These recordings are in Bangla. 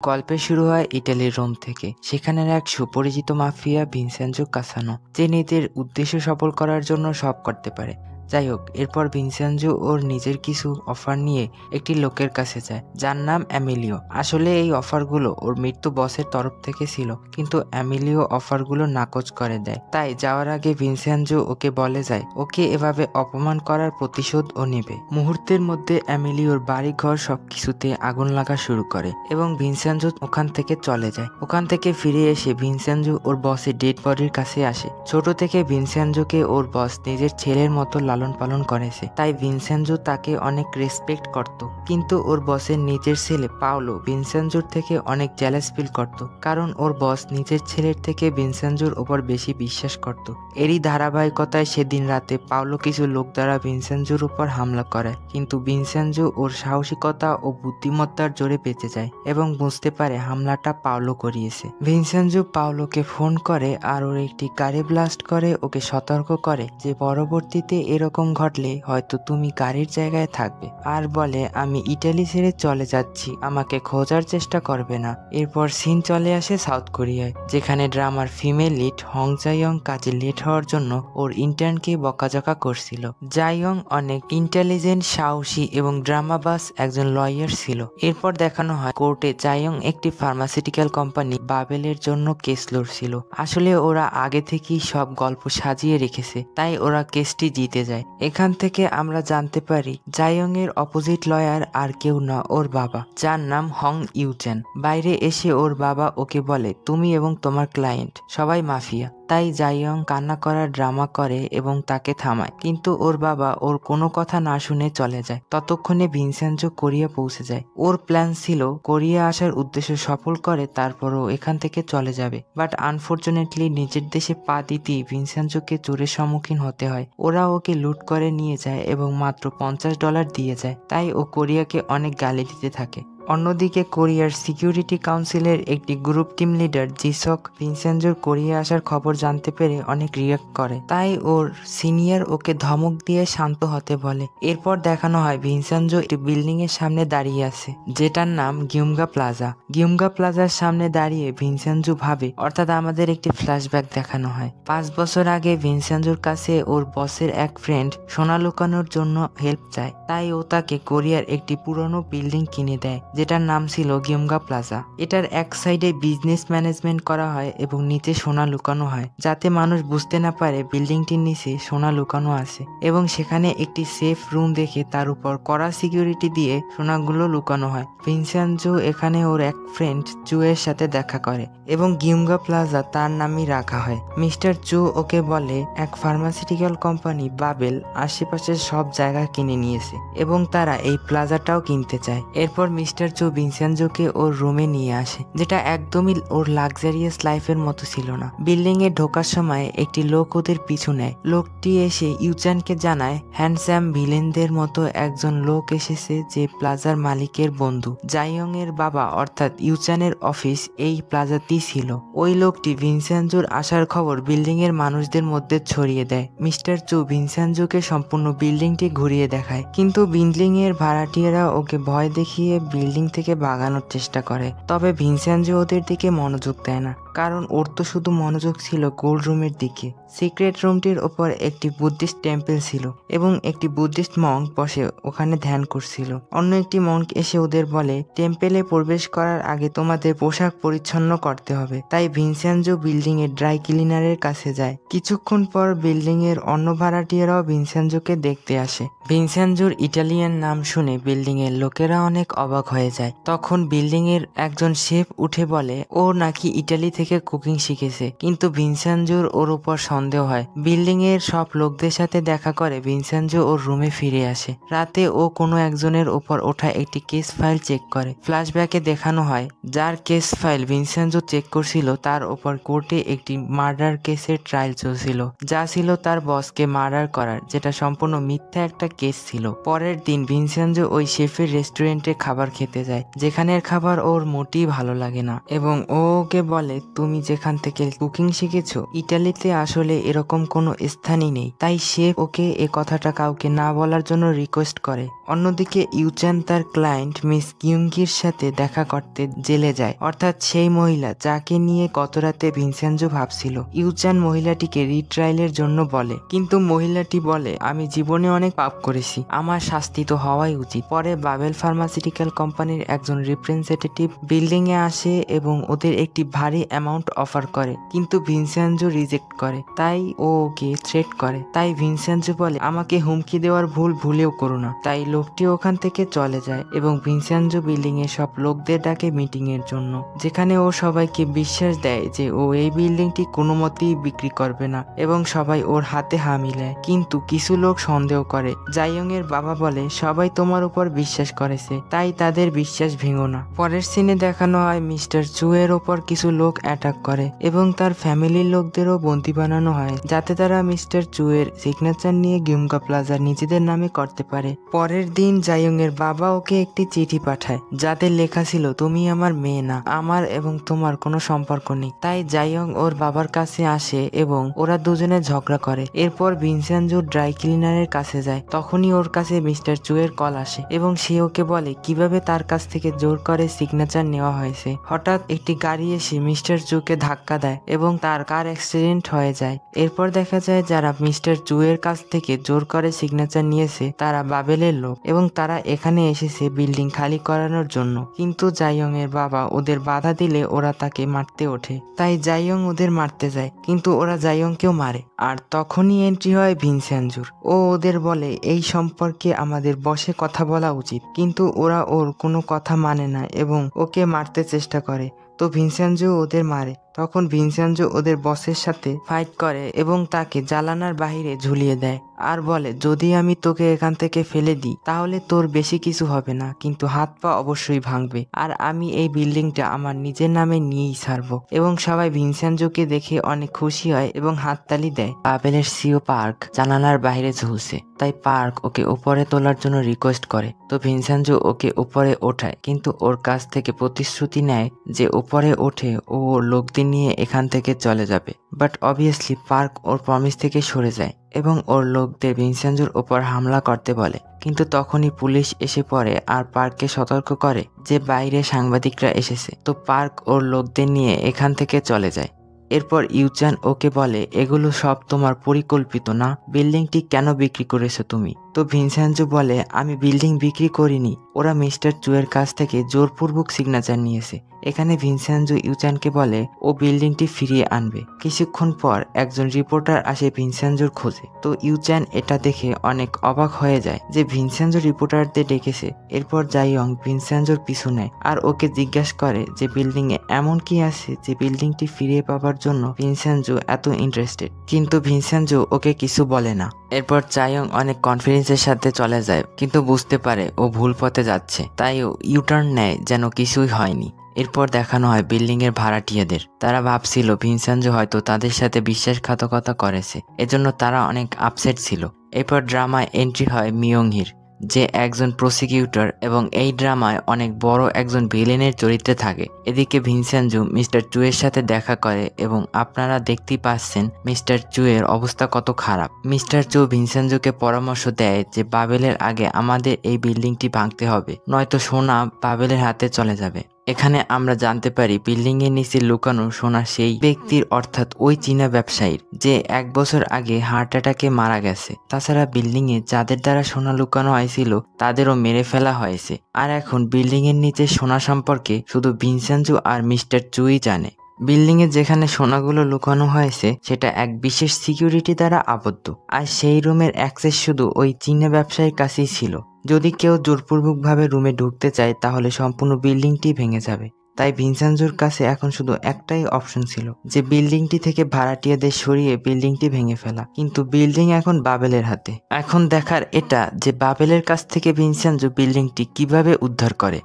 গল্পে শুরু হয় ইটালির রোম থেকে। সেখানের এক সুপরিচিত মাফিয়া ভিনসেনজো কাসানো, যে নিজের উদ্দেশ্য সফল করার জন্য সব করতে পারে। যাই হোক, এরপর ভিনসেনজো ওর নিজের কিছু অফার নিয়ে একটি লোকের কাছে যায় যার নাম অ্যামিলিও। আসলে এই অফারগুলো ওর মৃত্যু বসের তরফ থেকে ছিল, কিন্তু অ্যামিলিও অফারগুলো নাকচ করে দেয়। তাই যাওয়ার আগে ভিনসেনজো ওকে বলে যায় ওকে এভাবে অপমান করার প্রতিশোধ ও নেবে। মুহূর্তের মধ্যে অ্যামিলিওর বাড়িঘর সবকিছুতে আগুন লাগা শুরু করে এবং ভিনসেনজো ওখান থেকে চলে যায়। ওখান থেকে ফিরে এসে ভিনসেনজো ওর বসের ডেড বডির কাছে আসে। ছোট থেকে ভিনসেনজোকে ওর বস নিজের ছেলের মতো লালন পালন করেছে, তাই ভিনসেনজো তাকে অনেক রেসপেক্ট করত। কিন্তু ওর বসের নিজের ছেলে পাওলো ভিনসেনজোর থেকে অনেক জেলাস ফিল করত, কারণ ওর বস নিজের ছেলের থেকে ভিনসেনজোর ওপর বেশি বিশ্বাস করত। এরই ধারাবাহিকতায় সেদিন রাতে পাওলো কিছু লোক দ্বারা ভিনসেনজোর উপর হামলা করে, কিন্তু ভিনসেনজো ওর সাহসিকতা ও বুদ্ধিমত্তার জোরে বেঁচে যায় এবং বুঝতে পারে হামলাটা পাওলো করিয়েছে। ভিনসেনজো পাওলোকে ফোন করে আর ওর একটি গাড়ি ব্লাস্ট করে ওকে সতর্ক করে যে পরবর্তীতে এরকম ঘটলে হয়তো তুমি গাড়ির জায়গায় থাকবে, আর বলে আমি ইটালি ছেড়ে চলে যাচ্ছি, আমাকে খোঁজার চেষ্টা করবে না। এরপর সিন চলে আসে সাউথ কোরিয়ায়, যেখানে ড্রামার ফিমেল লিড হং জায়ং কাজে লেট হওয়ার জন্য ওর ইন্টার্নকে বকাঝকা করছিল। জায়ং অনেক ইন্টেলিজেন্ট, সাহসী এবং ড্রামাবাজ একজন লয়ার ছিল। এরপর দেখানো হয় কোর্টে জায়ং একটি ফার্মাসিউটিক্যাল কোম্পানি বাবেলের জন্য কেস লড়ছিল। আসলে ওরা আগে থেকেই সব গল্প সাজিয়ে রেখেছে, তাই ওরা কেসটি জিতে যায়। এখান থেকে আমরা জানতে পারি জায়ং এর অপোজিট লয়ার আর কেউ না, ওর বাবা, যার নাম হং ইউচেন। বাইরে এসে ওর বাবা ওকে বলে তুমি এবং তোমার ক্লায়েন্ট সবাই মাফিয়া। তাই জায়ং কান্না করার ড্রামা করে এবং তাকে থামায়, কিন্তু ওর বাবা ওর কোনো কথা না শুনে চলে যায়। ততক্ষণে ভিনসেনজো কোরিয়া পৌঁছে যায়। ওর প্ল্যান ছিল কোরিয়া আসার উদ্দেশ্য সফল করে তারপরও এখান থেকে চলে যাবে, বাট আনফর্চুনেটলি নিজের দেশে পা দিতেই ভিনসেনজোকে চোরের সম্মুখীন হতে হয়। ওরা ওকে লুট করে নিয়ে যায় এবং মাত্র $50 দিয়ে যায়, তাই ও কোরিয়াকে অনেক গালি দিতে থাকে। অন্যদিকে কোরিয়ার সিকিউরিটি কাউন্সিলের একটি গ্রুপ টিম লিডার জিসক ভিনসেনজোর কোরিয়া আসার খবর জানতে পেরে অনেক রিয়াক্ট করে, তাই ওর সিনিয়র ওকে ধমক দিয়ে শান্ত হতে বলে। এরপর দেখানো হয় ভিনসেনজো একটি বিল্ডিং এর সামনে দাঁড়িয়ে আছে, যেটার নাম গিউমগা প্লাজা। গিউমগা প্লাজার সামনে দাঁড়িয়ে ভিনসেনজো ভাবে, অর্থাৎ আমাদের একটি ফ্ল্যাশব্যাক দেখানো হয় 5 বছর আগে ভিনসেনজোর কাছে ওর বসের এক ফ্রেন্ড সোনা লুকানোর জন্য হেল্প চায়, তাই ও তাকে কোরিয়ার একটি পুরনো বিল্ডিং কিনে দেয় যেটার নাম ছিল গিউমগা প্লাজা। এটার এক সাইডে বিজনেস ম্যানেজমেন্ট করা হয় এবং নিচে সোনা লুকানো হয়, যাতে মানুষ বুঝতে না পারে বিল্ডিংটির নিচে সোনা লুকানো আছে, এবং সেখানে একটি সেফ রুম দেখে তার উপর কড়া সিকিউরিটি দিয়ে সোনাগুলো লুকানো হয়। ভিনসেনজো এখানে ওর এক ফ্রেন্ড চু এর সাথে দেখা করে এবং গিউমগা প্লাজা তার নামই রাখা হয়। মিস্টার চু ওকে বলে এক ফার্মাসিউটিক্যাল কোম্পানি বাবেল আশেপাশের সব জায়গা কিনে নিয়েছে এবং তারা এই প্লাজাটাও কিনতে চায়। এরপর মিস্টার চু ভিনসেনজোকে ওর রুমে নিয়ে আসে, যেটা একদমই ওর লাক্সারিয়াস লাইফের মতো ছিল না। বিল্ডিং এ ঢোকার সময় একটি লোক ওদের পিছু নেয়। লোকটি এসে ইউচানকে জানায় হ্যান্ডসাম ভিলেনদের মতো একজন লোক এসেছে যে প্লাজার মালিকের বন্ধু। জায়ং এর বাবা অর্থাৎ ইউচানের অফিস এই প্লাজাতেই ছিল। ওই লোকটি ভিনসেনজোর আসার খবর বিল্ডিং এর মানুষদের মধ্যে ছড়িয়ে দেয়। মিস্টার চু ভিনসেনজোকে সম্পূর্ণ বিল্ডিংটি ঘুরিয়ে দেখায়, কিন্তু বিল্ডিং এর ভাড়াটিয়ারা ওকে ভয় দেখিয়ে বিল্ডিং থেকে ভাগানোর চেষ্টা করে। তবে ভিনসেনজো ওদের দিকে মনোযোগ দেয় না, কারণ ওর তো শুধু মনোযোগ ছিল গোল্ড রুমের দিকে। সিক্রেট রুমটির ওপর একটি বুদ্ধিস্ট টেম্পল ছিল এবং একটি বুদ্ধিস্ট মঙ্ক বসে ওখানে ধ্যান করছিল। অন্য একটি মঙ্ক এসে ওদের বলে টেম্পলে প্রবেশ করার আগে তোমাদের পোশাক পরিচ্ছন্ন করতে হবে। তাই ভিনসেনজো বিল্ডিং এর ড্রাই ক্লিনারের কাছে যায়। কিছুক্ষণ পর বিল্ডিং এর অন্য ভাড়াটিয়ারাও ভিনসেনজোকে দেখতে আসে। ভিনসেনজোর ইটালিয়ান নাম শুনে বিল্ডিং এর লোকেরা অনেক অবাক হয়ে যায়। তখন বিল্ডিং এর একজন শেফ উঠে বলে ও নাকি ইটালি থেকে কুকিং শিখেছে, কিন্তু ভিনসেনজোর ওর উপর সন্দেহ হয়। বিল্ডিং এর সব লোকদের সাথে দেখা করে ভিনসেনজো ওর রুমে ফিরে আসে। রাতে ও কোনো একজনের উপর ওঠা একটি কেস ফাইল চেক করে। ফ্ল্যাশব্যাকে দেখানো হয় যার কেস ফাইল ভিনসেনজো চেক করছিল তার উপর কোর্টে একটি মার্ডার কেসের ট্রায়াল চলছিল, যা ছিল তার বসকে মার্ডার করার, যেটা সম্পূর্ণ মিথ্যা একটা কেস ছিল। পরের দিন ভিনসেনজো ওই শেফের রেস্টুরেন্টে খাবার খেতে খেতে যায়, যেখানের খাবার ওর মোটেই ভালো লাগে না এবং ও ওকে বলে তুমি যেখান থেকে কুকিং শিখেছো ইটালিতে আসলে এরকম কোনো স্থানই নেই। তাই সে ওকে এ কথাটা কাউকে না বলার জন্য রিকোয়েস্ট করে। অন্যদিকে ইউচান তার ক্লায়েন্ট মিস কিউঙ্গির সাথে দেখা করতে জেলে যায়, অর্থাৎ সেই মহিলা যাকে নিয়ে গত রাতে ভিনসেনজো ভাবছিল। ইউচান মহিলাটিকে রিট্রায়ালের জন্য বলে, কিন্তু মহিলাটি বলে আমি জীবনে অনেক পাপ করেছি, আমার শাস্তি তো হওয়াই উচিত। পরে বাবেল ফার্মাসিউটিক্যাল কোম্পানির একজন রিপ্রেজেন্টেটিভ বিল্ডিং এ আসে এবং ওদের একটি ভারী অ্যামাউন্ট অফার করে, কিন্তু ভিনসেনজো রিজেক্ট করে। তাই ও ওকে থ্রেট করে। তাই ভিনসেনজো বলে আমাকে হুমকি দেওয়ার ভুল ভুলেও করো না। তাই লোকটি ওখান থেকে চলে যায় এবং ভিনসেনজো বিল্ডিং এ সব লোকদের ডাকে মিটিং এর জন্য, যেখানে ও সবাইকে বিশ্বাস দেয় যে ও এই বিল্ডিংটি কোনো মতেই বিক্রি করবে না এবং সবাই ওর হাতে হা মিলায়। কিন্তু কিছু লোক সন্দেহ করে। জাইয়ং এর বাবা বলে সবাই তোমার উপর বিশ্বাস করেছে, তাই তাদের বিশ্বাস ভেঙো না। পরের সিনে দেখানো হয় মিস্টার চু এর ওপর কিছু লোক অ্যাটাক করে এবং তার ফ্যামিলির লোকদেরও বন্দী বানানো হয়, যাতে তারা মিস্টার চু এর সিগনেচার নিয়ে গিউমকা প্লাজা নিজেদের নামে করতে পারে। পরের দিন জাইয়ং এর বাবা ওকে একটি চিঠি পাঠায়, যাতে লেখা ছিল তুমি আমার মেয়ে না, আমার এবং তোমার কোনো সম্পর্ক নেই। তাই জাইয়ং ওর বাবার কাছে আসে এবং ওরা দুজনে ঝগড়া করে। এরপর ভিনসেনজো ড্রাই ক্লিনারের কাছে যায়, তখনই ওর কাছে মিস্টার চু এর কল আসে এবং সে ওকে বলে কিভাবে তার কাছ থেকে জোর করে সিগনেচার নেওয়া হয়েছে। হঠাৎ একটি গাড়ি এসে মিস্টার চুকে ধাক্কা দেয় এবং তার কার অ্যাক্সিডেন্ট হয়ে যায়। এরপর দেখা যায় যারা মিস্টার চু এর কাছ থেকে জোর করে সিগনেচার নিয়েছে তারা বাবেলের লোক এবং তারা এখানে এসেছে বিল্ডিং খালি করানোর জন্য। কিন্তু জাইয়ং এর বাবা ওদের বাধা দিলে ওরা তাকে মারতে ওঠে। তাই জাইয়ং ওদের মারতে যায়, কিন্তু ওরা জাইয়ংকেও মারে। আর তখনই এন্ট্রি হয় ভিনসেনজোর। ও ওদের বলে এই সম্পর্কে আমাদের বসে কথা বলা উচিত, কিন্তু ওরা ওর কোনো কথা মানে না এবং ওকে মারতে চেষ্টা করে। তো ভিনসেনজো ওদের মারে। তখন ভিনসেনজো ওদের বসের সাথে ফাইট করে এবং তাকে জানালার বাহিরে ঝুলিয়ে দেয় আর বলে যদি আমি তোকে এখান থেকে ফেলে দিই তাহলে তোর বেশি কিছু হবে না, কিন্তু হাত পা অবশ্যই ভাঙবে আর আমি এই বিল্ডিংটা আমার নিজের নামে নিয়েই ছাড়বো। এবং সবাই ভিনসেনজোকে দেখে অনেক খুশি হয় এবং হাততালি দেয়। বাবেলের সিও পার্ক জানালার বাইরে ঝুলছে, তাই পার্ক ওকে উপরে তোলার জন্য রিকোয়েস্ট করে। তো ভিনসেনজো ওকে উপরে ওঠায়, কিন্তু ওর কাছ থেকে প্রতিশ্রুতি নেয় যে উপরে ওঠে ও লোকদের নিয়ে এখান থেকে চলে যাবে। But obviously park or promise থেকে সরে যায় এবং ওর লোকদের ভিনসেনজোর ওপর হামলা করতে বলে। কিন্তু তখনই পুলিশ এসে পড়ে আর পার্ককে সতর্ক করে যে বাইরে সাংবাদিকরা এসেছে। তো পার্ক ওর লোকদের নিয়ে এখান থেকে চলে যায়। এরপর ইউচান ওকে বলে এগুলো সব তোমার পরিকল্পিত না, বিল্ডিংটি কেন বিক্রি করেছো তুমি? তো ভিনসেনজো বলে আমি বিল্ডিং বিক্রি করিনি, ওরা মিস্টার চু এর কাছ থেকে জোরপূর্বক সিগনেচার নিয়েছে। এখানে ভিনসেনজো ইউচানকে বলে ও বিল্ডিংটি ফিরিয়ে আনবে। কিছুক্ষণ পর একজন রিপোর্টার আসে ভিনসেনজোর খোঁজে। তো ইউচান এটা দেখে অনেক অবাক হয়ে যায় যে ভিনসেনজো রিপোর্টারদের ডেকেছে। এরপর জাইয়ং ভিনসেনজোর পিছু নেয় আর ওকে জিজ্ঞাসা করে যে বিল্ডিং এ এমন কি আছে যে বিল্ডিংটি ফিরিয়ে পাবার জন্য ভিনসেনজো এত ইন্টারেস্টেড। কিন্তু ভিনসেনজো ওকে কিছু বলে না। এরপর জাইয়ং অনেক কনফিডেন্সের সাথে চলে যায়, কিন্তু বুঝতে পারে ও ভুল পথে যাচ্ছে, তাই ও ইউটার্ন নেয় যেন কিছুই হয়নি। এরপর দেখানো হয় বিল্ডিং এর ভাড়াটিয়াদের। তারা ভাবছিল ভিনসেনজো হয়তো তাদের সাথে বিশ্বাসঘাতকতা করেছে, এজন্য তারা অনেক আপসেট ছিল। এরপর ড্রামায় এন্ট্রি হয় মিয়ংহির, যে একজন প্রসিকিউটর এবং এই ড্রামায় অনেক বড় একজন ভিলেনের চরিত্রে থাকে। এদিকে ভিনসেনজো মিস্টার চু এর সাথে দেখা করে এবং আপনারা দেখতেই পাচ্ছেন মিস্টার চু এর অবস্থা কত খারাপ। মিস্টার চু ভিনসেনজোকে পরামর্শ দেয় যে বাবেলের আগে আমাদের এই বিল্ডিংটি ভাঙতে হবে, নয়তো সোনা বাবেলের হাতে চলে যাবে। এখানে আমরা জানতে পারি বিল্ডিং এর নিচে লুকানো সোনা সেই ব্যক্তির, অর্থাৎ ওই চীনা ব্যবসায়ীর, যে 1 বছর আগে হার্ট অ্যাটাকে মারা গেছে। তাছাড়া বিল্ডিং এ যাদের দ্বারা সোনা লুকানো হয়েছিল তাদেরও মেরে ফেলা হয়েছে। আর এখন বিল্ডিং এর নিচে সোনা সম্পর্কে শুধু ভিনসেনজো আর মিস্টার চুই জানে। বিল্ডিং এ যেখানে সোনাগুলো লুকানো হয়েছে সেটা এক বিশেষ সিকিউরিটি দ্বারা আবদ্ধ, আর সেই রুমের অ্যাক্সেস শুধু ওই চীনা ব্যবসায়ীর কাছেই ছিল। যদি কেউ জোরপূর্বকভাবে রুমে ঢুকতে চায় তাহলে সম্পূর্ণ বিল্ডিংটি ভেঙে যাবে। তাই ভিনসেনজোর কাছে এখন শুধু একটাই অপশন ছিল, যে বিল্ডিংটি থেকে ভাড়াটিয়াদের সরিয়ে বিল্ডিংটি ভেঙে ফেলা। কিন্তু বিল্ডিং এখন বাবেলের হাতে। এখন দেখার এটা যে বাবেলের কাছ থেকে ভিনসেনজো বিল্ডিংটি কিভাবে উদ্ধার করে।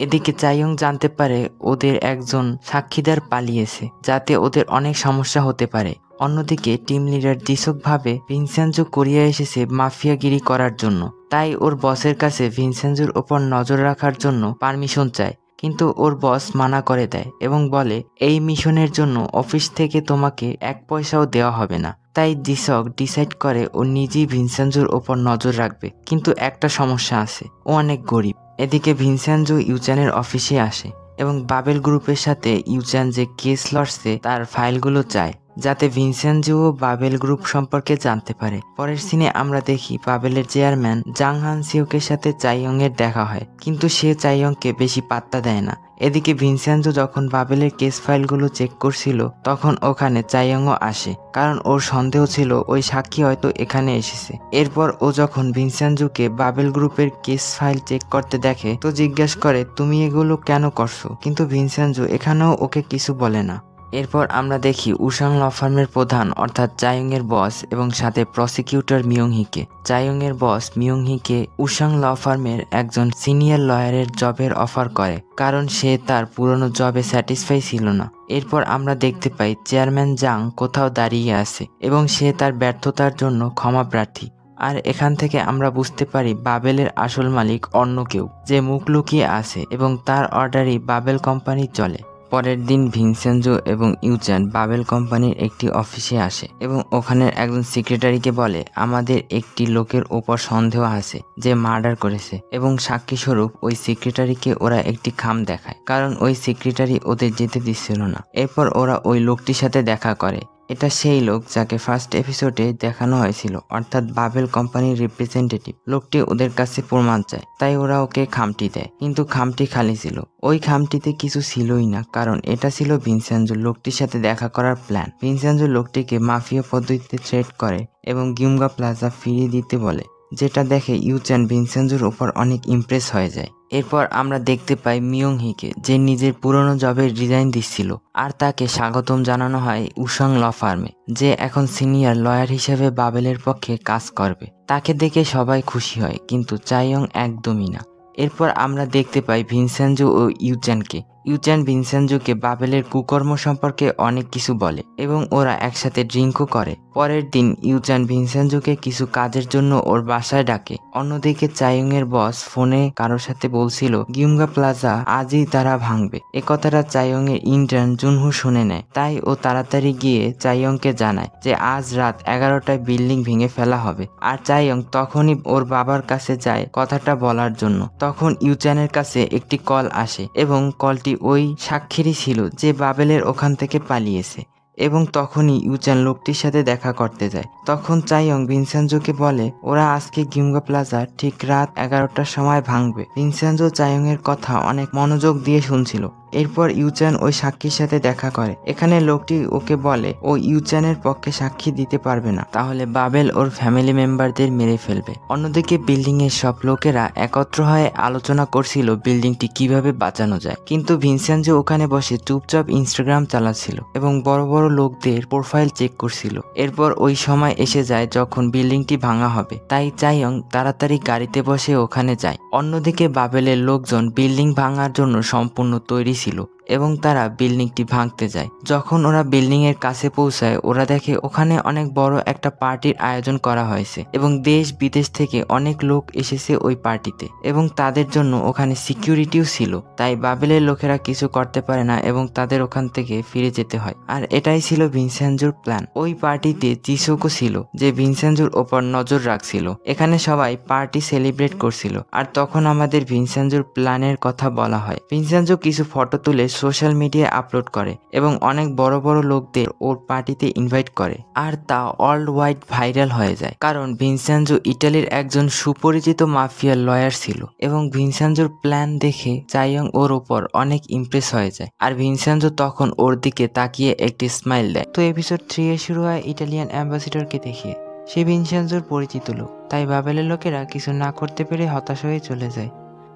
এদিকে জাইয়ং জানতে পারে ওদের একজন সাক্ষীদার পালিয়েছে, যাতে ওদের অনেক সমস্যা হতে পারে। অন্যদিকে টিম লিডার জিসক ভাবে ভিনসেনজো কোরিয়া এসেছে মাফিয়াগিরি করার জন্য, তাই ওর বসের কাছে ভিনসেনজোর ওপর নজর রাখার জন্য পারমিশন চায়। কিন্তু ওর বস মানা করে দেয় এবং বলে এই মিশনের জন্য অফিস থেকে তোমাকে 1 পয়সাও দেওয়া হবে না। তাই জিসক ডিসাইড করে ও নিজেই ভিনসেনজোর ওপর নজর রাখবে। কিন্তু একটা সমস্যা আছে, ও অনেক গরিব। এদিকে ভিনসেনজো ইউচানের অফিসে আসে এবং বাবেল গ্রুপের সাথে ইউচান যে কেস লড়ছে তার ফাইলগুলো চায়, যাতে ভিনসেনজো বাবেল গ্রুপ সম্পর্কে জানতে পারে। পরের সিনে আমরা দেখি বাবেলের চেয়ারম্যান জাং হান সিওকের সাথে চাইয়ং এর দেখা হয়, কিন্তু সে চাইয়ংকে বেশি পাত্তা দেয় না। এদিকে ভিনসেনজো যখন বাবেলের কেস ফাইলগুলো চেক করছিল তখন ওখানে চাইয়ংও আসে, কারণ ওর সন্দেহ ছিল ওই সাক্ষী হয়তো এখানে এসেছে। এরপর ও যখন ভিনসেনজোকে বাবেল গ্রুপের কেস ফাইল চেক করতে দেখে তো জিজ্ঞেস করে তুমি এগুলো কেন করছো, কিন্তু ভিনসেনজো এখানেও ওকে কিছু বলে না। এরপর আমরা দেখি উসাং ল ফার্মের প্রধান অর্থাৎ চাইয়ং এর বস এবং সাথে প্রসিকিউটর মিয়ং হিকে। চাইয়ং এর বস মিয়ং হিকে উসাং ল ফার্মের একজন সিনিয়র লয়ারের জবের অফার করে, কারণ সে তার পুরনো জবে স্যাটিসফাই ছিল না। এরপর আমরা দেখতে পাই চেয়ারম্যান জাং কোথাও দাঁড়িয়ে আছে এবং সে তার ব্যর্থতার জন্য ক্ষমা প্রার্থী। আর এখান থেকে আমরা বুঝতে পারি বাবেলের আসল মালিক অন্য কেউ, যে মুখ লুকিয়ে আছে এবং তার অর্ডারই বাবেল কোম্পানি চলে। পরের দিন ভিনসেনজো এবং ইউচান বাবেল কোম্পানির একটি অফিসে আসে এবং ওখানের একজন সেক্রেটারিকে বলে আমাদের একটি লোকের ওপর সন্দেহ আছে যে মার্ডার করেছে, এবং সাক্ষী স্বরূপ ওই সেক্রেটারিকে ওরা একটি খাম দেখায়, কারণ ওই সেক্রেটারি ওদের যেতে দিচ্ছিল না। এরপর ওরা ওই লোকটির সাথে দেখা করে। এটা সেই লোক যাকে ফার্স্ট এপিসোডে দেখানো হয়েছিল, অর্থাৎ বাবেল কোম্পানির রিপ্রেজেন্টেটিভ। লোকটি ওদের কাছে প্রমাণ চায়, তাই ওরা ওকে খামটি দেয়, কিন্তু খামটি খালি ছিল। ওই খামটিতে কিছু ছিলই না, কারণ এটা ছিল ভিনসেনজো লোকটির সাথে দেখা করার প্ল্যান। ভিনসেনজো লোকটিকে মাফিয়া পদ্ধতিতে থ্রেট করে এবং গিমগা প্লাজা ফিরিয়ে দিতে বলে, যেটা দেখে ইউচান ভিনসেনজোর উপর অনেক ইমপ্রেস হয়ে যায়। এরপর আমরা দেখতে পাই মিয়ং হিকে, যে নিজের পুরনো জবের রিজাইন দিচ্ছিল, আর তাকে স্বাগতম জানানো হয় উসাং ল ফার্মে, যে এখন সিনিয়র লয়ার হিসেবে বাবেলের পক্ষে কাজ করবে। তাকে দেখে সবাই খুশি হয়, কিন্তু চাইয়ং একদমই না। এরপর আমরা দেখতে পাই ভিনসেনজো ও ইউচানকে। ইউচান ভিনসেনজোকে বাবেলের কুকর্ম সম্পর্কে অনেক কিছু বলে এবং ওরা একসাথে ড্রিঙ্কও করে। পরের দিন ইউচান ভিনসেনজোকে কিছু কাজের জন্য ওর বাসায় ডাকে। অন্যদিকে চাইয়ং এর বস ফোনে কারোর সাথে বলছিল গিমগা প্লাজা আজই তারা ভাঙবে। এ কথাটা চাইয়ং এর ইন্টার্ন জুনহু শুনে নেয়, তাই ও তাড়াতাড়ি গিয়ে চাইয়ংকে জানায় যে আজ রাত 11টায় বিল্ডিং ভেঙে ফেলা হবে। আর চাইয়ং তখনই ওর বাবার কাছে যায় কথাটা বলার জন্য। তখন ইউচানের কাছে একটি কল আসে এবং কলটি ওই সাক্ষীরই ছিল যে বাবেলের ওখান থেকে পালিয়েছে, এবং তখনই ইউচান লোকটির সাথে দেখা করতে যায়। তখন চাইয়ং ভিনসেনজোকে বলে ওরা আজকে গিমগা প্লাজা ঠিক রাত 11টার সময় ভাঙবে। ভিনসেনজো চাইয়ং এর কথা অনেক মনোযোগ দিয়ে শুনছিল। এরপর ইউচান ওই সাক্ষীর সাথে দেখা করে। এখানে লোকটি ওকে বলে ও ইউচানের পক্ষে সাক্ষী দিতে পারবে না, তাহলে বাবেল ওর ফ্যামিলি মেম্বারদের মেরে ফেলবে। অন্যদিকে বিল্ডিং এর সব লোকেরা একত্র হয়ে আলোচনা করছিল বিল্ডিংটি কিভাবে বাঁচানো যায়, কিন্তু ভিনসেনজো ওখানে বসে চুপচাপ ইনস্টাগ্রাম চালাচ্ছিল এবং বড় বড় লোকদের প্রোফাইল চেক করছিল। এরপর ওই সময় এসে যায় যখন বিল্ডিংটি ভাঙা হবে, তাই চাইয়ং তাড়াতাড়ি গাড়িতে বসে ওখানে যায়। অন্যদিকে বাবেলের লোকজন বিল্ডিং ভাঙার জন্য সম্পূর্ণ তৈরি ছিল এবং তারা বিল্ডিংটি ভাঙতে যায়। যখন ওরা বিল্ডিং এর কাছে পৌঁছায় ওরা দেখে ওখানে অনেক বড় একটা পার্টির আয়োজন করা হয়েছে এবং দেশ বিদেশ থেকে অনেক লোক এসেছে ওই পার্টিতে, এবং তাদের জন্য ওখানে সিকিউরিটিও ছিল। তাই বাবেলের লোকেরা কিছু করতে পারে না এবং তাদের ওখান থেকে ফিরে যেতে হয়। আর এটাই ছিল ভিনসেনজোর প্ল্যান। ওই পার্টিতে জিসোকও ছিল, যে ভিনসেনজোর ওপর নজর রাখছিল। এখানে সবাই পার্টি সেলিব্রেট করছিল, আর তখন আমাদের ভিনসেনজোর প্ল্যানের কথা বলা হয়। ভিনসেনজো কিছু ফটো তুলে সোশ্যাল মিডিয়ায় আপলোড করে এবং অনেক বড় বড় লোকদের ওর পার্টিতে ইনভাইট করে, আর তা ওয়ার্ল্ড ওয়াইড ভাইরাল হয়ে যায়, কারণ ভিনসেনজো ইটালির একজন সুপরিচিত মাফিয়া লয়ার ছিল। এবং ভিনসেনজোর প্ল্যান দেখে চাইয়ং ওর উপর অনেক ইমপ্রেস হয়ে যায়, আর ভিনসেনজো তখন ওর দিকে তাকিয়ে একটি স্মাইল দেয়। তো এপিসোড 3 এ শুরু হয় ইটালিয়ান অ্যাম্বাসিডরকে দেখিয়ে। সে ভিনসেনজোর পরিচিত লোক, তাই বাবেলের লোকেরা কিছু না করতে পেরে হতাশ হয়ে চলে যায়।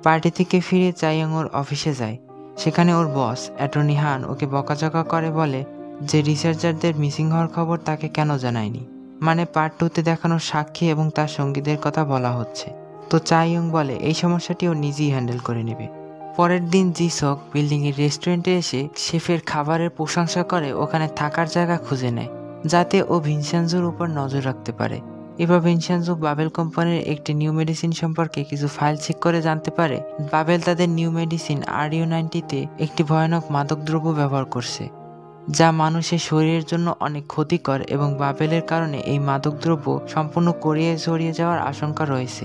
পার্টি থেকে ফিরে চাইয়ং ওর অফিসে যায়। সেখানে ওর বস অ্যাটর্নি হান ওকে বকাঝকা করে, বলে যে রিসার্চারদের মিসিং হওয়ার খবর তাকে কেন জানায়নি, মানে পার্ট 2-তে দেখানো সাক্ষী এবং তার সঙ্গীদের কথা বলা হচ্ছে। তো চাইয়ং বলে এই সমস্যাটি ও নিজেই হ্যান্ডেল করে নেবে। পরের দিন জিসক বিল্ডিং এর রেস্টুরেন্টে এসে শেফের খাবারের প্রশংসা করে ওখানে থাকার জায়গা খুঁজে নেয়। যাতে ও ভিনসেনজোর উপর নজর রাখতে পারে। এবার ভিনসেনজো বাবেল কোম্পানির একটি নিউ মেডিসিন সম্পর্কে কিছু ফাইল চেক করে জানতে পারে বাবেল তাদের নিউ মেডিসিন RU-90 একটি ভয়ানক মাদকদ্রব্য ব্যবহার করছে, যা মানুষের শরীরের জন্য অনেক ক্ষতিকর এবং বাবেলের কারণে এই মাদকদ্রব্য সম্পূর্ণ কোরিয়ায় ছড়িয়ে যাওয়ার আশঙ্কা রয়েছে।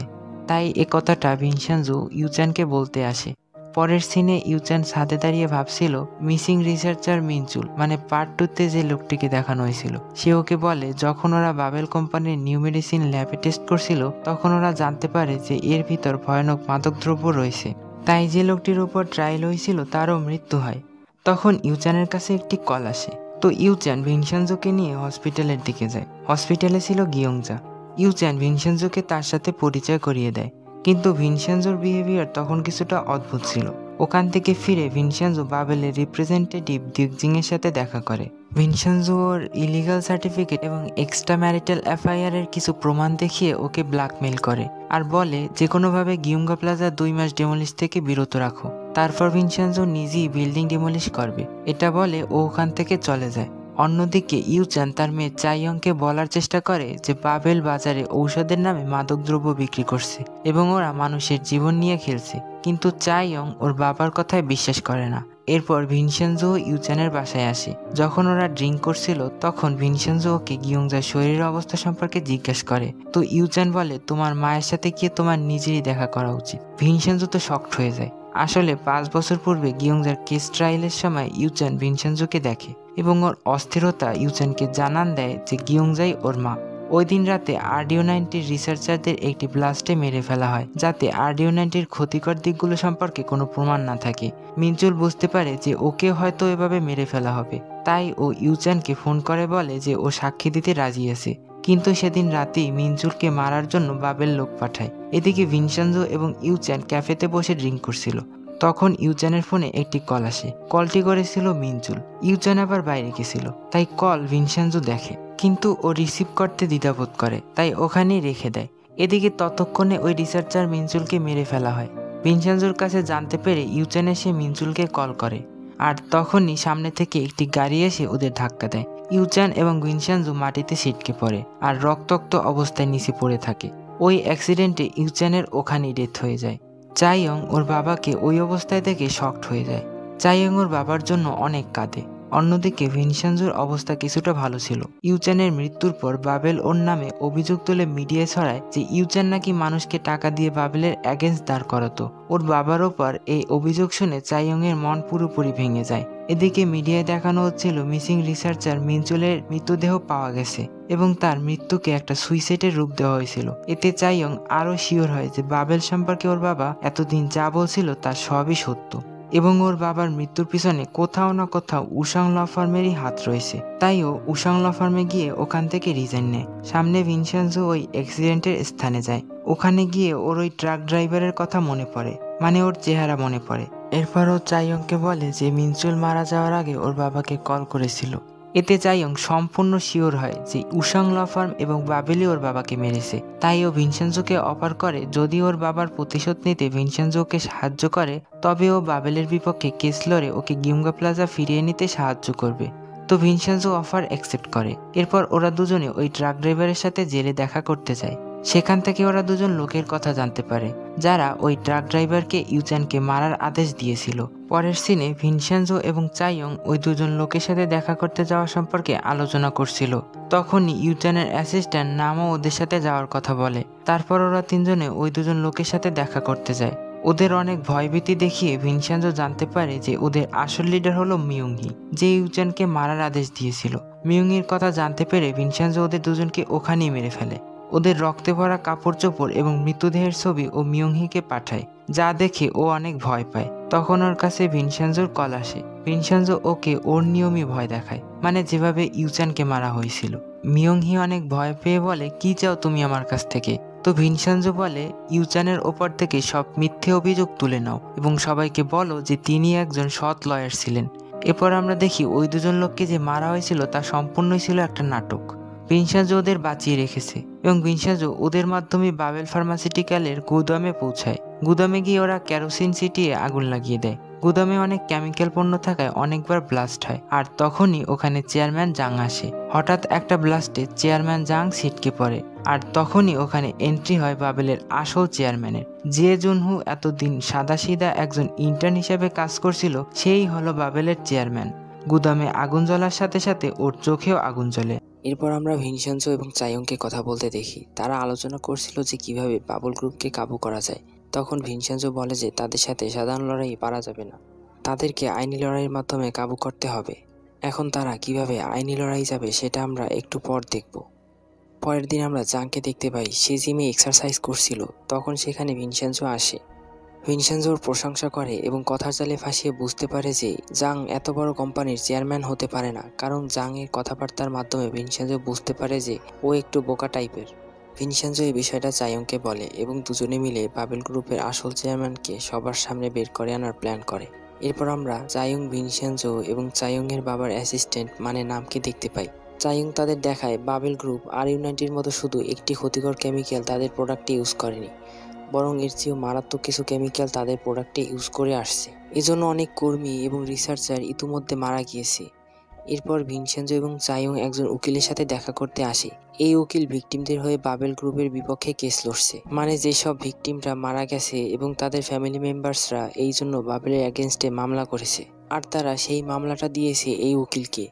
তাই এ কথাটা ভিনসেনজো ইউচ্যানকে বলতে আসে। পরের সিনে ইউচ্যান ছাদে দাঁড়িয়ে ভাবছিল মিসিং রিসার্চার মিনচুল মানে পার্ট 2-তে যে লোকটিকে দেখানো হয়েছিল সে ওকে বলে যখন ওরা বাবেল কোম্পানির নিউ মেডিসিন ল্যাবে টেস্ট করছিল তখন ওরা জানতে পারে যে এর ভিতর ভয়ানক মাদকদ্রব্য রয়েছে। তাই যে লোকটির উপর ট্রায়াল হয়েছিল তারও মৃত্যু হয়। তখন ইউচ্যানের কাছে একটি কল আসে। তো ইউচ্যান ভিনসেনজোকে নিয়ে হসপিটালের দিকে যায়। হসপিটালে ছিল গিয়ংজা। ইউচ্যান ভিনসেনজোকে তার সাথে পরিচয় করিয়ে দেয়, কিন্তু ভিনসেনজোর বিহেভিয়ার তখন কিছুটা অদ্ভুত ছিল। ওখান থেকে ফিরে ভিনসেনজো বাবেলের রিপ্রেজেন্টেটিভ দিগজিং এর সাথে দেখা করে। ভিনসেনজো ওর ইলিগাল সার্টিফিকেট এবং এক্সট্রা ম্যারিটাল FIR এর কিছু প্রমাণ দেখিয়ে ওকে ব্ল্যাকমেইল করে আর বলে যে কোনোভাবে গিয়ংগা প্লাজা 2 মাস ডেমোলিশ থেকে বিরত রাখো। তারপর ভিনসেনজো নিজেই বিল্ডিং ডেমোলিশ করবে এটা বলে ও ওখান থেকে চলে যায়। অন্যদিকে ইউচ্যান তার মেয়ে চাইয়ংকে বলার চেষ্টা করে যে বাবেল বাজারে ঔষধের নামে মাদকদ্রব্য বিক্রি করছে এবং ওরা মানুষের জীবন নিয়ে খেলছে, কিন্তু চাইয়ং ওর বাবার কথায় বিশ্বাস করে না। এরপর ভিনসেনজো ইউচ্যানের বাসায় আসে। যখন ওরা ড্রিঙ্ক করছিল তখন ভিনসেনজো ওকে গিয়ংজার শরীরের অবস্থা সম্পর্কে জিজ্ঞাসা করে। তো ইউচ্যান বলে তোমার মায়ের সাথে গিয়ে তোমার নিজেরই দেখা করা উচিত। ভিনসেনজো তো শকড হয়ে যায়। আসলে 5 বছর পূর্বে গিয়ংজার কেস ট্রায়ালের সময় ইউচ্যান ভিনসেনজোকে দেখে এবং ওর অস্থিরতা ইউচ্যানকে জানান দেয় যে গিয়ংজাই ওর মা। ওই দিন রাতে RU-90 রিসার্চারদের একটি ব্লাস্টে মেরে ফেলা হয় যাতে RU-90 ক্ষতিকর দিকগুলো সম্পর্কে কোনো প্রমাণ না থাকে। মিনচুল বুঝতে পারে যে ওকে হয়তো এভাবে মেরে ফেলা হবে, তাই ও ইউচ্যানকে ফোন করে বলে যে ও সাক্ষী দিতে রাজি আছে। কিন্তু সেদিন রাতেই মিনচুলকে মারার জন্য বাবেল লোক পাঠায়। এদিকে ভিনসেনজো এবং ইউচ্যান ক্যাফেতে বসে ড্রিঙ্ক করছিল। তখন ইউচ্যানের ফোনে একটি কল আসে। কলটি করেছিল মিনচুল। ইউচ্যান আবার বাইরে গেছিল, তাই কল ভিনসেনজো দেখে, কিন্তু ও রিসিভ করতে দ্বিধাবোধ করে, তাই ওখানেই রেখে দেয়। এদিকে ততক্ষণে ওই রিসার্চার মিনচুলকে মেরে ফেলা হয়। ভিনসেনজোর কাছে জানতে পেরে ইউচ্যান এসে মিনচুলকে কল করে, আর তখনই সামনে থেকে একটি গাড়ি এসে ওদের ধাক্কা দেয়। ইউচ্যান এবং ভিনসেনজো মাটিতে ছিটকে পড়ে আর রক্তাক্ত অবস্থায় নিচে পড়ে থাকে। ওই অ্যাক্সিডেন্টে ইউচ্যানের ওখানেই ডেথ হয়ে যায়। চাইয়ং ওর বাবাকে ওই অবস্থায় দেখে শকড হয়ে যায়। চাইয়ং ওর বাবার জন্য অনেক কাঁদে। অন্যদিকে ভিনসেনজোর অবস্থা কিছুটা ভালো ছিল। ইউচ্যানের মৃত্যুর পর বাবেল ওর নামে অভিযোগ তুলে মিডিয়ায় ছড়ায় যে ইউচ্যান নাকি মানুষকে টাকা দিয়ে বাবেলের অ্যাগেন্স্ট দাঁড় করাতো। ওর বাবার ওপর এই অভিযোগ শুনে চাইয়ং এর মন পুরোপুরি ভেঙে যায়। এদিকে মিডিয়ায় দেখানো হচ্ছিল মিসিং রিসার্চার মিনচুলের মৃতদেহ পাওয়া গেছে এবং তার মৃত্যুকে একটা সুইসাইডের রূপ দেওয়া হয়েছিল। এতে চাইয়ং আরও শিওর হয় যে বাবেল সম্পর্কে ওর বাবা এতদিন যা বলছিল তা সবই সত্য এবং ওর বাবার মৃত্যুর পিছনে কোথাও না কোথাও উসাং ল ফার্মেরই হাত রয়েছে। তাই ও উসাং ল ফার্মে গিয়ে ওখান থেকে রিজাইন নেয়। সামনে ভিনসেনজো ওই অ্যাক্সিডেন্টের স্থানে যায়। ওখানে গিয়ে ওর ওই ট্রাক ড্রাইভারের কথা মনে পড়ে, মানে ওর চেহারা মনে পড়ে। এরপর ও চাইয়ংকে বলে যে মিনচুল মারা যাওয়ার আগে ওর বাবাকে কল করেছিল। এতে চাইয়ং সম্পূর্ণ শিওর হয় যে উসাং ল ফার্ম এবং বাবেলই ওর বাবাকে মেরেছে। তাই ও ভিনসেনজোকে অফার করে যদি ওর বাবার প্রতিশোধ নিতে ভিনসেনজোকে সাহায্য করে তবে ও বাবেলের বিপক্ষে কেস লড়ে ওকে গিয়ংগা প্লাজা ফিরিয়ে নিতে সাহায্য করবে। তো ভিনসেনজো অফার অ্যাকসেপ্ট করে। এরপর ওরা দুজনে ওই ট্রাক ড্রাইভারের সাথে জেলে দেখা করতে যায়। সেখান থেকে ওরা দুজন লোকের কথা জানতে পারে যারা ওই ট্রাক ড্রাইভারকে ইউচ্যানকে মারার আদেশ দিয়েছিল। পরের সিনে ভিনসেনজো এবং চাইয়ং ওই দুজন লোকের সাথে দেখা করতে যাওয়া সম্পর্কে আলোচনা করছিল। তখনই ইউচ্যানের অ্যাসিস্ট্যান্ট নামও ওদের সাথে যাওয়ার কথা বলে। তারপর ওরা তিনজনে ওই দুজন লোকের সাথে দেখা করতে যায়। ওদের অনেক ভয়ভীতি দেখিয়ে ভিনসেনজো জানতে পারে যে ওদের আসল লিডার হলো মিয়ংহি, যে ইউচ্যানকে মারার আদেশ দিয়েছিল। মিয়ংহির কথা জানতে পেরে ভিনসেনজো ওদের দুজনকে ওখানেই মেরে ফেলে। ওদের রক্তে ভরা কাপড় চোপড় এবং মৃতদেহের ছবি ও মিয়ংহিকে পাঠায়, যা দেখে ও অনেক ভয় পায়। তখন ওর কাছে ভিনসেনজোর কল আসে। ভিনসেনজো ওকে ওর নিয়মই ভয় দেখায়, মানে যেভাবে ইউচ্যানকে মারা হয়েছিল। মিয়ংহি অনেক ভয় পেয়ে বলে, কি চাও তুমি আমার কাছ থেকে? তো ভিনসেনজো বলে, ইউচ্যানের ওপর থেকে সব মিথ্যে অভিযোগ তুলে নাও এবং সবাইকে বলো যে তিনি একজন সৎ লয়ার ছিলেন। এরপর আমরা দেখি ওই দুজন লোককে যে মারা হয়েছিল তা সম্পূর্ণই ছিল একটা নাটক। ভিনসেনজো ওদের বাঁচিয়ে রেখেছে এবং ভিনসেনজো ওদের মাধ্যমে বাবেল ফার্মাসিউটিক্যালের গুদামে পৌঁছায়। গুদামে গিয়ে ওরা কেরোসিন ছিটিয়ে আগুন লাগিয়ে দেয়। গুদামে অনেক কেমিক্যাল পণ্য থাকায় অনেকবার ব্লাস্ট হয়, আর তখনই ওখানে চেয়ারম্যান জাং আসে। হঠাৎ একটা ব্লাস্টে চেয়ারম্যান জাং ছিটকে পড়ে, আর তখনই ওখানে এন্ট্রি হয় বাবেলের আসল চেয়ারম্যানের। যে জুনহু এতদিন সাদাসিধা একজন ইন্টার্ন হিসেবে কাজ করছিল, সেই হলো বাবেলের চেয়ারম্যান। গুদামে আগুন জ্বলার সাথে সাথে ওর চোখেও আগুন জ্বলে। এরপর আমরা ভিনসেনজো এবং চাইয়ংকে কথা বলতে দেখি। তারা আলোচনা করছিল যে কিভাবে বাবল গ্রুপকে কাবু করা যায়। তখন ভিনসেনজো বলে যে তাদের সাথে সাধারণ লড়াই পারা যাবে না, তাদেরকে আইনি লড়াইয়ের মাধ্যমে কাবু করতে হবে। এখন তারা কিভাবে আইনি লড়াই যাবে সেটা আমরা একটু পর দেখব। পরের দিন আমরা জাংকে দেখতে পাই, সে জিমে এক্সারসাইজ করছিল। তখন সেখানে ভিনসেনজো আসে। ভিনসেনজোর প্রশংসা করে এবং কথার জালে ফাঁসিয়ে বুঝতে পারে যে জাং এত বড় কোম্পানির চেয়ারম্যান হতে পারে না, কারণ জাং এর কথাবার্তার মাধ্যমে ভিনসেনজো বুঝতে পারে যে ও একটু বোকা টাইপের। ভিনসেনজো এই বিষয়টা চাইয়ংকে বলে এবং দুজনে মিলে বাবেল গ্রুপের আসল চেয়ারম্যানকে সবার সামনে বের করে আনার প্ল্যান করে। এরপর আমরা চাইয়ং, ভিনসেনজো এবং চাইয়ং এর বাবার অ্যাসিস্ট্যান্ট মানে নামকে দেখতে পাই। চাইয়ং তাদের দেখায় বাবেল গ্রুপ RU-90 মতো শুধু একটি ক্ষতিকর কেমিক্যাল তাদের প্রোডাক্টে ইউজ করেনি, বরং এর চেয়েও মারাত্মক কিছু কেমিক্যাল তাদের প্রোডাক্টে ইউজ করে আসছে। এজন্য অনেক কর্মী এবং রিসার্চার ইতিমধ্যে মারা গিয়েছে। এরপর ভিনসেনজো এবং চাইয়ং একজন উকিলের সাথে দেখা করতে আসে। এই উকিল ভিকটিমদের হয়ে বাবেল গ্রুপের বিপক্ষে কেস লড়ছে, মানে যেসব ভিকটিমরা মারা গেছে এবং তাদের ফ্যামিলি মেম্বার্সরা এই জন্য বাবেলের এগেনস্টে মামলা করেছে, আর তারা সেই মামলাটা দিয়েছে এই উকিলকে।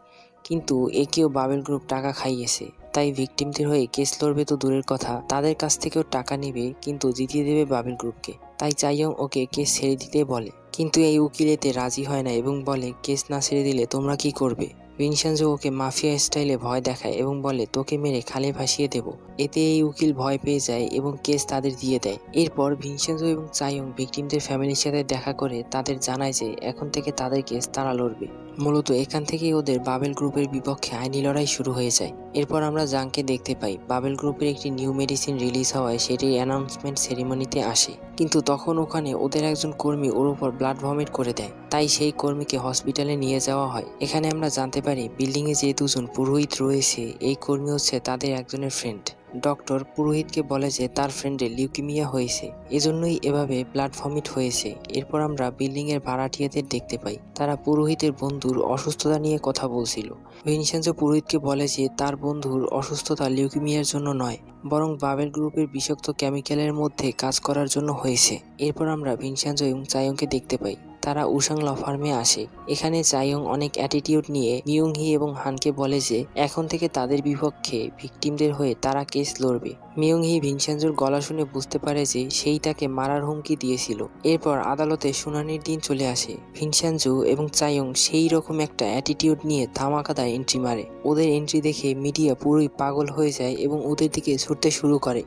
কিন্তু একেও বাবেল গ্রুপ টাকা খাইয়েছে, তাই ভিকটিমদের হয়ে কেস লড়বে তো দূরের কথা, তাদের কাছ থেকেও টাকা নেবে, কিন্তু জিতিয়ে দেবে বাবেল গ্রুপকে। তাই চাইয়ং ওকে কেস ছেড়ে দিতে বলে, কিন্তু এই উকিল এতে রাজি হয় না এবং বলে কেস না ছেড়ে দিলে তোমরা কি করবে। ভিনসেনজো ওকে মাফিয়া স্টাইলে ভয় দেখায় এবং বলে তোকে মেরে খালে ভাসিয়ে দেব। এতে এই উকিল ভয় পেয়ে যায় এবং কেস তাদের দিয়ে দেয়। এরপর ভিনসেনজো এবং চাইয়ং ভিকটিমদের ফ্যামিলির সাথে দেখা করে তাদের জানায় যে এখন থেকে তাদের কেস তারা লড়বে। মূলত এখান থেকেই ওদের বাবেল গ্রুপের বিপক্ষে আইনি লড়াই শুরু হয়ে যায়। এরপর আমরা জাংকে দেখতে পাই বাবেল গ্রুপের একটি নিউ মেডিসিন রিলিজ হওয়ায় সেটির অ্যানাউন্সমেন্ট সেরিমনিতে আসে, কিন্তু তখন ওখানে ওদের একজন কর্মী ওর উপর ব্লাড ভমিট করে দেয়, তাই সেই কর্মীকে হসপিটালে নিয়ে যাওয়া হয়। এখানে আমরা জানতে পারি বিল্ডিংয়ে যে দুজন পুরোহিত রয়েছে, এই কর্মী হচ্ছে তাদের একজনের ফ্রেন্ড। ডক্টর পুরোহিতকে বলে যে তার ফ্রেন্ডের লিউকিমিয়া হয়েছে, এজন্যই এভাবে ব্লাড ভমিট হয়েছে। এরপর আমরা বিল্ডিং এর ভাড়াটিয়াদের দেখতে পাই, তারা পুরোহিতের বন্ধুর অসুস্থতা নিয়ে কথা বলছিল। ভিনসেনজো পুরোহিতকে বলে যে তার বন্ধুর অসুস্থতা লিউকিমিয়ার জন্য নয়, বরং বাবেল গ্রুপের বিষাক্ত কেমিক্যালের মধ্যে কাজ করার জন্য হয়েছে। এরপর আমরা ভিনসেনজো এবং চাইয়ংকে দেখতে পাই, তারা উসাং ল ফার্মে আসে। এখানে চাইয়ং অনেক অ্যাটিটিউড নিয়ে মিয়ং হি এবং হানকে বলে যে এখন থেকে তাদের বিপক্ষে ভিকটিমদের হয়ে তারা কেস লড়বে। মিয়ং হি ভিনসেনজোর গলা শুনে বুঝতে পারে যে সেই তাকে মারার হুমকি দিয়েছিল। এরপর আদালতে শুনানির দিন চলে আসে। ভিনসেনজো এবং চাইয়ং সেই রকম একটা অ্যাটিটিউড নিয়ে ধামাকাদার এন্ট্রি মারে। ওদের এন্ট্রি দেখে মিডিয়া পুরোই পাগল হয়ে যায় এবং ওদের দিকে ছুটতে শুরু করে।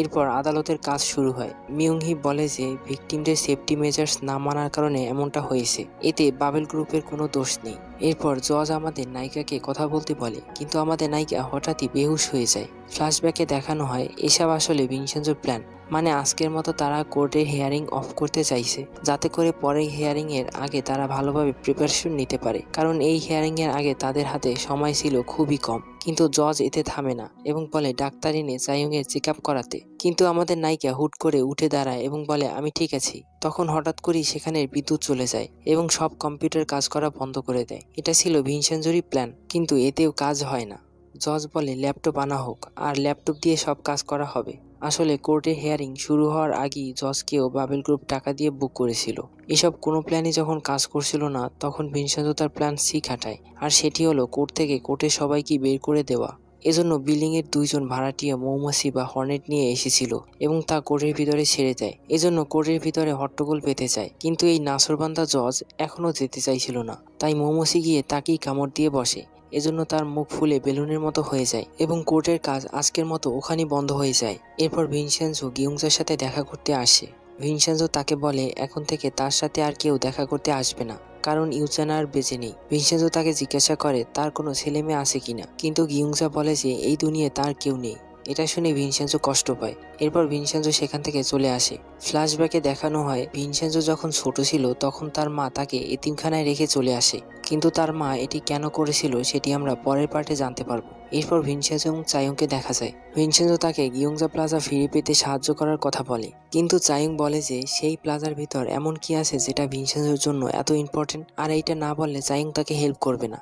এরপর আদালতের কাজ শুরু হয়। মিয়ং হি বলে যে ভিকটিমদের সেফটি মেজার্স না মানার কারণে এমনটা হয়েছে, এতে বাবেল গ্রুপের কোনো দোষ নেই। এরপর জজ আমাদের নায়িকাকে কথা বলতে বলে, কিন্তু আমাদের নায়িকা হঠাৎই বেহুশ হয়ে যায়। ফ্ল্যাশব্যাকে দেখানো হয় এসব আসলে ভিনসেনজোর প্ল্যান, মানে আজকের মতো তারা কোর্টের হিয়ারিং অফ করতে চাইছে, যাতে করে পরের হিয়ারিং এর আগে তারা ভালোভাবে প্রিপারেশন নিতে পারে, কারণ এই হিয়ারিং এর আগে তাদের হাতে সময় ছিল খুবই কম। কিন্তু জজ এতে থামে না এবং বলে ডাক্তার এনে চাইয়ং এর চেক আপ করাতে, কিন্তু আমাদের নায়িকা হুট করে উঠে দাঁড়ায় এবং বলে আমি ঠিক আছি। তখন হঠাৎ করেই সেখানে বিদ্যুৎ চলে যায় এবং সব কম্পিউটার কাজ করা বন্ধ করে দেয়। এটা ছিল ভিনসেনজোরই প্ল্যান, কিন্তু এতেও কাজ হয় না। জজ বলে ল্যাপটপ আনা হোক, আর ল্যাপটপ দিয়ে সব কাজ করা হবে। আসলে কোর্টের হিয়ারিং শুরু হওয়ার আগেই জজকেও বাবেল গ্রুপ টাকা দিয়ে বুক করেছিল। এসব কোনো প্ল্যানই যখন কাজ করছিল না, তখন ভিনসেনজো তার প্ল্যান সি খাটায়, আর সেটি হলো কোর্ট থেকে কোর্টের সবাইকে বের করে দেওয়া। এজন্য বিল্ডিং এর দুইজন ভাড়াটিয়া মৌমাছি বা হর্নেট নিয়ে এসেছিল এবং তা কোর্টের ভিতরে ছেড়ে দেয়। এজন্য কোর্টের ভিতরে হট্টগোল পেতে যায়, কিন্তু এই নাসরবান্দা জজ এখনো যেতে চাইছিল না, তাই মৌমাছি গিয়ে তাকেই কামড় দিয়ে বসে। এজন্য তার মুখ ফুলে বেলুনের মতো হয়ে যায় এবং কোর্টের কাজ আজকের মতো ওখানেই বন্ধ হয়ে যায়। এরপর ভিনসেনজো গিয়ংজার সাথে দেখা করতে আসে। ভিনসেনজো তাকে বলে এখন থেকে তার সাথে আর কেউ দেখা করতে আসবে না, কারণ ইউচান আর বেঁচে নেই। ভিনসেনজো তাকে জিজ্ঞাসা করে তার কোনো ছেলে মেয়ে আছে কিনা, কিন্তু গিয়ুংজা বলে যে এই দুনিয়ায় তার কেউ নেই। এটা শুনে ভিনসেনজো কষ্ট পায়। এরপর ভিনসেনজো সেখান থেকে চলে আসে। ফ্ল্যাশব্যাকে দেখানো হয় ভিনসেনজো যখন ছোট ছিল তখন তার মা তাকে এতিমখানায় রেখে চলে আসে, কিন্তু তার মা এটি কেন করেছিল সেটি আমরা পরের পার্টে জানতে পারবো। এরপর ভিনসেনজো এবং চাইয়ংকে দেখা যায়। ভিনসেনজো তাকে গিয়ংজা প্লাজা ফিরে পেতে সাহায্য করার কথা বলে, কিন্তু চাইয়ং বলে যে সেই প্লাজার ভিতর এমন কি আছে যেটা ভিনসেনজোর জন্য এত ইম্পর্টেন্ট, আর এইটা না বললে চাইয়ং তাকে হেল্প করবে না।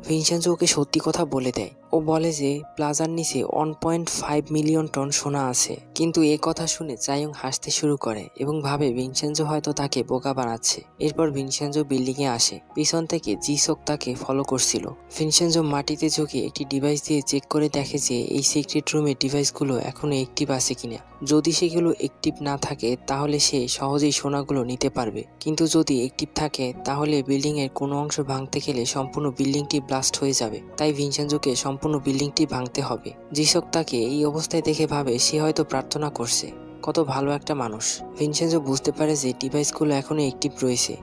ভিনসেনজো ওকে সত্যি কথা বলে দেয়। ও বলে যে প্লাজার নিচে 1.5 মিলিয়ন টন সোনা আছে, কিন্তু এ কথা শুনে চাইয়ং হাসতে শুরু করে এবং ভাবে ভিনসেনজো হয়তো তাকে বোকা বানাচ্ছে। এরপর ভিনসেনজো বিল্ডিং এ আসে। পিছন থেকে জিসক তাকে ফলো করছিল। ভিনসেনজো মাটিতে ঝুঁকে একটি ডিভাইস দিয়ে চেক করে দেখে যে এই সিক্রেট রুমের ডিভাইসগুলো এখনো অ্যাক্টিভ আছে কিনা। যদি সেগুলো অ্যাক্টিভ না থাকে তাহলে সে সহজেই সোনাগুলো নিতে পারবে, কিন্তু যদি অ্যাক্টিভ থাকে তাহলে বিল্ডিং এর কোনো অংশ ভাঙতে গেলে সম্পূর্ণ বিল্ডিংটি ব্লাস্ট হয়ে যাবে। তাই ভিনসেনজোকে সম্পূর্ণ বিল্ডিংটি ভাঙতে হবে। জিসক তাকে এই অবস্থায় দেখে ভাবে সে হয়তো প্রার্থনা করছে। কত ভালো একটা মানুষ। ভিনসেনজো বুঝতে পারে যে ডিভাইসগুলো এখনো অ্যাক্টিভ রয়েছে,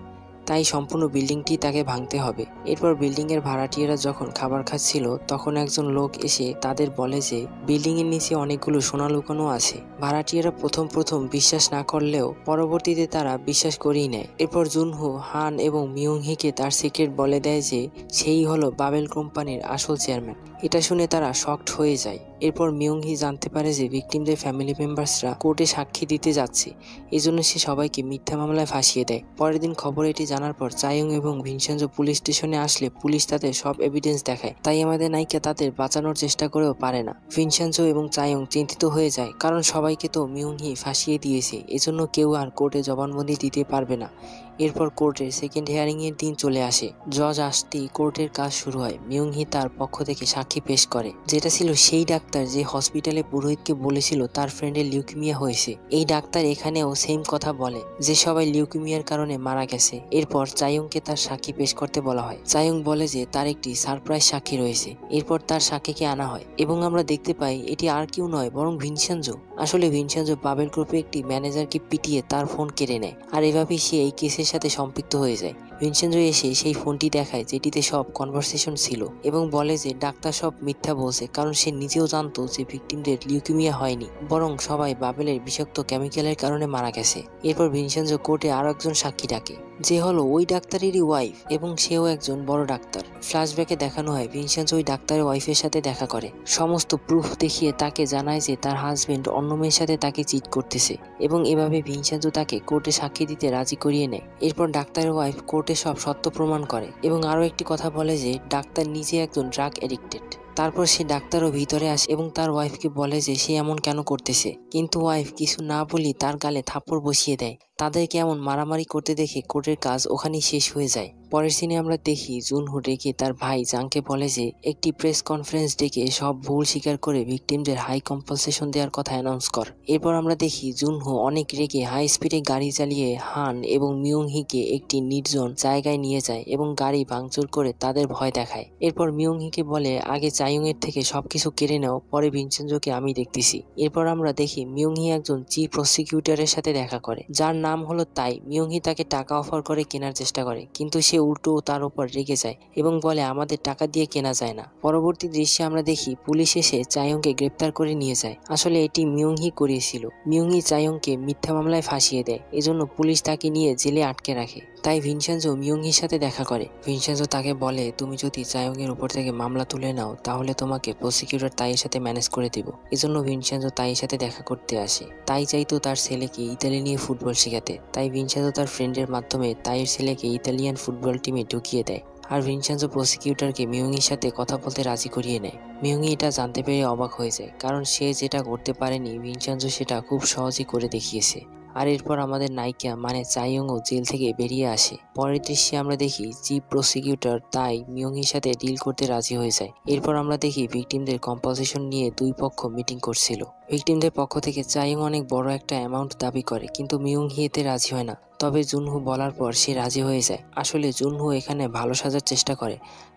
তাই সম্পূর্ণ বিল্ডিংটি তাকে ভাঙতে হবে। এরপর বিল্ডিং এর ভাড়াটিয়ারা যখন খাবার খাচ্ছিল তখন একজন লোক এসে তাদের বলে যে বিল্ডিং এর নিচে অনেকগুলো সোনা লুকানো আছে। ভাড়াটিয়ারা প্রথম বিশ্বাস না করলেও পরবর্তীতে তারা বিশ্বাস করেই নেয়। এরপর জুনহো, হান এবং মিয়ংহিকে তার সিক্রেট বলে দেয় যে সেই হলো বাবেল কোম্পানির আসল চেয়ারম্যান। এটা শুনে তারা শকড হয়ে যায়। এরপর মিয়ংহি জানতে পারে যে ভিকটিমদের ফ্যামিলি মেম্বার্সরা কোর্টে সাক্ষী দিতে যাচ্ছে, এজন্য সে সবাইকে মিথ্যা মামলায় ফাঁসিয়ে দেয়। পরের দিন খবর এটি জানার পর চাইয়ং এবং ভিনসেনজো পুলিশ স্টেশনে আসলে পুলিশ তাদের সব এভিডেন্স দেখায়, তাই আমাদের নায়িকা তাদের বাঁচানোর চেষ্টা করেও পারে না। ভিনসেনজো এবং চাইয়ং চিন্তিত হয়ে যায়, কারণ সবাইকে তো মিয়ংহি ফাঁসিয়ে দিয়েছে, এজন্য কেউ আর কোর্টে জবানবন্দি দিতে পারবে না। এরপর কোর্টের সেকেন্ড হিয়ারিং এর দিন চলে আসে। জজ আসতেই কোর্টের কাজ শুরু হয়। মিয়ংহি তার পক্ষ থেকে সাক্ষী পেশ করে, যেটা ছিল সেই ডাক্তার যে হসপিটালে পুরোহিতকে বলেছিল তার ফ্রেন্ডের লিউকেমিয়া হয়েছে। এই ডাক্তার এখানেও সেম কথা বলে যে সবাই লিউকেমিয়ার কারণে মারা গেছে। এরপর চাইয়ংকে তার সাক্ষী পেশ করতে বলা হয়। চাইয়ং বলে যে তার একটি সারপ্রাইজ সাক্ষী রয়েছে। এরপর তার সাক্ষীকে আনা হয় এবং আমরা দেখতে পাই এটি আর কেউ নয় বরং ভিনসেনজো। আসলে ভিনসেনজো বাবেল গ্রুপে একটি ম্যানেজারকে পিটিয়ে তার ফোন কেড়ে নেয়, আর এভাবেই সে এই কেসের সাথে সম্পৃক্ত হয়ে যায়। ভিনসেনজো এসে সেই ফোনটি দেখায় যেটিতে সব কনভারসেশন ছিল এবং বলে যে ডাক্তার সব মিথ্যা বলছে, কারণ সে নিজেও জানতো যে ভিকটিমদের লিউকেমিয়া হয়নি, বরং সবাই বাবেলের বিষাক্ত কেমিক্যালের কারণে মারা গেছে। এরপর ভিনসেনজো কোর্টে আরো একজন সাক্ষী ডাকে, যে হলো ওই ডাক্তারেরই ওয়াইফ এবং সেও একজন বড় ডাক্তার। ফ্ল্যাশব্যাকে দেখানো হয় ভিনসেনজো ওই ডাক্তারের ওয়াইফের সাথে দেখা করে। সমস্ত প্রুফ দেখিয়ে তাকে জানায় যে তার হাজবেন্ড অন্য মেয়ের সাথে তাকে চিট করতেছে, এবং এভাবে ভিনসেনজো তাকে কোর্টে সাক্ষী দিতে রাজি করিয়ে নেয়। এরপর ডাক্তারের ওয়াইফ কোর্টে সব সত্য প্রমাণ করে এবং আরো একটি কথা বলে যে ডাক্তার নিজে একজন ড্রাগ এডিক্টেড। তারপর সে ডাক্তারও ভিতরে আসে এবং তার ওয়াইফকে বলে যে সে এমন কেন করতেছে, কিন্তু ওয়াইফ কিছু না বলি তার গালে থাপ্পড় বসিয়ে দেয়। তাদেরকে এমন মারামারি করতে দেখে কোর্টের কাজ ওখানেই শেষ হয়ে যায়। পরের সিনে আমরা দেখি জুনহো ডেকে তার ভাই জাংকে বলে যে একটি প্রেস কনফারেন্স ডেকে সব ভুল স্বীকার করে ভিকটিমদের হাই কম্পেনসেশন দেওয়ার কথা অ্যানাউন্স কর। এরপর আমরা দেখি জুনহো অনেক রেগে হাই স্পিডে গাড়ি চালিয়ে হান এবং মিয়ংহিকে একটি নির্জন জায়গায় নিয়ে যায় এবং গাড়ি ভাঙচুর করে তাদের ভয় দেখায়। এরপর মিয়ংহিকে বলে আগে চাইয়ং এর থেকে সবকিছু কেড়ে নাও, পরে ভিনসেনজোকে আমি দেখতেছি। এরপর আমরা দেখি মিয়ংহি একজন চিফ প্রসিকিউটরের সাথে দেখা করে, যার নাম হলো তাই। মিয়ংহি তাকে টাকা অফার করে কেনার চেষ্টা করে, কিন্তু সে উল্টো তার উপর রেগে যায় এবং বলে আমাদের টাকা দিয়ে কেনা যায় না। পরবর্তী দৃশ্যে আমরা দেখি পুলিশ এসে চাইয়ংকে গ্রেপ্তার করে নিয়ে যায়। আসলে এটি মিয়ংহি করিয়েছিল। মিয়ংহি চাইয়ংকে মিথ্যা মামলায় ফাঁসিয়ে দেয়, এজন্য পুলিশ তাকে নিয়ে জেলে আটকে রাখে। তাই ভিনসেনজো মিয়ংহির সাথে দেখা করে। ভিনসেনজো তাকে বলে তুমি যদি চাইয়ং এর উপর থেকে মামলা তুলে নাও তাহলে তোমাকে প্রসিকিউটর তাইয়ের সাথে ম্যানেজ করে দিব। এজন্য ভিনসেনজো তাইয়ের সাথে দেখা করতে আসে। তাই চাইতো তার ছেলেকে ইতালি নিয়ে ফুটবল শেখাতে, তাই ভিনসেনজো তার ফ্রেন্ডের মাধ্যমে তাইয়ের ছেলেকে ইতালিয়ান ফুটবল টিমে ঢুকিয়ে দেয়। আর ভিনসেনজো প্রসিকিউটরকে মিয়ংহির সাথে কথা বলতে রাজি করিয়ে নেয়। মিয়ংহি এটা জানতে পেরে অবাক হয়ে যায়, কারণ সে যেটা করতে পারেনি ভিনসেনজো সেটা খুব সহজেই করে দেখিয়েছে। আর এরপর আমাদের নায়িকা মানে চাইয়ংও জেল থেকে বেরিয়ে আসে। পরের দৃশ্যে আমরা দেখি চিফ প্রসিকিউটর তাই মিয়ংহির সাথে ডিল করতে রাজি হয়ে যায়। এরপর আমরা দেখি ভিকটিমদের কম্পেনসেশন নিয়ে দুই পক্ষ মিটিং করছিল। ভিকটিমদের পক্ষ থেকে চাইয়ং অনেক বড় একটা অ্যামাউন্ট দাবি করে, কিন্তু মিয়ং হি এতে রাজি হয় না। তবে জুনহো বলার পর সে রাজি হয়ে যায়। আসলে জুনহো এখানে ভালো সাজার চেষ্টা করে,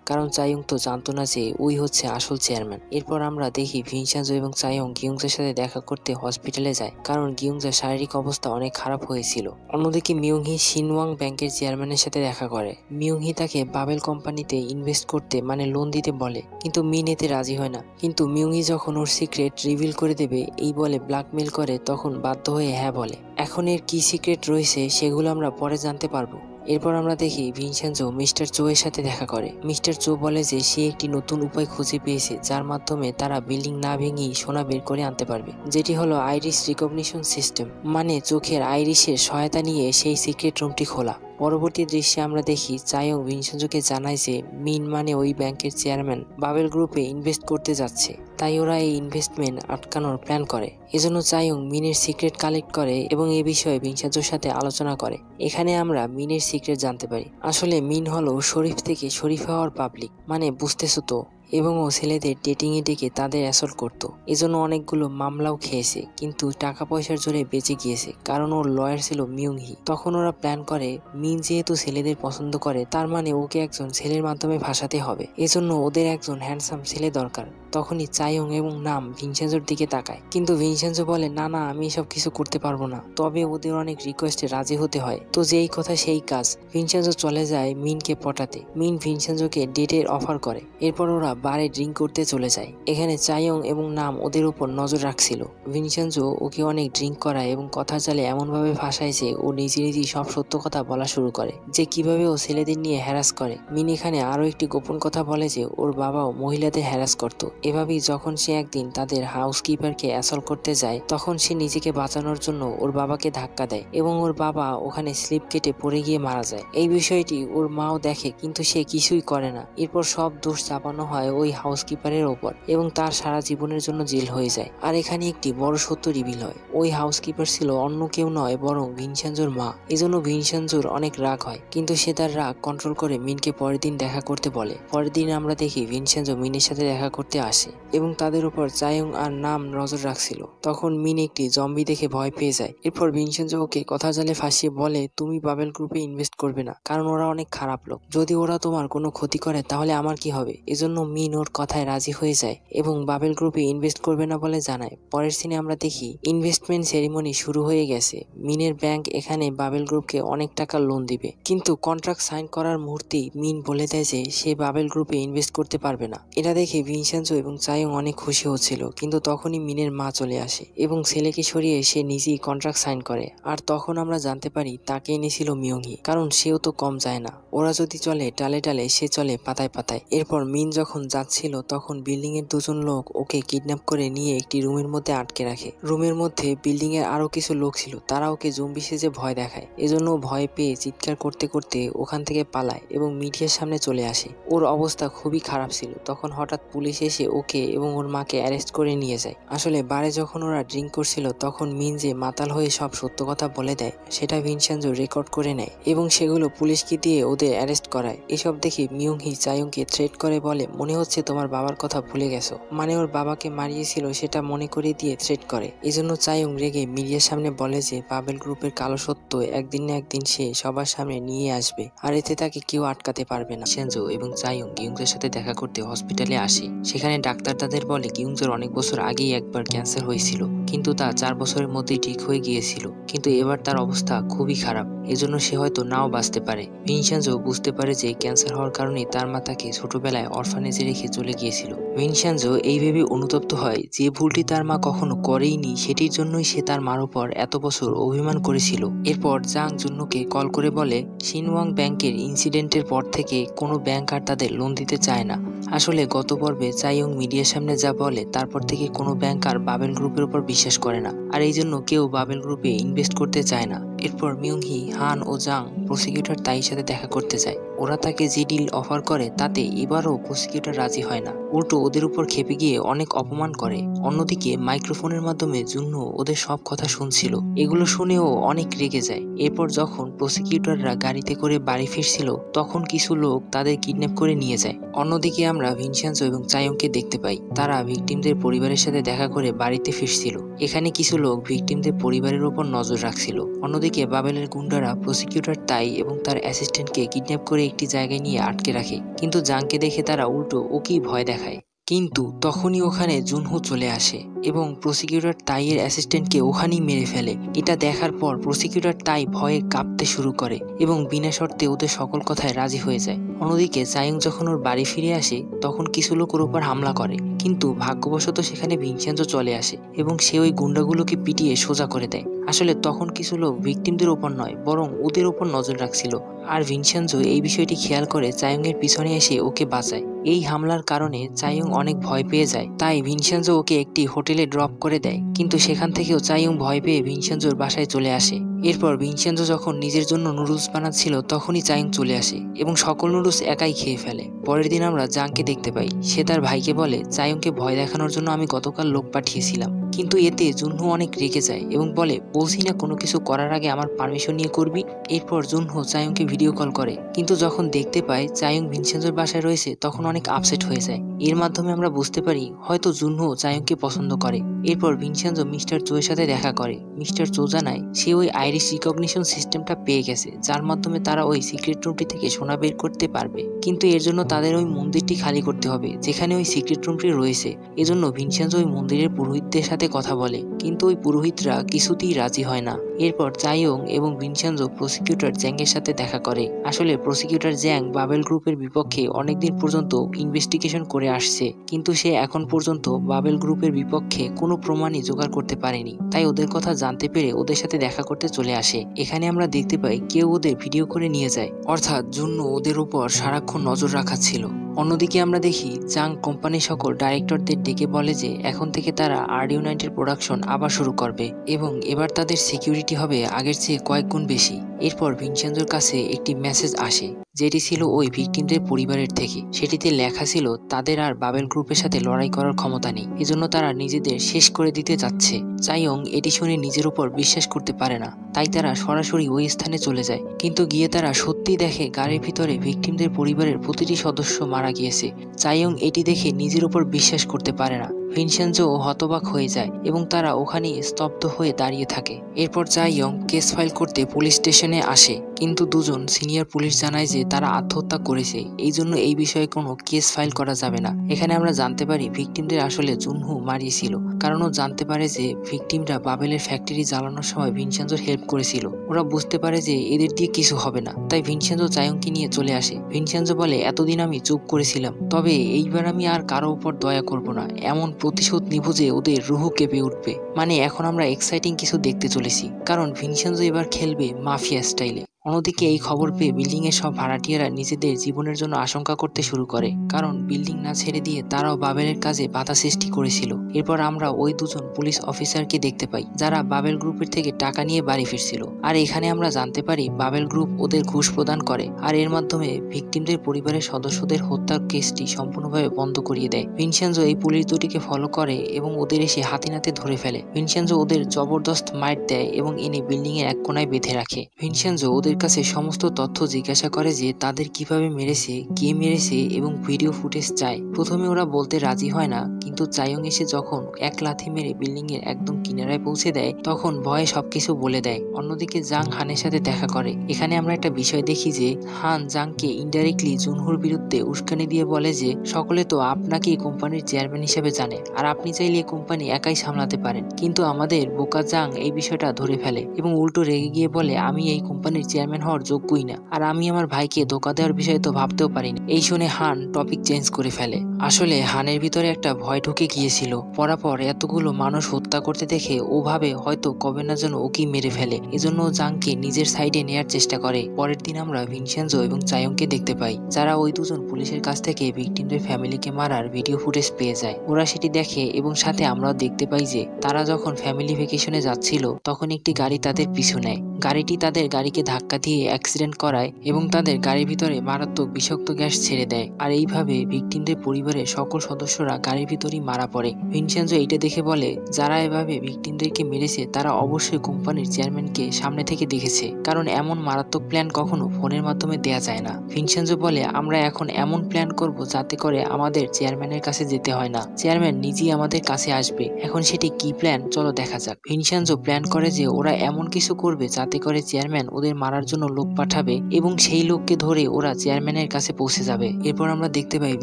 কারণ চাইয়ং তো জানতো না যে ওই হচ্ছে আসল চেয়ারম্যান। এরপর আমরা দেখি ভিনসেনজো এবং চাইয়ং গিয়ংজার সাথে দেখা করতে হসপিটালে যায়, কারণ গিয়ংজার শারীরিক অবস্থা অনেক খারাপ হয়েছিল। অন্যদিকে মিয়ংহি শিনওয়াং ব্যাংকের চেয়ারম্যানের সাথে দেখা করে। মিয়ংহি তাকে বাবেল কোম্পানিতে ইনভেস্ট করতে মানে লোন দিতে বলে, কিন্তু মিন এতে রাজি হয় না। কিন্তু মিয়ংহি যখন ওর সিক্রেট রিভিল করে দেবে এই বলে ব্ল্যাকমেল করে, তখন বাধ্য হয়ে হ্যাঁ বলে। এখন এর কি সিক্রেট রয়েছে সেগুলো আমরা পরে জানতে পারবো। এরপর আমরা দেখি ভিনসেনজো মিস্টার চো এর সাথে দেখা করে। মিস্টার চো বলে যে সে একটি নতুন উপায় খুঁজে পেয়েছে, যার মাধ্যমে তারা বিল্ডিং না ভেঙেই সোনা বের করে আনতে পারবে, যেটি হলো আইরিশ রিকগনিশন সিস্টেম, মানে চোখের আইরিশের সহায়তা নিয়ে সেই সিক্রেট রুমটি খোলা। পরবর্তী দৃশ্যে আমরা দেখি চাইয়ং ভিনসেনজোকে জানায় যে মিন মানে ওই ব্যাংকের চেয়ারম্যান বাবেল গ্রুপে ইনভেস্ট করতে যাচ্ছে, তাই ওরা এই ইনভেস্টমেন্ট আটকানোর প্ল্যান করে। এজন্য চাইয়ং মিনের সিক্রেট কালেক্ট করে এবং এ বিষয়ে ভিনসেনজোর সাথে আলোচনা করে। এখানে আমরা মিনের সিক্রেট জানতে পারি। আসলে মিন হলো শরীফ থেকে শরীফ হওয়ার পাবলিক, মানে বুঝতেছো তো, এবং ও ছেলেদের ডেটিংয়ে ডেকে তাদের অ্যাসল্ট করতো। এজন্য অনেকগুলো মামলাও খেয়েছে, কিন্তু টাকা পয়সার জোরে বেঁচে গিয়েছে, কারণ ওর লয়ার ছিল মিয়ংহি। তখন ওরা প্ল্যান করে মিন যেহেতু ছেলেদের পছন্দ করে, তার মানে ওকে একজন ছেলের মাধ্যমে ফাঁসাতে হবে। এজন্য ওদের একজন হ্যান্ডসাম ছেলে দরকার। তখনই চাইয়ং এবং নাম ভিনসেনজোর দিকে তাকায়, কিন্তু ভিনসেনজো বলে না না, আমি এসব কিছু করতে পারবো না। তবে ওদের অনেক রিকোয়েস্টে রাজি হতে হয়। তো যেই কথা সেই কাজ, ভিনসেনজো চলে যায় মিনকে পটাতে। মিন ভিনসেনজোকে ডেটের অফার করে। এরপর ওরা বারে ড্রিঙ্ক করতে চলে যায়। এখানে চাইয়ং এবং নাম ওদের উপর নজর রাখছিল। ভিনসেনজো ওকে অনেক ড্রিঙ্ক করায় এবং কথা চালে এমনভাবে ফাঁসায় যে ও নিজেই সব সত্য কথা বলা শুরু করে, যে কিভাবে ও ছেলেদের নিয়ে হ্যারাস করে। মিন এখানে আরো একটি গোপন কথা বলে যে ওর বাবাও মহিলাদের হ্যারাস করত। এভাবেই যখন সে একদিন তাদের হাউসকিপারকে অ্যাসল্ট করতে যায়, তখন সে নিজেকে বাঁচানোর জন্য ওর বাবাকে ধাক্কা দেয় এবং ওর বাবা ওখানে স্লিপ কেটে পড়ে গিয়ে মারা যায়। এই বিষয়টি ওর মাও দেখে, কিন্তু সে কিছুই করে না। এরপর সব দোষ চাপানো হয় ওই হাউসকিপারের ওপর এবং তার সারা জীবনের জন্য জেল হয়ে যায়। আর এখানে একটি বড় সত্য রিভিল হয়, ওই হাউসকিপার ছিল অন্য কেউ নয় বরং ভিনসেনজোর মা। এজন্য ভিনসেনজোর অনেক রাগ হয়, কিন্তু সে তার রাগ কন্ট্রোল করে মিনকে পরের দিন দেখা করতে বলে। পরের দিন আমরা দেখি ভিনসেনজো মিনের সাথে দেখা করতে আসে এবং তাদের উপর চাইয়ং আর নাম নজর রাখছিল। তখন মিন একটি জম্বি দেখে ভয় পেয়ে যায়। এরপর ভিনসেনজো ওকে কথা জালে ফাঁসিয়ে বলে তুমি বাবেল গ্রুপে ইনভেস্ট করবে না, কারণ ওরা অনেক খারাপ লোক। যদি ওরা তোমার কোনো ক্ষতি করে তাহলে আমার কি হবে? এজন্য মিন ওর কথায় রাজি হয়ে যায় এবং বাবেল গ্রুপে ইনভেস্ট করবে না বলে জানায়। পরের সিনে আমরা দেখি ইনভেস্টমেন্ট সেরিমনি শুরু হয়ে গেছে। মিনের ব্যাংক এখানে বাবেল গ্রুপকে অনেক টাকা লোন দিবে, কিন্তু কন্ট্রাক্ট সাইন করার মুহূর্তেই মিন বলে দেয় যে সে বাবেল গ্রুপে ইনভেস্ট করতে পারবে না। এটা দেখে ভিনসেনজো এবং চাইয়ং অনেক খুশি হচ্ছিল, কিন্তু তখনই মিনের মা চলে আসে এবং ছেলেকে সরিয়ে সে নিজেই কন্ট্রাক্ট সাইন করে। আর তখন আমরা জানতে পারি তাকে এনেছিল মিয়ংহি, কারণ সেও তো কম যায় না। ওরা যদি চলে টালে টালে, সে চলে পাতায় পাতায়। এরপর মিন যখন যাচ্ছিল তখন বিল্ডিং এর দুজন লোক ওকে কিডন্যাপ করে নিয়ে একটি রুমের মধ্যে আটকে রাখে। রুমের মধ্যে বিল্ডিং এর আরো কিছু লোক ছিল, তারা ওকে জম্বি সেজে ভয় দেখায়। এজন্য ভয় পেয়ে চিৎকার করতে করতে ওখান থেকে পালায় এবং মিডিয়ার সামনে চলে আসে। ওর অবস্থা খুবই খারাপ ছিল। তখন হঠাৎ পুলিশ এসে ওকে এবং ওর মাকে অ্যারেস্ট করে নিয়ে যায়। আসলে বারে যখন ওরা ড্রিঙ্ক করছিল তখন মিন যে মাতাল হয়ে সব সত্য কথা বলে দেয়, সেটা ভিনসেনজো রেকর্ড করে নেয় এবং সেগুলো পুলিশকে দিয়ে ওদের অ্যারেস্ট করায়। এসব দেখে মিয়ংহি চাইয়ংকে থ্রেট করে বলে মনে হচ্ছে তোমার বাবার কথা ভুলে গেছো, মানে ওর বাবাকে মারিয়েছিল সেটা মনে করিয়ে দিয়ে থ্রেট করে। এজন্য চাইয়ং রেগে মিডিয়ার সামনে বলে যে বাবেল গ্রুপের কালো সত্য একদিন না একদিন সে সবার সামনে নিয়ে আসবে, আর এতে তাকে কেউ আটকাতে পারবে না। সেনজো এবং চাইয়ং গিয়ংজোর সাথে দেখা করতে হসপিটালে আসে। সেখানে ডাক্তার তাদের বলে গিয়ংজোর অনেক বছর আগেই একবার ক্যান্সার হয়েছিল, কিন্তু তা 4 বছরের মধ্যেই ঠিক হয়ে গিয়েছিল। কিন্তু এবার তার অবস্থা খুবই খারাপ, এজন্য সে হয়তো নাও বাঁচতে পারে। ভিনসেনজো বুঝতে পারে যে ক্যান্সার হওয়ার কারণে তার মা তাকে ছোটবেলায় অরফানেজে রেখে চলে গিয়েছিল। ভিনসেনজো এই ভেবে অনুতপ্ত হয় যে ভুলটি তার মা কখনো করেইনি, সেটির জন্যই সে তার মার উপর এত বছর অভিমান করেছিল। এরপর জাং জুন্নোকে কল করে বলে শিনওয়াং ব্যাংকের ইনসিডেন্টের পর থেকে কোনো ব্যাংক আর তাদের লোন দিতে চায় না। আসলে গত পর্বে চাইয়ং মিডিয়ার সামনে যা বলে তারপর থেকে কোনো ব্যাংক আর বাবেল গ্রুপের উপর বিশ্বাস করে না, আর এই জন্য কেউ বাবেল গ্রুপে ইনভেস্ট করতে চায় না। এরপর মিয়ংহি, হান ও জাং প্রসিকিউটর তাইয়ের সাথে দেখা করতে যায়। ওরা তাকে যে ডিল অফার করে তাতে এবারও প্রসিকিউটর রাজি হয় না, উল্টো ওদের উপর খেপে গিয়ে অনেক অপমান করে। অন্যদিকে মাইক্রোফোনের মাধ্যমে জুনহো ওদের সব কথা শুনছিল, এগুলো শুনেও অনেক রেগে যায়। এরপর যখন প্রসিকিউটররা গাড়িতে করে বাড়ি ফিরছিল তখন কিছু লোক তাদের কিডন্যাপ করে নিয়ে যায়। অন্যদিকে আমরা ভিনসেন্জো এবং চায়ংকে দেখতে পাই, তারা ভিকটিমদের পরিবারের সাথে দেখা করে বাড়িতে ফিরছিল। এখানে কিছু লোক ভিকটিমদের পরিবারের উপর নজর রাখছিল। অন্যদিকে বাবেলের গুন্ডারা প্রসিকিউটর তাই এবং তার অ্যাসিস্ট্যান্টকে কিডন্যাপ করে একটি জায়গায় নিয়ে আটকে রাখে, কিন্তু জাংকে দেখে তারা উল্টো ওকেই ভয় দেখায়। কিন্তু তখনই ওখানে জুনহো চলে আসে এবং প্রসিকিউটর তাইয়ের অ্যাসিস্ট্যান্টকে ওখানেই মেরে ফেলে। এটা দেখার পর প্রসিকিউটর তাই ভয়ে কাঁপতে শুরু করে এবং বিনা শর্তে ওদের সকল কথায় রাজি হয়ে যায়। অন্যদিকে চায়ং যখন ওর বাড়ি ফিরে আসে তখন কিছু লোক ওর উপর হামলা করে, কিন্তু ভাগ্যবশত সেখানে ভিনসেন্জো চলে আসে এবং সে ওই গুন্ডাগুলোকে পিটিয়ে সোজা করে দেয়। আসলে তখন কিছু লোক ভিকটিমদের ওপর নয় বরং ওদের ওপর নজর রাখছিল, আর ভিনসেন্জো এই বিষয়টি খেয়াল করে চায়ং এর পিছনে এসে ওকে বাঁচায়। এই হামলার কারণে চায়ং অনেক ভয় পেয়ে যায়, তাই ভিনসেন্জো ওকে একটি হোটেলে ড্রপ করে দেয়, কিন্তু সেখান থেকেও চায়ং ভয় পেয়ে ভিনসেন্জোর বাসায় চলে আসে। এরপর ভিনসেন্জো যখন নিজের জন্য নুডলস বানাচ্ছিল তখনই চায়ং চলে আসে এবং সকল নুডলস একাই খেয়ে ফেলে। পরের দিন আমরা জাংকে দেখতে পাই, সে তার ভাইকে বলে, চায়ংকে ভয় দেখানোর জন্য আমি গতকাল লোক পাঠিয়েছিলাম, কিন্তু এতে জুনহো অনেক রেগে যায় এবং বলে, বলছি না কোনো কিছু করার আগে আমার পারমিশন নিয়ে করবি। এরপর জুনহো চায়ংকে ভিডিও কল করে, কিন্তু যখন দেখতে পায় চায়ং ভিনসেন্জোর বাসায় রয়েছে তখন অনেক আপসেট হয়ে যায়। এর মাধ্যমে আমরা বুঝতে পারি হয়তো জুনহো চায়ংকে পছন্দ করে। এরপর ভিনসেন্জো মিস্টার চোয়ের সাথে দেখা করে। মিস্টার চো জানায় সে ওই আইরিশ রিকগনিশন সিস্টেমটা পেয়ে গেছে, যার মাধ্যমে তারা ওই সিক্রেট রুমটি থেকে সোনা বের করতে পারবে, কিন্তু এর জন্য তাদের ওই মন্দিরটি খালি করতে হবে যেখানে ওই সিক্রেট রুমটি রয়েছে। এজন্য ভিনসেন্জো ওই মন্দিরের পুরোহিতদের সাথে কথা বলে, কিন্তু ওই পুরোহিতরা কিছুতেই রাজি হয় না। এরপর চায়ং এবং ভিনসেন্জো প্রসিকিউটর জ্যাংয়ের সাথে দেখা করে। আসলে প্রসিকিউটর জ্যাং বাবেল গ্রুপের বিপক্ষে অনেকদিন পর্যন্ত ইনভেস্টিগেশন করে আসছে, কিন্তু সে এখন পর্যন্ত বাবেল গ্রুপের বিপক্ষে কোনো প্রমাণই জোগাড় করতে পারেনি, তাই ওদের কথা জানতে পেরে ওদের সাথে দেখা করতে চলে আসে। এখানে আমরা দেখতে পাই কেউ ওদের ভিডিও করে নিয়ে যায়, অর্থাৎ জন্য ওদের উপর সারাক্ষণ নজর রাখাচ্ছিল। অন্যদিকে আমরা দেখি জাং কোম্পানির সকল ডাইরেক্টরদের ডেকে বলে যে এখন থেকে তারা R-Unit প্রোডাকশন আবার শুরু করবে এবং এবার তাদের সিকিউরিটি হবে আগের চেয়ে কয়েক গুণ বেশি। এরপর ভিনসেন্জোর কাছে একটি মেসেজ আসে, যেটি ছিল ওই ভিকটিমদের পরিবারের থেকে। সেটিতে লেখা ছিল তাদের আর বাবেল গ্রুপের সাথে লড়াই করার ক্ষমতা নেই, এজন্য তারা নিজেদের শেষ করে দিতে যাচ্ছে। চায়ং এটি শুনে নিজের উপর বিশ্বাস করতে পারে না, তাই তারা সরাসরি ওই স্থানে চলে যায়, কিন্তু গিয়ে তারা সত্যি দেখে গাড়ির ভিতরে ভিকটিমদের পরিবারের প্রতিটি সদস্য মারা গিয়েছে। চায়ং এটি দেখে নিজের উপর বিশ্বাস করতে পারে না। ভিনসেন্জো হতবাক হয়ে যায় এবং তারা ওখানে স্তব্ধ হয়ে দাঁড়িয়ে থাকে। এরপর চায়ং কেস ফাইল করতে পুলিশ স্টেশনে আসে, কিন্তু দুজন সিনিয়র পুলিশ জানায় যে তারা আত্মহত্যা করেছে, এই জন্য এই বিষয়ে কোনো কেস ফাইল করা যাবে না। এখানে আমরা জানতে পারি ভিকটিমদের আসলে জুনহো মারিয়েছিল, কারণ ও জানতে পারে যে ভিকটিমরা বাবেলের ফ্যাক্টরি জ্বালানোর সময় ভিনসেন্জোর হেল্প করেছিল। ওরা বুঝতে পারে যে এদের দিয়ে কিছু হবে না, তাই ভিনসেন্জো চায়ংকে নিয়ে চলে আসে। ভিনসেন্জো বলে, এতদিন আমি চুপ করেছিলাম, তবে এইবার আমি আর কারো উপর দয়া করব না, এমন প্রতিশোধ নিব যে ওদের রুহু কেঁপে উঠবে। মানে এখন আমরা এক্সাইটিং কিছু দেখতে চলেছি, কারণ ভিনসেন্জো এবার খেলবে মাফিয়া স্টাইলে। অন্যদিকে এই খবর পেয়ে বিল্ডিং এর সব ভাড়াটিয়ারা নিজেদের জীবনের জন্য আশঙ্কা করতে শুরু করে, কারণ বিল্ডিং না ছেড়ে দিয়ে তারাও বাবেলের কাজে বাধা সৃষ্টি করেছিল। এরপর আমরা ওই দুজন পুলিশ অফিসারকে দেখতে পাই যারা বাবেল গ্রুপের থেকে টাকা নিয়ে বাড়ি ফিরছিল, আর এখানে আমরা জানতে পারি বাবেল গ্রুপ ওদের ঘুষ প্রদান করে, আর এর মাধ্যমে ভিকটিমদের পরিবারের সদস্যদের হত্যার কেসটি সম্পূর্ণভাবে বন্ধ করিয়ে দেয়। ভিনসেন্জো এই পুলিশ দুটিকে ফলো করে এবং ওদের এসে হাতে নাতে ধরে ফেলে। ভিনসেন্জো ওদের জবরদস্ত মাইট দেয় এবং এনে বিল্ডিং এর এক কোনায় বেঁধে রাখে। ভিনসেন্জো ওদের কাছে সমস্ত তথ্য জিজ্ঞাসা করে যে তাদের কিভাবে মেরেছে, কে মেরেছে এবং ভিডিও ফুটেজ চায়। প্রথমে ওরা বলতে রাজি হয় না, কিন্তু চায়ং এসে যখন এক লাথি মেরে বিল্ডিং এর একদম কিনারায় পৌঁছে দেয় তখন ভয়ে সবকিছু বলে দেয়। অন্যদিকে জাং হানের সাথে দেখা করে। এখানে আমরা একটা বিষয় দেখি যে হান জাংকে ইনডাইরেক্টলি জুনহোর বিরুদ্ধে উস্কানি দিয়ে বলে যে সকলে তো আপনাকেই কোম্পানির চেয়ারম্যান হিসেবে জানে, আর আপনি চাইলে কোম্পানি একাই সামলাতে পারেন, কিন্তু আমাদের বোকা জাং এই বিষয়টা ধরে ফেলে এবং উল্টো রেগে গিয়ে বলে আমি এই কোম্পানির চেয়ারম্যান হওয়ার যোগ্যই না, আর আমি আমার ভাইকে ধোকা দেওয়ার বিষয়ে তো ভাবতেও পারিনি। এই শুনে হান টপিক চেঞ্জ করে ফেলে। আসলে হানের ভিতরে একটা ভয় ঢুকে গিয়েছিল, পরাপর এতগুলো মানুষ হত্যা করতে দেখে ও ভাবে হয়তো কবে না যেন ওকেই মেরে ফেলে, এজন্য জাংকে নিজের সাইডে নেয়ার চেষ্টা করে। পরের দিন আমরা ভিনসেন্জো এবং চায়ংকে দেখতে পাই, যারা ওই দুজন পুলিশের কাছ থেকে ভিকটিমদের ফ্যামিলিকে মারার ভিডিও ফুটেজ পেয়ে যায়। ওরা সেটি দেখে এবং সাথে আমরাও দেখতে পাই যে তারা যখন ফ্যামিলি ভ্যাকেশনে যাচ্ছিল তখন একটি গাড়ি তাদের পিছু নেয় গাড়িটি তাদের গাড়িকে ধাক্কা দিয়ে অ্যাক্সিডেন্ট করায় এবং তাদের গাড়ির ভিতরে মারাত্মক বিষাক্ত গ্যাস ছেড়ে দেয়। আর এইভাবে ভিকটিমদের পরিবারের সকল সদস্যরা গাড়ির ভিতরেই মারা পড়ে। ভিনসেনজো এটা দেখে বলে, যারা এভাবে ভিকটিমদেরকে মেরেছে তারা অবশ্যই কোম্পানির চেয়ারম্যানকে সামনে থেকে দেখেছে, কারণ এমন মারাত্মক প্ল্যান কখনো ফোনের মাধ্যমে দেয়া যায় না। ভিনসেনজো বলে, আমরা এখন এমন প্ল্যান করব যাতে করে আমাদের চেয়ারম্যানের কাছে যেতে হয় না, চেয়ারম্যান নিজেই আমাদের কাছে আসবে। এখন সেটি কি প্ল্যান, চলো দেখা যাক। ভিনসেনজো প্ল্যান করে যে ওরা এমন কিছু করবে যাতে করে চেয়ারম্যান ওদের মারার জন্য লোক পাঠাবে এবং সেই লোককে ধরে ওরা চেয়ারম্যানের কাছে পৌঁছে যাবে। এরপর আমরা দেখতে পাই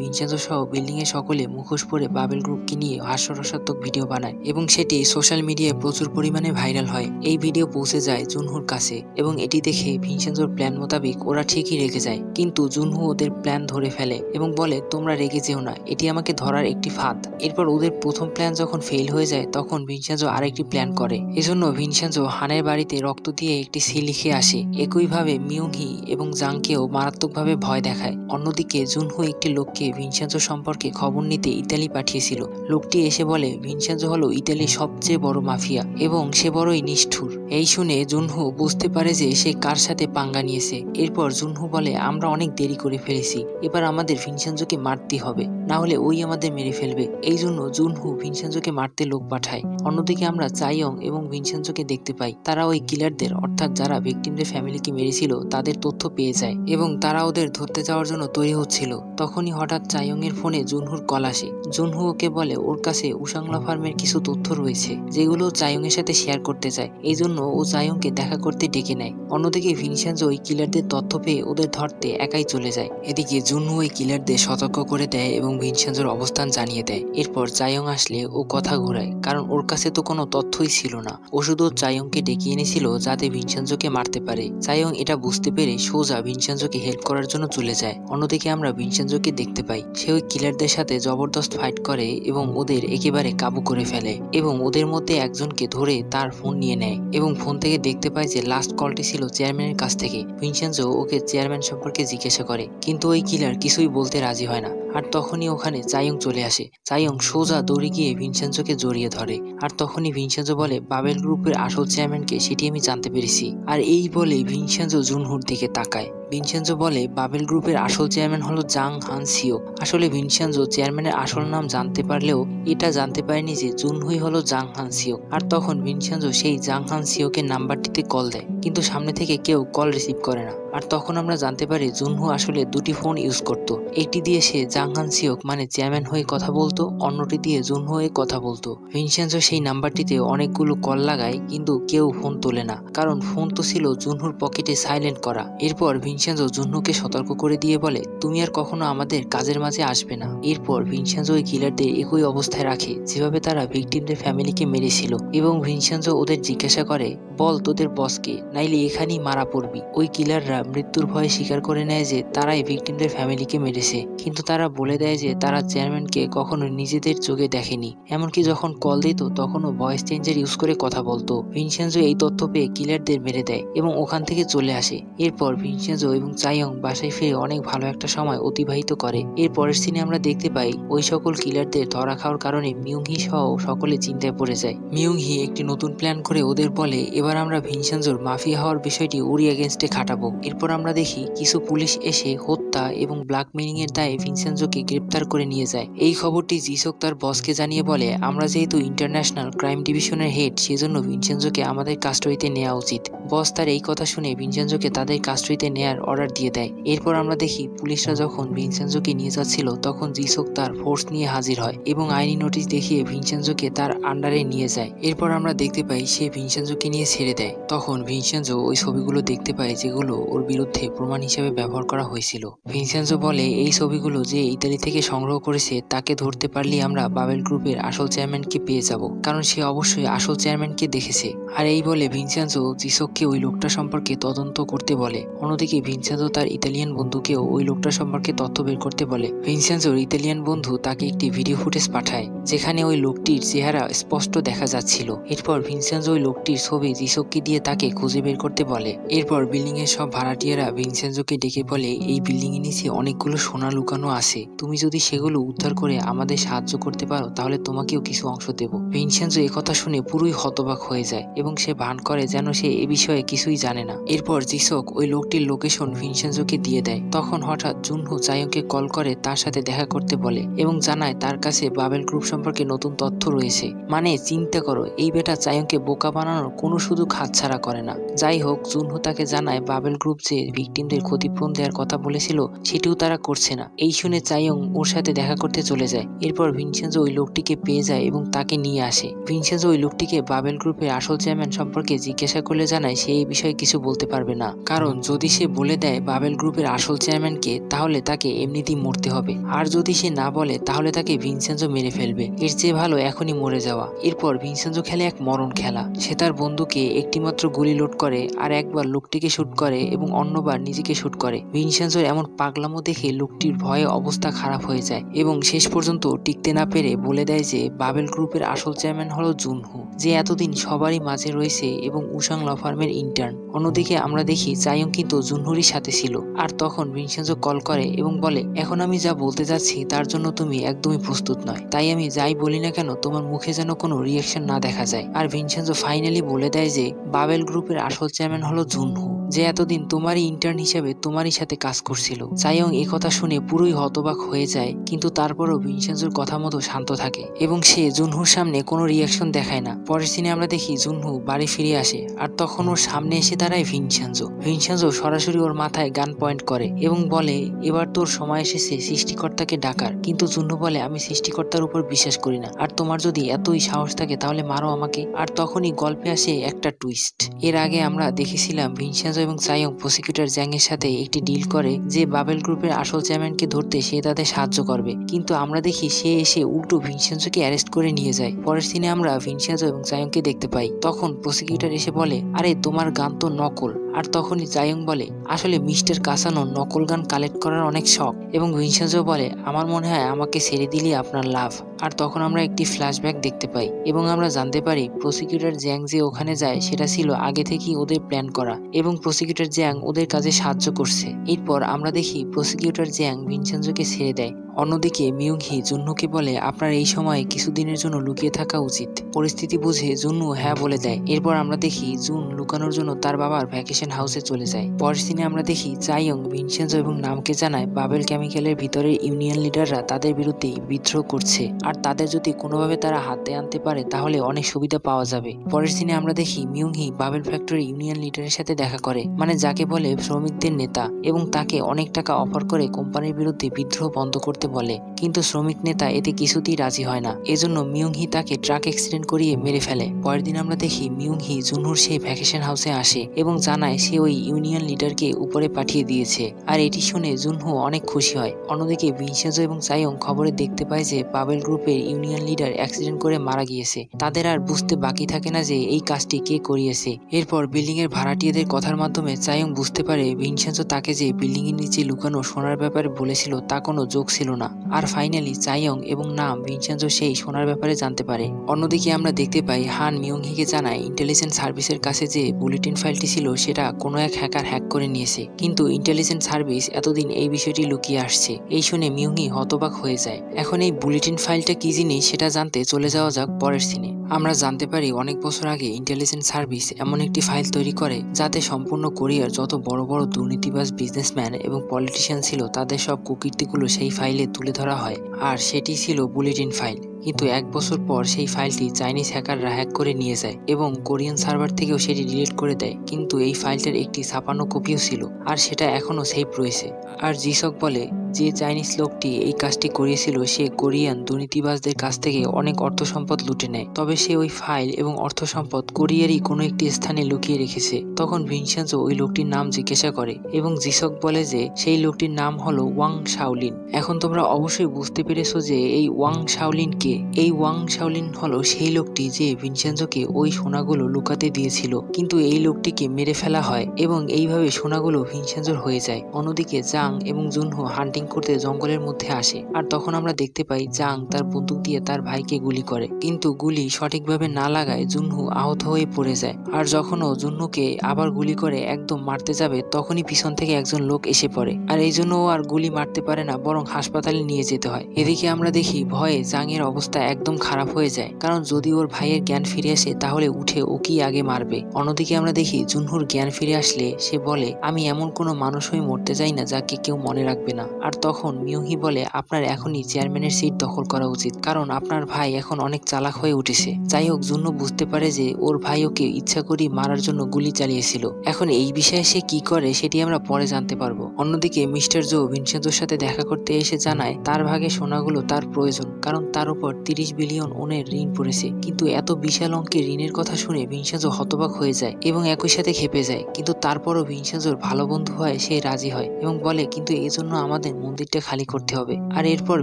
ভিনসেনজো সহ বিল্ডিং এর সকলে মুখোশ পরে বাবেল গ্রুপকে নিয়ে হাস্যরসাত্মক ভিডিও বানায় এবং সেটি সোশ্যাল মিডিয়ায় প্রচুর পরিমাণে ভাইরাল হয়। এই ভিডিও পৌঁছে যায় জুনহুর কাছে এবং এটি দেখে ভিনসেনজোর প্ল্যান মোতাবেক ওরা ঠিকই রেগে যায়, কিন্তু জুনহু ওদের প্ল্যান ধরে ফেলে এবং বলে, তোমরা রেগে যেও না, এটি আমাকে ধরার একটি ফাঁদ। এরপর ওদের প্রথম প্ল্যান যখন ফেল হয়ে যায় তখন ভিনসেনজো আরেকটি প্ল্যান করে। এজন্য ভিনসেনজো হানের বাড়িতে রক্ত দিয়ে একটি সি লিখে আসে। একইভাবে মিউংহি এবং জাংকেও মারাত্মকভাবে ভয় দেখায়। অন্যদিকে জুনহু একটি লোককে ভিনসেনজো সম্পর্কে খবর নিতে ইতালি পাঠিয়েছিল। লোকটি এসে বলে ভিনসেনজো হলো ইতালির সবচেয়ে বড় মাফিয়া এবং সে বড়ই নিষ্ঠুর। এই শুনে জুনহু বুঝতে পারে যে সে কার সাথে পাঙ্গা নিয়েছে। এরপর জুনহু বলে, আমরা অনেক দেরি করে ফেলেছি, এবার আমাদের ভিনসেনজোকে মারতে হবে, না হলে ওই আমাদের মেরে ফেলবে। এই জন্য জুনহু ভিনসেনজোকে মারতে লোক পাঠায়। অন্যদিকে আমরা চাইয়ং এবং ভিনসেনজোকে দেখতে পাই। তারা ওই কিলারদের অর্থাৎ যারা ভিকটিমদের ফ্যামিলিকে মেরেছিল তাদের তথ্য পেয়ে যায় এবং তারা ওদের ধরতে যাওয়ার জন্য তৈরি হচ্ছিল। তখনই হঠাৎ চাইয়ং এর ফোনে জুনহুর কল আসে। জুনহু ওকে বলে ওর কাছে উসাংলা ফার্মের কিছু তথ্য রয়েছে যেগুলো চাইয়ং এর সাথে শেয়ার করতে চায়। এই জন্য ও চাইয়ংকে দেখা করতে ডেকে নেয়। অন্যদিকে ভিনসেনজো ওই কিলারদের তথ্য পেয়ে ওদের ধরতে একাই চলে যায়। এদিকে জুনহু ওই কিলারদের সতর্ক করে দেয় এবং ভিনসেনজোর অবস্থান জানিয়ে দেয়। এরপর চাইয়ং আসলে ও কথা ঘোরায়, কারণ ওর কাছে তো কোনো তথ্যই ছিল না। ও শুধু চাইয়ংকে ডেকে এনেছিল যাতে ভিনসেনজোকে মারতে পারে। চাইয়ং এটা বুঝতে পেরে সোজা ভিনসেনজোকে হেল্প করার জন্য চলে যায়। অন্যদিকে আমরা ভিনসেনজোকে দেখতে পাই সে ওই কিলারদের সাথে জবরদস্ত ফাইট করে এবং ওদের একেবারে কাবু করে ফেলে এবং ওদের মধ্যে একজনকে ধরে তার ফোন নিয়ে নেয় এবং ফোন থেকে দেখতে পায় যে লাস্ট কলটি ছিল চেয়ারম্যানের কাছ থেকে। ভিনসেনজো ওকে চেয়ারম্যান সম্পর্কে জিজ্ঞাসা করে, কিন্তু ওই কিলার কিছুই বলতে রাজি হয় না। আর তখনই ওখানে চাইয়ং চলে আসে। চাইয়ং সোজা দৌড়ে গিয়ে ভিনসেনজোকে জড়িয়ে ধরে। আর তখনই ভিনসেনজো বলে, বাবেল গ্রুপের আসল চেয়ারম্যানকে সেটি আমি জানতে পেরেছি। আর এই বলে ভিনসেনজো জুনহুর দিকে তাকায়। ভিনসেনজো বলে, বাবেল গ্রুপের আসল চেয়ারম্যান হলো জাং হান সিও। আসলে ভিনসেনজো চেয়ারম্যানের আসল নাম জানতে পারলেও এটা জানতে পারেনি যে জুনহুই হলো জাং হান সিও। আর তখন ভিনসেনজো সেই জাং হান সিওকে নাম্বারটিতে কল দেয়, কিন্তু সামনে থেকে কেউ কল রিসিভ করে না। আর তখন আমরা জানতে পারি জুনহু আসলে দুটি ফোন ইউজ করত। একটি দিয়ে সে জাং হান সিওক মানে চেয়ারম্যান হয়ে কথা বলতো, অন্যটি দিয়ে জুনহু হয়ে কথা বলতো। ভিনসেনজো সেই নাম্বারটিতে অনেকগুলো কল লাগায়, কিন্তু কেউ ফোন তোলে না, কারণ ফোন তো ছিল জুনহুর পকেটে সাইলেন্ট করা। এরপর ভিনসেনজো জুনহুকে সতর্ক করে দিয়ে বলে, তুমি আর কখনো আমাদের কাজের মাঝে আসবে না। এরপর ভিনসেনজো ওই কিলারদের একই অবস্থায় রাখে যেভাবে তারা ভিকটিমদের ফ্যামিলিকে মেরেছিল এবং ভিনসেনজো ওদের জিজ্ঞাসা করে, বল তোদের বসকে, নাইলে এখানেই মারা পড়বি। ওই কিলাররা মৃত্যুর ভয়ে স্বীকার করে নেয় যে তারাই ভিকটিমদের ফ্যামিলিকে মেরেছে, কিন্তু তারা বলে দেয় যে তারা চেয়ারম্যানকে কখনো নিজেদের চোখে দেখেনি, এমনকি যখন কল দিত তখনও ভয়েস চেঞ্জার ইউজ করে কথা বলতো। ভিনসেনজো এই তথ্য পেয়ে কিলারদের মেরে দেয় এবং ওখান থেকে চলে আসে। এরপর ভিনসেনজো এবং চাইয়ং বাসায় ফিরে অনেক ভালো একটা সময় অতিবাহিত করে। এর পরের সিনে আমরা দেখতে পাই ওই সকল কিলারদের ধরা খাওয়ার কারণে মিউংহি সহ সকলে চিন্তায় পড়ে যায়। মিউংহি একটি নতুন প্ল্যান করে ওদের বলে, এবার আমরা ভিনসেনজোর মাফিয়া হওয়ার বিষয়টি ওর এগেনস্টে খাটাবো। এরপর আমরা দেখি কিছু পুলিশ এসে হত্যা এবং ব্ল্যাকমেইলিং এর দায়ে ভিনসেনজোকে গ্রেপ্তার করে নিয়ে যায়। এই খবরটি জিসক তার বসকে জানিয়ে বলে, আমরা যেহেতু ইন্টারন্যাশনাল ক্রাইম ডিভিশনের হেড, সেজন্য ভিনসেনজোকে আমাদের কাস্টডিতে নেওয়া উচিত। বস তার এই কথা শুনে ভিনসেনজোকে তাদের কাস্টডিতে নেয়ার অর্ডার দিয়ে দেয়। এরপর আমরা দেখি পুলিশরা যখন ভিনসেনজোকে নিয়ে যাচ্ছিল তখন জিসক তার ফোর্স নিয়ে হাজির হয় এবং আইনি নোটিশ দেখিয়ে ভিনসেনজোকে তার আন্ডারে নিয়ে যায়। এরপর আমরা দেখতে পাই সে ভিনসেনজোকে নিয়ে ছেড়ে দেয়। তখন ভিনসেনজো ওই ছবিগুলো দেখতে পায় যেগুলো ওর বিরুদ্ধে প্রমাণ হিসেবে ব্যবহার করা হয়েছিল। ভিনসেনজো বলে, এই ছবিগুলো যে ইতালি থেকে সংগ্রহ করেছে তাকে ধরতে পারলেই আমরা বাবেল গ্রুপের আসল চেয়ারম্যানকে পেয়ে যাব, কারণ সে অবশ্যই আসল চেয়ারম্যানকে দেখেছে। আর এই বলে ভিনসেনজো জিসককে ওই লোকটা সম্পর্কে তদন্ত করতে বলে। অন্যদিকে ভিনসেনজো তার ইতালিয়ান বন্ধুকেও ওই লোকটা সম্পর্কে তথ্য বের করতে বলে। ভিনসেনজোর ইতালিয়ান বন্ধু তাকে একটি ভিডিও ফুটেজ পাঠায় যেখানে ওই লোকটির চেহারা স্পষ্ট দেখা যাচ্ছিল। এরপর ভিনসেনজো ওই লোকটির ছবি জিসোককে দিয়ে তাকে খুঁজে বের করতে বলে। এরপর বিল্ডিং এর সব ভাড়াটিয়ারা ভিনসেনজোকে ডেকে বলে, এই বিল্ডিং এর নিচে অনেকগুলো সোনা লুকানো আছে, তুমি যদি সেগুলো উদ্ধার করে আমাদের সাহায্য করতে পারো তাহলে তোমাকেও কিছু অংশ দেব। ভিনসেনজো একথা শুনে পুরোই হতবাক হয়ে যায় এবং সে ভান করে যেন সে এ বিষয়ে কিছুই জানে না। এরপর জিসোক ওই লোকটির লোকেশন ভিনসেনজোকে দিয়ে দেয়। তখন হঠাৎ জুনহো চায়ংকে কল করে তার সাথে দেখা করতে বলে এবং জানায় তার কাছে বাবেল গ্রুপ সম্পর্কে নতুন তথ্য রয়েছে। মানে চিন্তা করো, এই বেটা চায়ংকে বোকা বানানোর কোনো সুযোগ হাতছাড়া করে না। যাই হোক, জুনহো তাকে জানায় বাবেল গ্রুপ যে ভিকটিমদের ক্ষতিপূরণ দেওয়ার কথা বলেছিল সেটিও তারা করছে না। এই শুনে চায়ং ওর সাথে দেখা করতে চলে যায়। এরপর ভিনসেনজো ওই লোকটিকে পেয়ে যায় এবং তাকে নিয়ে আসে। ভিনসেনজো ওই লোকটিকে বাবেল গ্রুপের আসল চেয়ারম্যান সম্পর্কে জিজ্ঞাসা করলে জানায় সে এই বিষয়ে কিছু বলতে পারবে না, কারণ যদি সে বলে দেয় বাবেল গ্রুপের আসল চেয়ারম্যানকে তাহলে তাকে এমনিতেই মরতে হবে, আর যদি সে না বলে তাহলে তাকে ভিনসেনজো মেরে ফেলবে। এর চেয়ে ভালো এখনই মরে যাওয়া। এরপর ভিনসেনজো খেলে এক মরণ খেলা। সে তার বন্ধুকে একটিমাত্র গুলি লোড করে, আর একবার লোকটিকে শুট করে এবং অন্যবার নিজেকে শুট করে। ভিনসেনজোর এমন পাগলামো দেখে লোকটির ভয়ে অবস্থা খারাপ হয়ে যায় এবং শেষ পর্যন্ত টিকতে না পেরে বলে দেয় যে বাবেল গ্রুপের আসল চেয়ারম্যান হলো জুনহো, যে এতদিন সবারই মাঝে রয়েছে এবং উসাং ল ফার্মের ইন্টার্ন। অন্যদিকে আমরা দেখি চায়ং কিন্তু জুনহুরির সাথে ছিল। আর তখন ভিনসেনজো কল করে এবং বলে, এখন আমি যা বলতে যাচ্ছি তার জন্য তুমি একদমই প্রস্তুত নয়, তাই আমি যাই বলি না কেন তোমার মুখে যেন কোনো রিয়াকশন না দেখা যায়। আর ভিনসেনজো ফাইনালি বলে দেয় যে বাবেল গ্রুপের আসল চেয়ারম্যান হলো জুনহো, যে এতদিন তোমারই ইন্টার্ন হিসেবে তোমারই সাথে কাজ করছিল। চায়ং এই কথা শুনে পুরোই হতবাক হয়ে যায়, কিন্তু তারপরও ভিনসেনজোর কথা মতো শান্ত থাকে এবং সে জুনহুর সামনে কোনো রিয়াকশন দেখায় না। পরের দিনে আমরা দেখি জুনহু বাড়ি ফিরে আসে, আর তখন ওর সামনে এসে দাঁড়ায় ভিনসেনজো। ভিনসেনজো সরাসরি ওর মাথায় গান পয়েন্ট করে এবং বলে, এবার তোর সময় এসেছে সৃষ্টিকর্তাকে ডাকার। কিন্তু জুনহু বলে, আমি সৃষ্টিকর্তার উপর বিশ্বাস করি না, আর তোমার যদি এতই সাহস থাকে তাহলে মারো আমাকে। আর তখনই গল্পে আসে একটা টুইস্ট। এর আগে আমরা দেখেছিলাম ভিনসেনজো এবং চায়ং প্রসিকিউটর জ্যাং এর সাথে একটি ডিল করে যে বাবেল গ্রুপের আসল চেয়ারম্যানকে ধরতে সে তাদের সাহায্য করবে, কিন্তু আমরা দেখি সে এসে উল্টো ভিনসেনজোকে অ্যারেস্ট করে নিয়ে যায়। পরের দিনে আমরা ভিনসেনজো এবং চায়ংকে দেখতে পাই। তখন প্রসিকিউটর এসে বলে, আরে তোমার গান তো নকল। আর তখনই চায়ং বলে, আসলে মিস্টার কাসানো নকল গান কালেক্ট করার অনেক শখ। এবং ভিনসেনজো বলে, আমার মনে হয় আমাকে ছেড়ে দিলেই আপনার লাভ। আর তখন আমরা একটি ফ্ল্যাশব্যাক দেখতে পাই এবং আমরা জানতে পারি প্রসিকিউটর জ্যাং যে ওখানে যায় সেটা ছিল আগে থেকেই ওদের প্ল্যান করা এবং প্রসিকিউটর জ্যাং ওদের কাজে সাহায্য করছে। এরপর আমরা দেখি প্রসিকিউটর জ্যাং ভিনসেনজোকে ছেড়ে দেয়। অন্যদিকে মিউংহি জুনহুকে বলে, আপনার এই সময় কিছুদিনের জন্য লুকিয়ে থাকা উচিত। পরিস্থিতি বুঝে জুনহু হ্যাঁ বলে দেয়। এরপর আমরা দেখি জুন লুকানোর জন্য তার বাবার ভ্যাকেশন হাউসে চলে যায়। পরের দিনে আমরা দেখি চায়ং ভিনসেনজো এবং নামকে জানায় বাবেল কেমিক্যালের ভিতরে ইউনিয়ন লিডাররা তাদের বিরুদ্ধে বিদ্রোহ করছে, আর তাদের যদি কোনোভাবে তারা হাতে আনতে পারে তাহলে অনেক সুবিধা পাওয়া যাবে। পরের দিনে আমরা দেখি মিউংহি বাবেল ফ্যাক্টরি ইউনিয়ন লিডারের সাথে দেখা করে, মানে যাকে বলে শ্রমিকদের নেতা, এবং তাকে অনেক টাকা অফার করে কোম্পানির বিরুদ্ধে বিদ্রোহ বন্ধ করতে বলে। কিন্তু শ্রমিক নেতা এতে কিছুতেই রাজি হয় না। এজন্য মিউংহি তাকে ট্রাক অ্যাক্সিডেন্ট করিয়ে মেরে ফেলে। পরের দিন আমরা দেখি মিউংহি জুনহুর সেই ভ্যাকেশন হাউসে আসে এবং জানায় সে ওই ইউনিয়ন লিডারকে উপরে পাঠিয়ে দিয়েছে, আর এটি শুনে জুনহু অনেক খুশি হয়। অন্যদিকে ভিনসেনজো এবং চায়ং খবরে দেখতে পায় যে বাবেল গ্রুপের ইউনিয়ন লিডার অ্যাক্সিডেন্ট করে মারা গিয়েছে। তাদের আর বুঝতে বাকি থাকে না যে এই কাজটি কে করিয়েছে। এরপর বিল্ডিং এর ভাড়াটিয়াদের কথার মাধ্যমে চায়ং বুঝতে পারে ভিনসেনজো তাকে যে বিল্ডিং এর নিচে লুকানো সোনার ব্যাপারে বলেছিল তা কোনো জোক ছিল না। আর ফাইনালি চায়ং এবং নাম ভিনসেনজো সেই সোনার ব্যাপারে জানতে পারে। অন্যদিকে আমরা দেখতে পাই হান মিউংহিকে জানায় ইন্টেলিজেন্স সার্ভিসের কাছে যে বুলেটিন ফাইলটি ছিল সেটা কোনো এক হ্যাকার হ্যাক করে নিয়েছে, কিন্তু ইন্টেলিজেন্স সার্ভিস এতদিন এই বিষয়টি লুকিয়ে আসছে। এই শুনে মিউংহি হতবাক হয়ে যায়। এখন এই বুলেটিন ফাইলটা কি জিনিস সেটা জানতে চলে যাওয়া যাক পরের সিনে। আমরা জানতে পারি অনেক বছর আগে ইন্টেলিজেন্স সার্ভিস এমন একটি ফাইল তৈরি করে যাতে সম্পূর্ণ কোরিয়ার যত বড় বড় দুর্নীতিবাজ বিজনেসম্যান এবং পলিটিশিয়ান ছিল তাদের সব কুকীর্তিগুলো সেই ফাইলে তুলে ধরা হয়, আর সেটি ছিল বুলেটিন ফাইল। কিন্তু 1 বছর পর সেই ফাইলটি চাইনিজ হ্যাকাররা হ্যাক করে নিয়ে যায় এবং কোরিয়ান সার্ভার থেকেও সেটি ডিলিট করে দেয়, কিন্তু এই ফাইলটার একটি ছাপানো কপিও ছিল, আর সেটা এখনো সেভ রয়েছে। আর জিসক বলে যে চাইনিজ লোকটি এই কাজটি করিয়েছিল সে কোরিয়ান দুর্নীতিবাজদের কাছ থেকে অনেক অর্থ সম্পদ লুটে নেয়, তবে সে ওই ফাইল এবং অর্থ সম্পদ কোরিয়ারই কোনো একটি স্থানে লুকিয়ে রেখেছে। তখন ভিনসেনজো ওই লোকটির নাম জিজ্ঞাসা করে এবং জিসক বলে যে সেই লোকটির নাম হলো ওয়াং শাওলিন। এখন তোমরা অবশ্যই বুঝতে পেরেছো যে এই ওয়াং শাওলিন কে। এই ওয়াং শাওলিন হলো সেই লোকটি যে ভিনসেনজোকে ওই সোনাগুলো লুকাতে দিয়েছিল, কিন্তু এই লোকটিকে মেরে ফেলা হয় এবং এইভাবে সোনাগুলো ভিনসেনজোর হয়ে যায়। অন্যদিকে জাং এবং জুনহো হান্টিং ফাইটিং করতে জঙ্গলের মধ্যে আসে। আর তখন আমরা দেখতে পাই জাং তার বন্দুক দিয়ে তার ভাইকে গুলি করে, কিন্তু গুলি সঠিকভাবে না লাগায় জুনহু আহত হয়ে পড়ে যায়। আর যখন ও জুনহুকে আবার গুলি করে একদম মারতে যাবে তখনই পিছন থেকে একজন লোক এসে পড়ে, আর এই জন্য ও আর গুলি মারতে পারে না, বরং হাসপাতালে নিয়ে যেতে হয়। এদিকে আমরা দেখি ভয়ে জাং এর অবস্থা একদম খারাপ হয়ে যায়, কারণ যদি ওর ভাইয়ের জ্ঞান ফিরে আসে তাহলে উঠে ও কি আগে মারবে। অন্যদিকে আমরা দেখি জুনহুর জ্ঞান ফিরে আসলে সে বলে, আমি এমন কোনো মানুষ হয়ে মরতে চাই না যাকে কেউ মনে রাখবে না। আর তখন মিয়ংহি বলে, আপনার এখনই চেয়ারম্যানের সিট দখল করা উচিত, কারণ আপনার ভাই এখন অনেক চালাক হয়ে উঠেছে। যাই হোক, জুনহু বুঝতে পারে যে ওর ভাই ওকে ইচ্ছা করি মারার জন্য গুলি চালিয়েছিল। এখন এই বিষয়ে সে কি করে সেটি আমরা পরে জানতে পারবো। অন্যদিকে মিস্টার জো ভিনসেন্জোর সাথে দেখা করতে এসে জানায় তার ভাগে সোনাগুলো তার প্রয়োজন, কারণ তার উপর 30 বিলিয়ন ওনের ঋণ পড়েছে। কিন্তু এত বিশাল অঙ্কের ঋণের কথা শুনে ভিনসেন্জো হতবাক হয়ে যায় এবং একই সাথে খেপে যায়, কিন্তু তারপরও ভিনসেন্জোর ভালো বন্ধু হয় সে রাজি হয় এবং বলে, কিন্তু এই জন্য আমাদের মন্দিরটা খালি করতে হবে। আর এরপর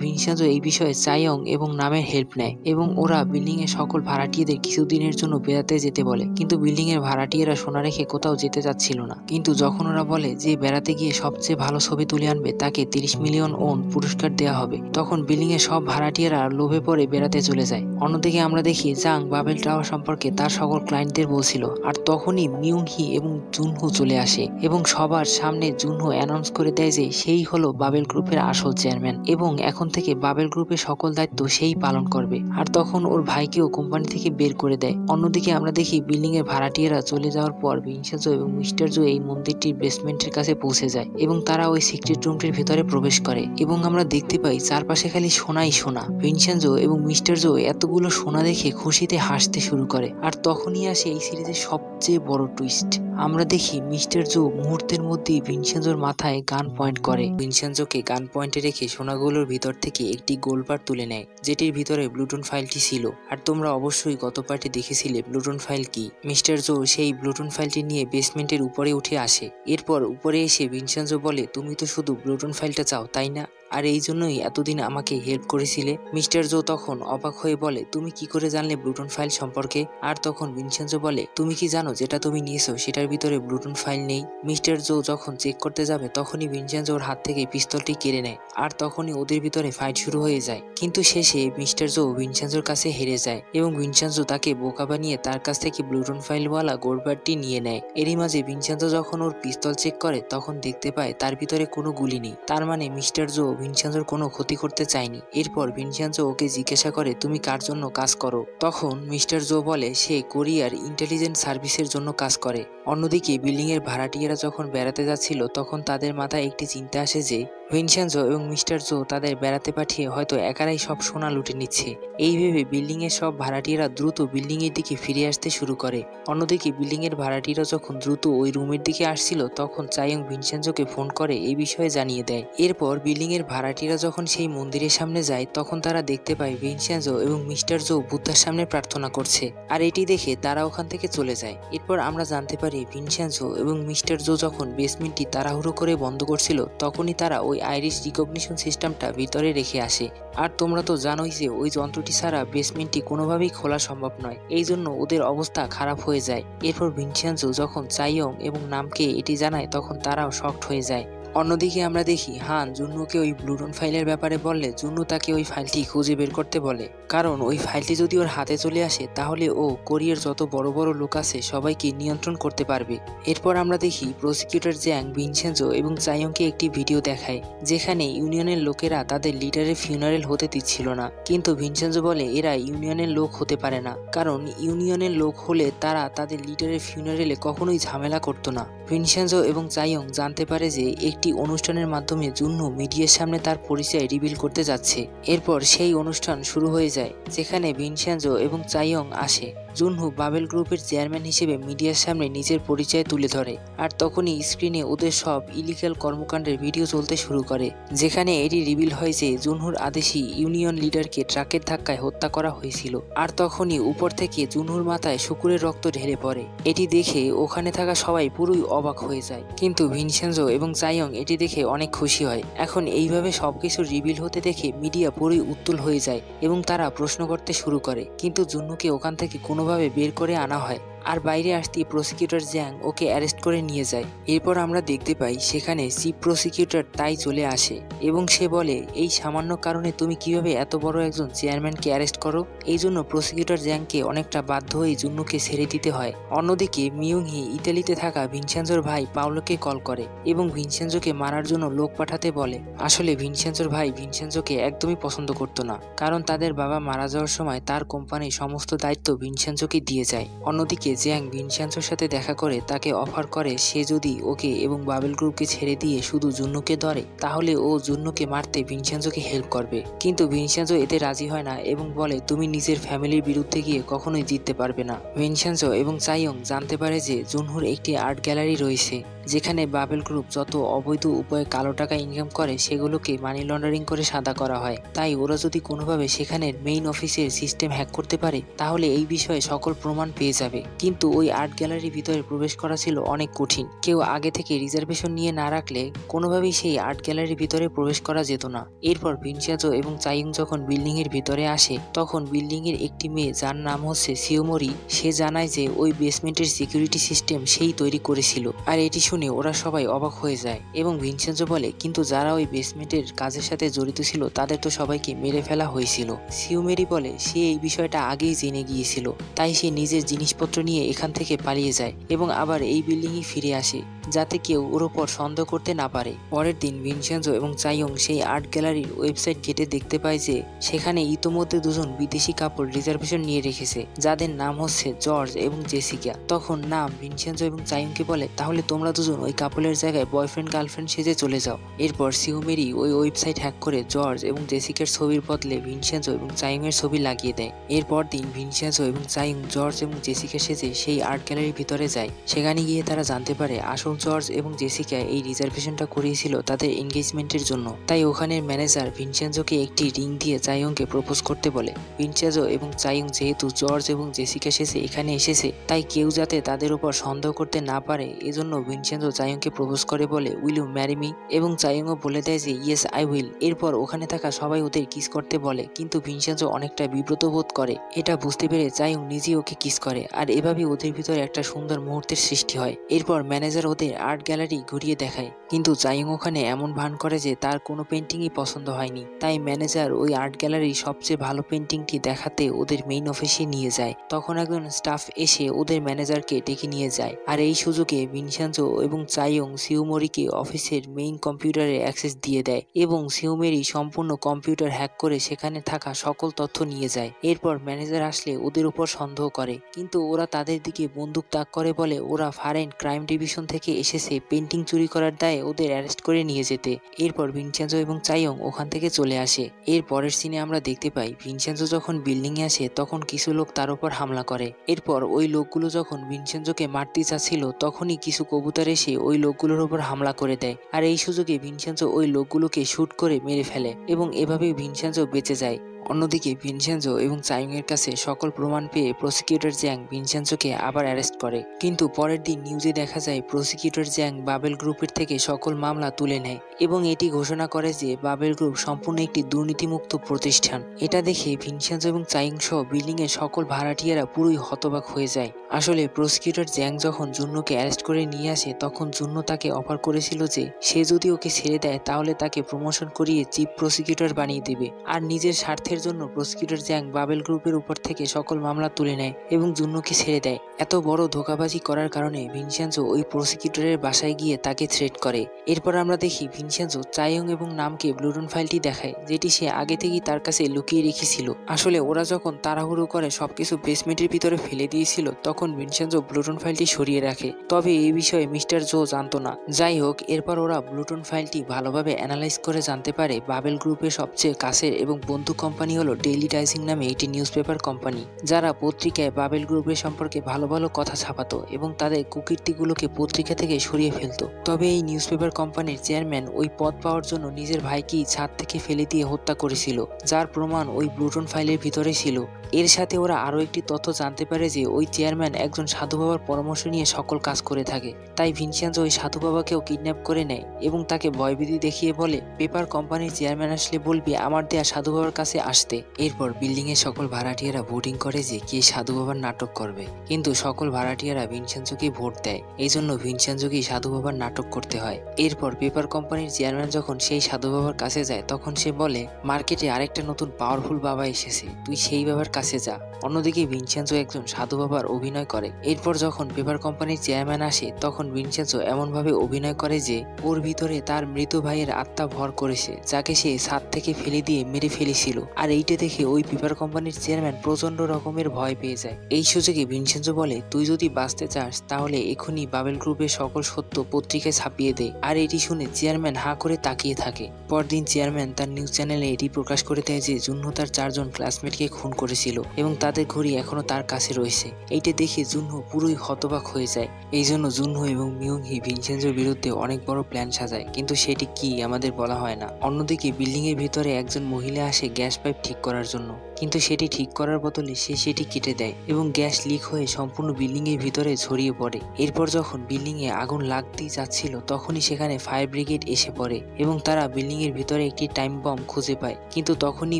ভিনসেন্জো এই বিষয়ে চাইয়ং এবং নামের হেল্প নেয় এবং ওরা বিল্ডিং এর সকল ভাড়াটিয়াদের কিছুদিনের জন্য বেড়াতে যেতে বলে, কিন্তু বিল্ডিং এর ভাড়াটিয়ারা সোনা রেখে কোথাও যেতে চাচ্ছিল না। কিন্তু যখন ওরা বলে যে বেড়াতে গিয়ে সবচেয়ে ভালো ছবি তুলে আনবে তাকে 30 মিলিয়ন ওন পুরস্কার দেওয়া হবে, তখন বিল্ডিং এর সব ভাড়াটিয়ারা লোভে পড়ে বেড়াতে চলে যায়। অন্যদিকে আমরা দেখি জাং বাবেল টাওয়ার সম্পর্কে তার সকল ক্লায়েন্টদের বলছিল, আর তখনই মিয়ংহি এবং জুনহু চলে আসে এবং সবার সামনে জুনহু অ্যানাউন্স করে দেয় যে সেই হলো বাবেল গ্রুপের আসল চেয়ারম্যান এবং এখন থেকে বাবেল গ্রুপের সকল দায়িত্ব সেই পালন করবে। আর তখন ওর ভাইকেও কোম্পানি থেকে বের করে দেয়। অন্যদিকে আমরা দেখি বিল্ডিং এর ভাড়াটিয়ারা চলে যাওয়ার পর ভিনসেন্জো এবং মিস্টার জো এই মন্দিরটির বেসমেন্টের কাছে পৌঁছে যায় এবং তারা ওই সিক্রেট রুমটির ভিতরে প্রবেশ করে এবং আমরা দেখতে পাই চারপাশে খালি সোনাই সোনা। ভিনসেন্জো এবং মিস্টার জো এতগুলো সোনা দেখে খুশিতে হাসতে শুরু করে। আর তখনই আসে এই সিরিজের সবচেয়ে বড় টুইস্ট। আমরা দেখি মিস্টার জো মুহূর্তের মধ্যেই ভিনসেন্জোর মাথায় গান পয়েন্ট করে। ভিনসেন্জোকে গান পয়েন্টে রেখে সোনাগুলোর ভিতর থেকে একটি গোলবার তুলে নেয়, যেটির ভিতরে ব্লুটুন ফাইলটি ছিল। আর তোমরা অবশ্যই গত পার্টে দেখেছিলে ব্লুটুন ফাইল কি। মিস্টার জো সেই ব্লুটুন ফাইলটি নিয়ে বেসমেন্টের উপরে উঠে আসে। এরপর উপরে এসে ভিনসেন্জো বলে, তুমি তো শুধু ব্লুটুন ফাইলটা চাও তাই না, আর এই জন্যই এতদিন আমাকে হেল্প করেছিলে। মিস্টার জো তখন অবাক হয়ে বলে, তুমি কি করে জানলে ব্লুটুন ফাইল সম্পর্কে? আর তখন ভিনসেন্জো বলে, তুমি কি জানো যেটা তুমি নিয়েছো সেটার ভিতরে ব্লুটুন ফাইল নেই? মিস্টার জো যখন চেক করতে যাবে তখনই ভিনসেন্জো ওর হাত থেকে পিস্তলটি কেড়ে নেয়, আর তখনই ওদের ভিতরে ফাইট শুরু হয়ে যায়। কিন্তু শেষে মিস্টার জো ভিনসেন্জোর কাছে হেরে যায় এবং ভিনসেন্জো তাকে বোকা বানিয়ে তার কাছ থেকে ব্লুটুন ফাইলওয়ালা গোলবারটি নিয়ে নেয়। এরই মাঝে ভিনসেন্জো যখন ওর পিস্তল চেক করে তখন দেখতে পায় তার ভিতরে কোনো গুলি নেই। তার মানে মিস্টার জো ভিনসেন্জোর কোনো ক্ষতি করতে চায়নি। এরপর ভিনসেন্জো ওকে জিজ্ঞাসা করে, তুমি কার জন্য কাজ করো? তখন মিস্টার জো বলে সে কোরিয়ার ইন্টেলিজেন্স সার্ভিসের জন্য কাজ করে। অন্যদিকে বিল্ডিং এর ভাড়াটিয়ারা যখন বেড়াতে যাচ্ছিল তখন তাদের মাথায় একটি চিন্তা আসে যে ভিনসেন্জো এবং মিস্টার জো তাদের বেড়াতে পাঠিয়ে হয়তো একারাই সব সোনা লুটে নিচ্ছে। এই ভেবে বিল্ডিং এর সব ভাড়াটিয়ারা দ্রুত বিল্ডিং এর দিকে ফিরে আসতে শুরু করে। অন্যদিকে বিল্ডিং এর ভাড়াটিয়ারা যখন দ্রুত ওই রুমের দিকে আসছিল তখন চাইয়ং ভিনসেন্জোকে ফোন করে এই বিষয়ে জানিয়ে দেয়। এরপর বিল্ডিং এর ভাড়াটিয়ারা যখন সেই মন্দিরের সামনে যায় তখন তারা দেখতে পায় ভিনসেন্জো এবং মিস্টার জো বুদ্ধার সামনে প্রার্থনা করছে, আর এটি দেখে তারা ওখান থেকে চলে যায়। এরপর আমরা জানতে পারি ভিনসেন্জো এবং মিস্টার জো যখন বেসমেন্টটি তাড়াহুড়ো করে বন্ধ করছিল তখনই তারা ওই আইরিশ রিকগনিশন সিস্টেমটা ভিতরে রেখে আসে। আর তোমরা তো জানোই যে ওই যন্ত্রটি ছাড়া বেসমেন্টটি কোনোভাবেই খোলা সম্ভব নয়, এই জন্য ওদের অবস্থা খারাপ হয়ে যায়। এরপর ভিনসেন্জো যখন চাইয়ং এবং নামকে এটি জানায় তখন তারাও শকড হয়ে যায়। অন্যদিকে আমরা দেখি হান জুন্নুকে ওই ব্লুটুন ফাইলের ব্যাপারে বললে জুন্নু তাকে ওই ফাইলটি খুঁজে বের করতে বলে, কারণ ওই ফাইলটি যদি ওর হাতে চলে আসে তাহলে ও কোরিয়ার যত বড় বড় লোক আছে সবাইকে নিয়ন্ত্রণ করতে পারবে। এরপর আমরা দেখি প্রসিকিউটর জ্যাং ভিনসেন্জো এবং চাইয়ংকে একটি ভিডিও দেখায় যেখানে ইউনিয়নের লোকেরা তাদের লিডারের ফিউনারেল হতে দিচ্ছিল না, কিন্তু ভিনসেন্জো বলে এরা ইউনিয়নের লোক হতে পারে না, কারণ ইউনিয়নের লোক হলে তারা তাদের লিডারের ফিউনারেলে কখনোই ঝামেলা করতো না। ভিনসেন্জো এবং চাইয়ং জানতে পারে যে একটি অনুষ্ঠানের মাধ্যমে জুন্নু মিডিয়ার সামনে তার পরিচয় রিভিল করতে যাচ্ছে। এরপর সেই অনুষ্ঠান শুরু হয়ে যায় যেখানে ভিনসেন্জো এবং চাইয়ং আসে। জুনহু বাবেল গ্রুপের চেয়ারম্যান হিসেবে মিডিয়ার সামনে নিজের পরিচয় তুলে ধরে, আর তখনই স্ক্রিনে ওদের সব ইলিগাল কর্মকাণ্ডের ভিডিও চলতে শুরু করে, যেখানে এটি রিভিল হয় যে জুনহুর আদেশী ইউনিয়ন লিডারকে ট্রাকের ধাক্কায় হত্যা করা হয়েছিল। আর তখনই উপর থেকে জুনহুর মাথায় শুকুরের রক্ত ঢেলে পড়ে। এটি দেখে ওখানে থাকা সবাই পুরোই অবাক হয়ে যায়, কিন্তু ভিনসেন্জো এবং চাইয়ং এটি দেখে অনেক খুশি হয়। এখন এইভাবে সবকিছু রিভিল হতে দেখে মিডিয়া পুরোই উত্তুল হয়ে যায় এবং তারা প্রশ্ন করতে শুরু করে, কিন্তু জুন্নুকে ওখান থেকে কোনোভাবে বের করে আনা হয়। আর বাইরে আসতেই প্রসিকিউটর জ্যাং ওকে অ্যারেস্ট করে নিয়ে যায়। এরপর আমরা দেখতে পাই সেখানে চিফ প্রসিকিউটর তাই চলে আসে এবং সে বলে, এই সামান্য কারণে তুমি কিভাবে এত বড় একজন চেয়ারম্যানকে অ্যারেস্ট করো? এই জন্য প্রসিকিউটর জ্যাংকে অনেকটা বাধ্য হয়ে জুন্নুকে ছেড়ে দিতে হয়। অন্যদিকে মিয়ংহি ইতালিতে থাকা ভিনসেনজোর ভাই পাওলোকে কল করে এবং ভিনসেনজোকে মারার জন্য লোক পাঠাতে বলে। আসলে ভিনসেনজোর ভাই ভিনসেনজোকে একদমই পছন্দ করতো না, কারণ তাদের বাবা মারা যাওয়ার সময় তার কোম্পানির সমস্ত দায়িত্ব ভিনসেনজোকে দিয়ে যায়। অন্যদিকে জ্যাং ভিনসেনজোর সাথে দেখা করে তাকে অফার করে সে যদি ওকে এবং বাবেল গ্রুপকে ছেড়ে দিয়ে শুধু জুন্নুকে ধরে তাহলে ও জুন্নুকে মারতে ভিনসেনজোকে হেল্প করবে। কিন্তু ভিনসেনজো এতে রাজি হয় না এবং বলে, তুমি নিজের ফ্যামিলির বিরুদ্ধে গিয়ে কখনোই জিততে পারবে না। ভিনসেনজো এবং চাইয়ং জানতে পারে যে জুনহুর একটি আর্ট গ্যালারি রয়েছে যেখানে বাবেল গ্রুপ যত অবৈধ উপায়ে কালো টাকা ইনকাম করে সেগুলোকে মানি লন্ডারিং করে সাদা করা হয়। তাই ওরা যদি কোনোভাবে সেখানের মেইন অফিসের সিস্টেম হ্যাক করতে পারে তাহলে এই বিষয়ে সকল প্রমাণ পেয়ে যাবে। কিন্তু ওই আর্ট গ্যালারির ভিতরে প্রবেশ করা ছিল অনেক কঠিন। কেউ আগে থেকে রিজার্ভেশন নিয়ে না রাখলে কোনোভাবেই সেই আর্ট গ্যালারির ভিতরে প্রবেশ করা যেত না। এরপর ভিনসেনজো এবং চাইয়ং যখন বিল্ডিং এর ভিতরে আসে তখন বিল্ডিং এর একটি মেয়ে যার নাম হচ্ছে সিওমরি, সে জানায় যে ওই বেসমেন্টের সিকিউরিটি সিস্টেম সেই তৈরি করেছিল। আর এটি শুনে ওরা সবাই অবাক হয়ে যায় এবং ভিনসেনজো বলে, কিন্তু যারা ওই বেসমেন্টের কাজের সাথে জড়িত ছিল তাদের তো সবাইকে মেরে ফেলা হয়েছিল। সিওমেরি বলে সে এই বিষয়টা আগেই জেনে গিয়েছিল, তাই সে নিজের জিনিসপত্র নিয়ে এখান থেকে পালিয়ে যায় এবং আবার এই বিল্ডিংয়ে ফিরে আসে যাতে কেউ ওর ওপর সন্দেহ করতে না পারে। পরের দিন ভিনসেনজো এবং চাইয়ং সেই আর্ট গ্যালারির ওয়েবসাইট ঘেটে দেখতে পায় যে সেখানে ইতোমধ্যে দুজন বিদেশি কাপড় রিজার্ভেশন নিয়ে রেখেছে যাদের নাম হচ্ছে জর্জ এবং জেসিকা। তখন নাম ভিনসেনজো এবং চাইয়ংকে বলে, তাহলে তোমরা দুজন ওই কাপলের জায়গায় বয়ফ্রেন্ড গার্লফ্রেন্ড সেজে চলে যাও। এরপর সিওমেরি ওই ওয়েবসাইট হ্যাক করে জর্জ এবং জেসিকার ছবির বদলে ভিনসেনজো এবং চাইয়ং এর ছবি লাগিয়ে দেয়। এরপর দিন ভিনসেনজো এবং চাইয়ং জর্জ এবং জেসিকা সেজে সেই আর্ট গ্যালারির ভিতরে যায়। সেখানে গিয়ে তারা জানতে পারে আসল জর্জ এবং জেসিকা এই রিজার্ভেশনটা করিয়েছিল তাদের এনগেজমেন্টের জন্য। তাই ওখানের ম্যানেজার ভিনসেনজোকে একটি রিং দিয়ে চাইয়ংকে প্রপোজ করতে বলে। ভিনসেনজো এবং চাইয়ং যেহেতু জর্জ এবং জেসিকা সেজে এখানে এসেছে তাই কেউ যাতে তাদের উপর সন্দেহ করতে না পারে এজন্য ভিনসেনজো চাইয়ংকে প্রপোজ করে বলে, উইল ইউ ম্যারি মি? এবং চাইয়ংও বলে দেয় যে ইয়েস আই উইল। এরপর ওখানে থাকা সবাই ওদের কিস করতে বলে, কিন্তু ভিনসেনজো অনেকটা বিব্রত বোধ করে। এটা বুঝতে পেরে চাইয়ং নিজেই ওকে কিস করে আর এভাবে ওদের ভিতরে একটা সুন্দর মুহূর্তের সৃষ্টি হয়। এরপর ম্যানেজার ওদের আর্ট গ্যালারি ঘুরিয়ে দেখায়, কিন্তু চাইয়ং ওখানে এমন ভান করে যে তার কোনো পেন্টিংই পছন্দ হয়নি। তাই ম্যানেজার ওই আর্ট গ্যালারির সবচেয়ে ভালো পেন্টিংটি দেখাতে ওদের মেইন অফিসে নিয়ে যায়। তখন একজন স্টাফ এসে ওদের ম্যানেজারকে ডেকে নিয়ে যায় আর এই সুযোগে ভিনসেনজো এবং চাইয়ং সিওমরিকে অফিসের মেইন কম্পিউটারে অ্যাক্সেস দিয়ে দেয় এবং সিওমেরি সম্পূর্ণ কম্পিউটার হ্যাক করে সেখানে থাকা সকল তথ্য নিয়ে যায়। এরপর ম্যানেজার আসলে ওদের উপর সন্দেহ করে, কিন্তু ওরা তাদের দিকে বন্দুক তাক করে বলে ওরা ফারেন ক্রাইম ডিভিশন থেকে এসেছে পেন্টিং চুরি করার দায়ে ওদের অ্যারেস্ট করে নিয়ে যেতে। এরপর ভিনসেনজো এবং চাইয়ং ওখান থেকে চলে আসে। এর পরের সিনে আমরা দেখতে পাই ভিনসেনজো যখন বিল্ডিং এ আসে তখন কিছু লোক তার উপর হামলা করে। এরপর ওই লোকগুলো যখন ভিনসেনজোকে মারতে চাচ্ছিল তখনই কিছু কবুতর এসে ওই লোকগুলোর উপর হামলা করে দেয় আর এই সুযোগে ভিনসেনজো ওই লোকগুলোকে শুট করে মেরে ফেলে এবং এভাবেই ভিনসেনজো বেঁচে যায়। অন্যদিকে ভিনসেনজো এবং চাইয়ং এর কাছে সকল প্রমাণ পেয়ে প্রসিকিউটর জ্যাং ভিনসেনজোকে আবার অ্যারেস্ট করে। কিন্তু পরের দিন নিউজে দেখা যায় প্রসিকিউটর জ্যাং বাবেল গ্রুপের থেকে সকল মামলা তুলে নেয় এবং এটি ঘোষণা করে যে বাবেল গ্রুপ সম্পূর্ণ একটি দুর্নীতিমুক্ত প্রতিষ্ঠান। এটা দেখে ভিনসেনজো এবং চাইয়ং সহ বিল্ডিং এর সকল ভাড়াটিয়ারা পুরোই হতবাক হয়ে যায়। আসলে প্রসিকিউটর জ্যাং যখন জুন্নুকে অ্যারেস্ট করে নিয়ে আসে তখন জুন্নু তাকে অফার করেছিল যে সে যদি ওকে ছেড়ে দেয় তাহলে তাকে প্রমোশন করিয়ে চিফ প্রসিকিউটর বানিয়ে দেবে। আর নিজের স্বার্থের জন্য প্রসিকিউটর জ্যাং বাবেল গ্রুপের উপর থেকে সকল মামলা তুলে নেয় এবং জুন্নুকে ছেড়ে দেয়। এত বড় ধোঁকাবাজি করার কারণে ভিনসেনজো ওই প্রসিকিউটরের বাসায় গিয়ে তাকে থ্রেট করে। এরপর আমরা দেখি ভিনসেনজো চাইয়ং এবং নামকে ব্লুটুন ফাইলটি দেখায় যেটি সে আগে থেকেই তার কাছে লুকিয়ে রেখেছিল। আসলে ওরা যখন তাড়াহুড়ো করে সবকিছু বেসমেন্টের ভিতরে ফেলে দিয়েছিল তখন ভিনসেনজো ব্লুটুন ফাইলটি সরিয়ে রাখে, তবে এই বিষয়ে মিস্টার জো জানতো না। যাই হোক, এরপর ওরা ব্লুটুন ফাইলটি ভালোভাবে অ্যানালাইজ করে জানতে পারে বাবেল গ্রুপের সবচেয়ে কাছের এবং বন্ধু কোম্পানি হলো ডেইলি টাইজিং নামে একটি নিউজ পেপার কোম্পানি, যারা পত্রিকায় বাবেল গ্রুপের সম্পর্কে ভালো ভালো কথা ছাপাতো এবং তাদের কুকীর্তিগুলোকে পত্রিকা থেকে সরিয়ে ফেলতো। তবে এই নিউজ পেপার কোম্পানির চেয়ারম্যান ওই পদ পাওয়ার জন্য নিজের ভাইকেই ছাদ থেকে ফেলে দিয়ে হত্যা করেছিল, যার প্রমাণ ওই ব্লুটুন ফাইলের ভিতরে ছিল। এর সাথে ওরা আরও একটি তথ্য জানতে পারে যে ওই চেয়ারম্যান একজন সাধু বাবার পরামর্শ নিয়ে সকল কাজ করে থাকে। তাই ভিনসেনজো ওই সাধু বাবাকেও কিডন্যাপ করে নেয় এবং তাকে ভয়ভীতি দেখিয়ে বলে, পেপার কোম্পানির চেয়ারম্যান আসলে বলবি আমার দেয়া সাধু বাবার কাছে আসতে। এরপর বিল্ডিং এর সকল ভাড়াটিয়ারা ভোটিং করে যে কে সাধু বাবার নাটক করবে, কিন্তু সকল ভাড়াটিয়ারা ভিনসেনজোকে ভোট দেয়। এই জন্য ভিনসেনজোকেই সাধু বাবার নাটক করতে হয়। এরপর পেপার কোম্পানির চেয়ারম্যান যখন সেই সাধু বাবার কাছে যায় তখন সে বলে, মার্কেটে আরেকটা নতুন পাওয়ারফুল বাবা এসেছে, তুই সেই বাবার কাছে যা। অন্যদিকে ভিনসেনজো একজন সাধু বাবার অভিনয় করে। এরপর যখন পেপার কোম্পানির চেয়ারম্যান আসে তখন ভিনসেনজো এমনভাবে অভিনয় করে যে ওর ভিতরে তার মৃত ভাইয়ের আত্মা ভর করেছে, যাকে সে ছাদ থেকে ফেলে দিয়ে মেরে ফেলেছিল। আর এইটা দেখে ওই পেপার কোম্পানির চেয়ারম্যান প্রচন্ড রকমের ভয় পেয়ে যায়। এই সুযোগে ভিনসেনজো বলে, তুই যদি বাঁচতে চাস তাহলে এখনই বাবেল গ্রুপের সকল সত্য পত্রিকায় ছাপিয়ে দে। আর এটি শুনে চেয়ারম্যান হাঁ করে তাকিয়ে থাকে। পরদিন চেয়ারম্যান তার নিউজ চ্যানেলে এটি প্রকাশ করে দেয় যে জুনহো তার 4 জন ক্লাসমেটকে খুন করেছিল এবং তাদের ঘড়ি এখনো তার কাছে রয়েছে। এইটা দেখে জুনহো পুরোই হতবাক হয়ে যায়। এই জন্য জুনহো এবং মিয়ংহি ভিনসেনজোর বিরুদ্ধে অনেক বড় প্ল্যান সাজায়, কিন্তু সেটি কি আমাদের বলা হয় না। অন্যদিকে বিল্ডিং এর ভিতরে একজন মহিলা আসে গ্যাস পাইপ ঠিক করার জন্য, কিন্তু সেটি ঠিক করার বদলে সে সেটি কেটে দেয় এবং গ্যাস লিক হয়ে সম্পূর্ণ বিল্ডিং এর ভিতরে ছড়িয়ে পড়ে। এরপর যখন বিল্ডিং এ আগুন লাগতেই যাচ্ছিল তখনই সেখানে ফায়ার ব্রিগেড এসে পড়ে এবং তারা বিল্ডিং এর ভিতরে একটি টাইম বম খুঁজে পায়, কিন্তু তখনই